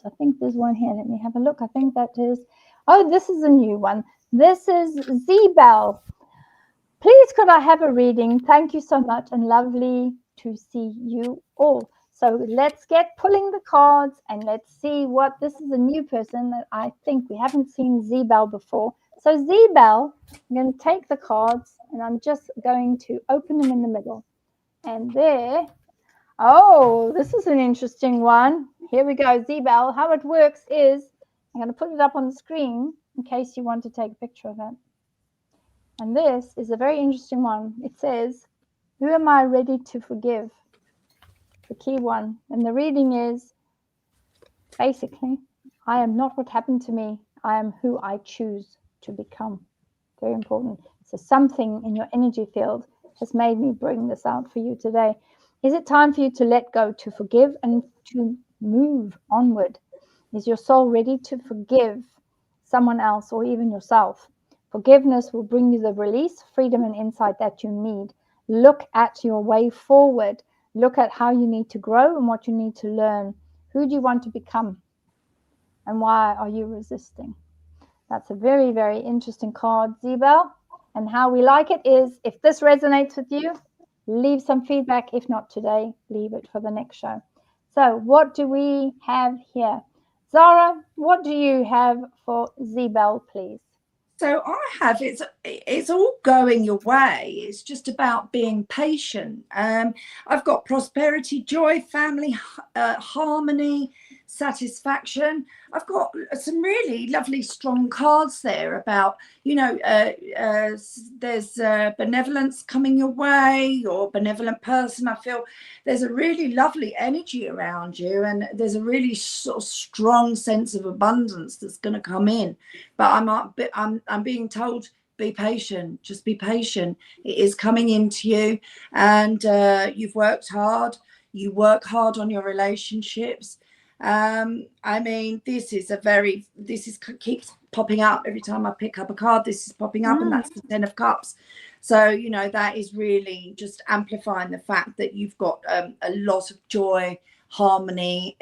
I think there's one here. Let me have a look. I think that is, oh, this is a new one. This is Zebel. Please, could I have a reading? Thank you so much, and lovely to see you all. So let's get pulling the cards and let's see what, this is a new person that I think we haven't seen Zebel before. So Zebel, I'm going to take the cards and I'm just going to open them in the middle. And there, oh, this is an interesting one. Here we go, Zebel. How it works is, I'm going to put it up on the screen in case you want to take a picture of it. And this is a very interesting one. It says, who am I ready to forgive? The key one. And the reading is, basically, I am not what happened to me. I am who I choose to become. Very important. So something in your energy field has made me bring this out for you today. Is it time for you to let go, to forgive, and to move onward? Is your soul ready to forgive someone else or even yourself? Forgiveness will bring you the release, freedom, and insight that you need. Look at your way forward. look at how you need to grow and what you need to learn. Who do you want to become? And why are you resisting? That's a very, very interesting card, Zebel. And how we like it is, if this resonates with you, leave some feedback. If not today, leave it for the next show. So what do we have here? Zara, what do you have for Zebel, please? So I have, it's all going your way. It's just about being patient. I've got prosperity, joy, family, harmony, satisfaction. I've got some really lovely strong cards there about, there's benevolence coming your way. You're a benevolent person. I feel there's a really lovely energy around you, and there's a really sort of strong sense of abundance that's going to come in. But I'm being told, be patient. Just be patient. It is coming into you, and you've worked hard. You work hard on your relationships. I mean, this keeps popping up every time I pick up a card. This is popping up, and that's the 10 of Cups. So, that is really just amplifying the fact that you've got a lot of joy, harmony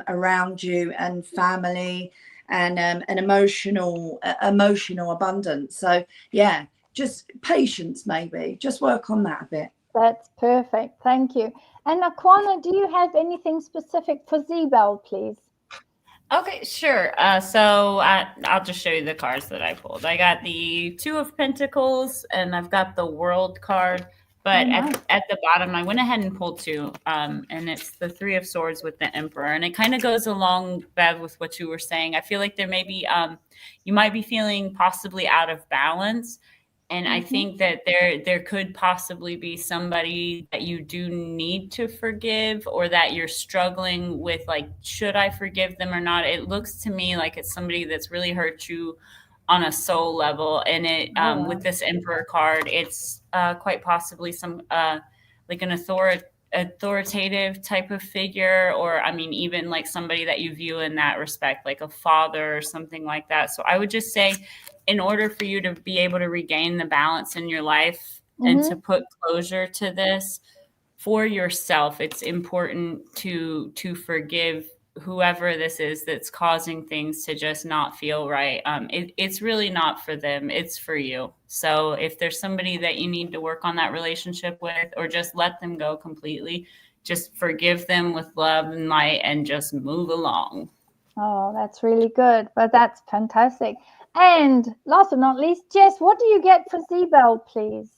around you, and family, and an emotional abundance. So, yeah, just patience, maybe. Just work on that a bit. That's perfect. Thank you. And Aquana, do you have anything specific for Zebel, please? Okay, sure. So I'll just show you the cards that I pulled. I got the Two of Pentacles, and I've got the World card. But at the bottom, I went ahead and pulled two, and it's the Three of Swords with the Emperor. And it kind of goes along, Bev, with what you were saying. I feel like there may be, you might be feeling possibly out of balance. And I think that there could possibly be somebody that you do need to forgive, or that you're struggling with, like, should I forgive them or not? It looks to me like it's somebody that's really hurt you on a soul level. And it with this Emperor card, it's quite possibly some like an authoritative type of figure, or I mean, even like somebody that you view in that respect, like a father or something like that. So I would just say, in order for you to be able to regain the balance in your life and to put closure to this for yourself, it's important to forgive whoever this is that's causing things to just not feel right. It's really not for them, it's for you. So if there's somebody that you need to work on that relationship with, or just let them go completely, just forgive them with love and light and just move along. Oh, that's really good. But that's fantastic. And last but not least, Jess, what do you get for Zebel, please?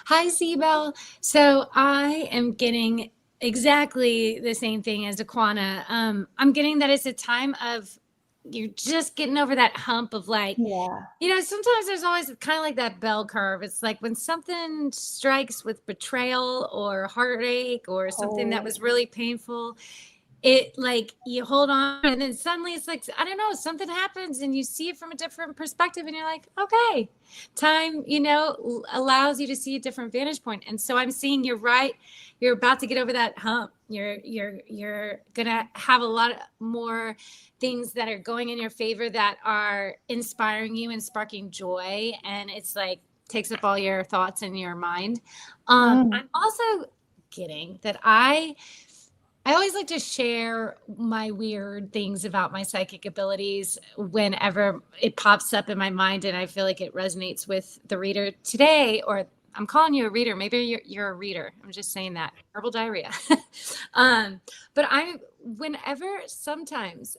Hi, Zebel. So I am getting exactly the same thing as Aquana. I'm getting that it's a time of, you're just getting over that hump of, like, sometimes there's always kind of like that bell curve. It's like when something strikes with betrayal or heartache or something that was really painful, it, like, you hold on, and then suddenly it's like, I don't know, something happens and you see it from a different perspective, and you're like, okay, time, allows you to see a different vantage point. And so I'm seeing you're right. You're about to get over that hump. You're gonna have a lot more things that are going in your favor, that are inspiring you and sparking joy. And it's like, takes up all your thoughts in your mind. I'm also getting that I always like to share my weird things about my psychic abilities whenever it pops up in my mind, and I feel like it resonates with the reader today. Or I'm calling you a reader. Maybe you're a reader. I'm just saying that. Herbal diarrhea. But sometimes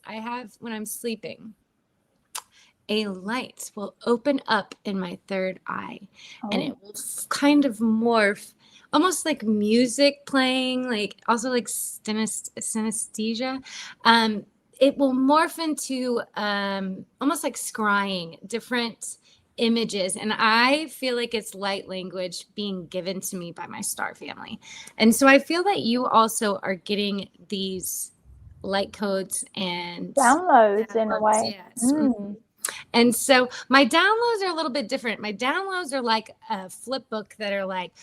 when I'm sleeping, a light will open up in my third eye, and it will kind of morph, almost like music playing, like also like synesthesia. It will morph into almost like scrying different images. And I feel like it's light language being given to me by my star family. And so I feel that you also are getting these light codes and downloads in a way. Yes. And so my downloads are a little bit different. My downloads are like a flip book that are like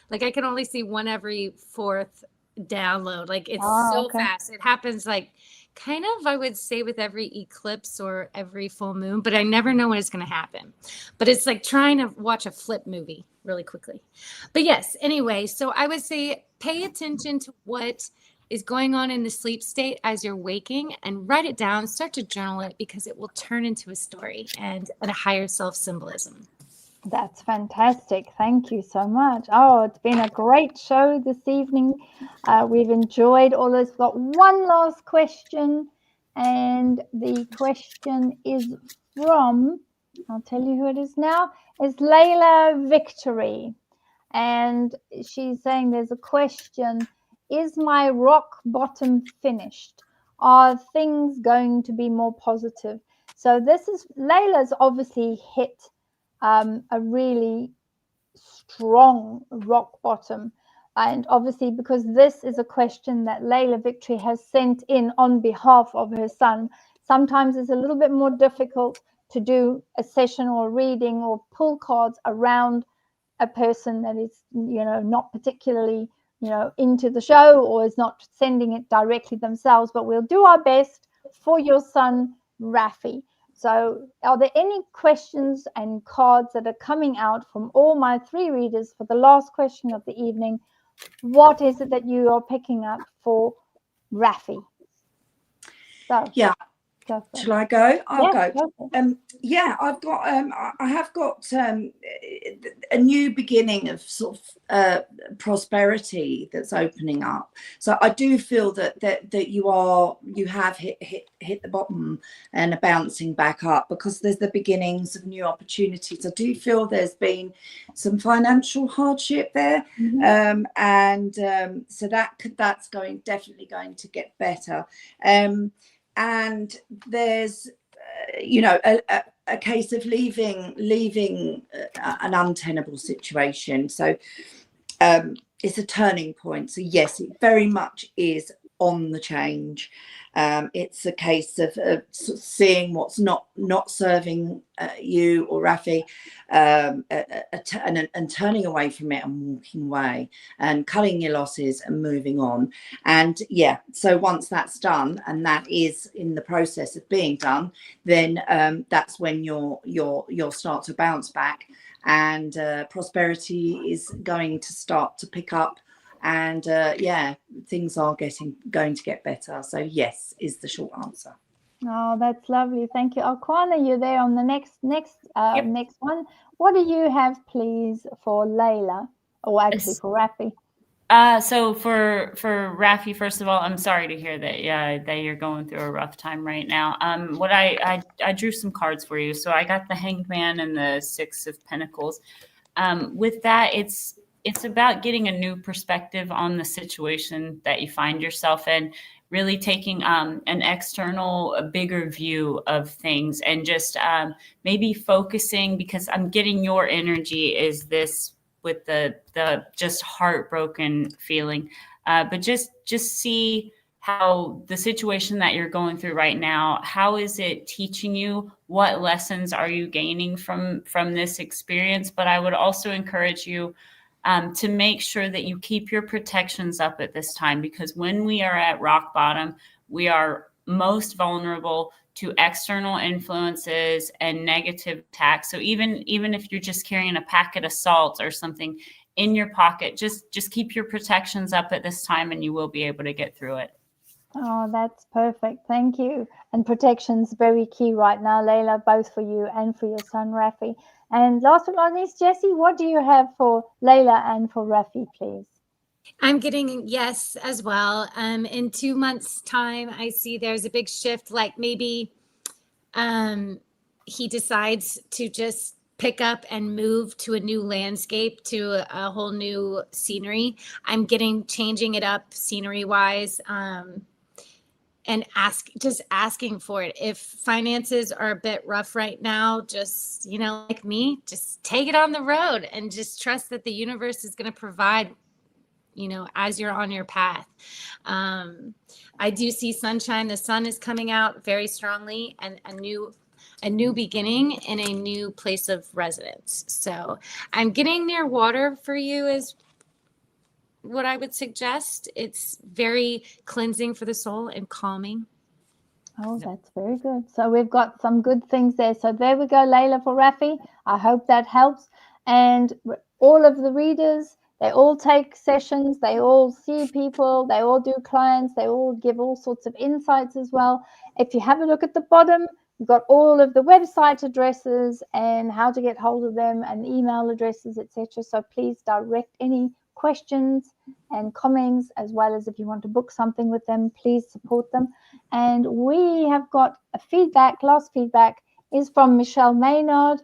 I can only see one every fourth download. Like, it's so fast. It happens like kind of, I would say, with every eclipse or every full moon, but I never know when it's going to happen. But it's like trying to watch a flip movie really quickly. But yes, anyway, so I would say pay attention to what is going on in the sleep state as you're waking and write it down, start to journal it, because it will turn into a story and a higher self symbolism. That's fantastic. Thank you so much. Oh, it's been a great show this evening. We've enjoyed all this. We've got one last question, and the question is from, I'll tell you who it is now, is Layla Victory. And she's saying there's a question, is my rock bottom finished? Are things going to be more positive? So this is, Layla's obviously hit a really strong rock bottom. And obviously, because this is a question that Layla Victory has sent in on behalf of her son, sometimes it's a little bit more difficult to do a session or reading or pull cards around a person that is, not particularly, into the show or is not sending it directly themselves. But we'll do our best for your son, Rafi. So are there any questions and cards that are coming out from all my 3 readers for the last question of the evening? What is it that you are picking up for Rafi? So yeah. Shall I go? I'll go. I've got I have got a new beginning of sort of prosperity that's opening up. So I do feel that you have hit the bottom and are bouncing back up, because there's the beginnings of new opportunities. I do feel there's been some financial hardship there, so that's definitely going to get better. And there's, a case of leaving an untenable situation. So it's a turning point. So yes, it very much is on the change. It's a case of sort of seeing what's not serving you or Rafi, and turning away from it and walking away and cutting your losses and moving on. And so once that's done, and that is in the process of being done, then that's when you'll start to bounce back, and prosperity is going to start to pick up. And things are going to get better. So yes is the short answer. Oh, that's lovely. Thank you. Alquana, you're there on the next one. What do you have, please, for Layla, or actually for Rafi? So for Rafi, first of all, I'm sorry to hear that you're going through a rough time right now. What I drew some cards for you. So I got the Hanged Man and the 6 of Pentacles. With that, it's about getting a new perspective on the situation that you find yourself in, really taking an external, a bigger view of things, and just maybe focusing, because I'm getting your energy is this with the just heartbroken feeling, but just see how the situation that you're going through right now, how is it teaching you? What lessons are you gaining from this experience? But I would also encourage you to make sure that you keep your protections up at this time, because when we are at rock bottom, we are most vulnerable to external influences and negative attacks. So even if you're just carrying a packet of salt or something in your pocket, just keep your protections up at this time, and you will be able to get through it. Oh, that's perfect. Thank you. And protection's very key right now, Layla, both for you and for your son, Rafi. And last but not least, Jessie, what do you have for Layla and for Rafi, please? I'm getting yes as well. In 2 months' time, I see there's a big shift. Like maybe he decides to just pick up and move to a new landscape, to a whole new scenery. I'm changing it up scenery wise. And asking for it. If finances are a bit rough right now, just, like me, just take it on the road and just trust that the universe is going to provide, as you're on your path. I do see sunshine. The sun is coming out very strongly, and a new beginning in a new place of residence. So I'm getting near water for you is what I would suggest. It's very cleansing for the soul and calming. Oh, that's very good. So we've got some good things there. So there we go, Layla, for Rafi. I hope that helps. And all of the readers, they all take sessions, they all see people, they all do clients, they all give all sorts of insights as well. If you have a look at the bottom, you've got all of the website addresses and how to get hold of them and email addresses, etc. So please direct any questions and comments, as well as if you want to book something with them, please support them. And we have got a feedback. Last feedback is from Michelle Maynard.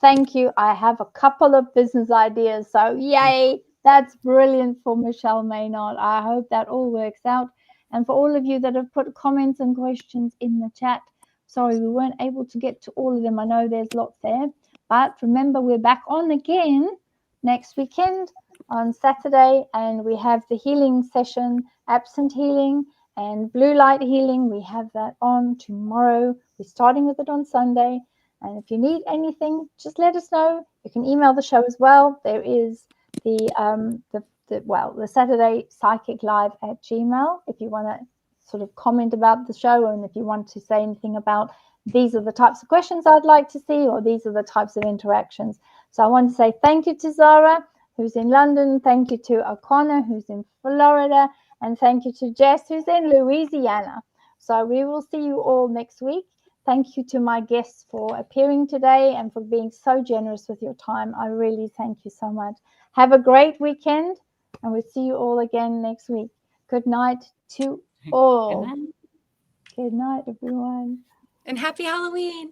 Thank you. I have a couple of business ideas. So yay, that's brilliant for Michelle Maynard. I hope that all works out. And for all of you that have put comments and questions in the chat, sorry, we weren't able to get to all of them. I know there's lots there, but remember, we're back on again next weekend on Saturday, and we have the healing session, absent healing and blue light healing. We have that on tomorrow. We're starting with it on Sunday. And if you need anything, just let us know. You can email the show as well. There is the Saturday Psychic Live at Gmail if you want to sort of comment about the show, and if you want to say anything about these are the types of questions I'd like to see, or these are the types of interactions. So I want to say thank you to Zara, who's in London. Thank you to O'Connor, who's in Florida. And thank you to Jess, who's in Louisiana. So we will see you all next week. Thank you to my guests for appearing today and for being so generous with your time. I really thank you so much. Have a great weekend, and we'll see you all again next week. Good night to all. Good night, everyone. And happy Halloween.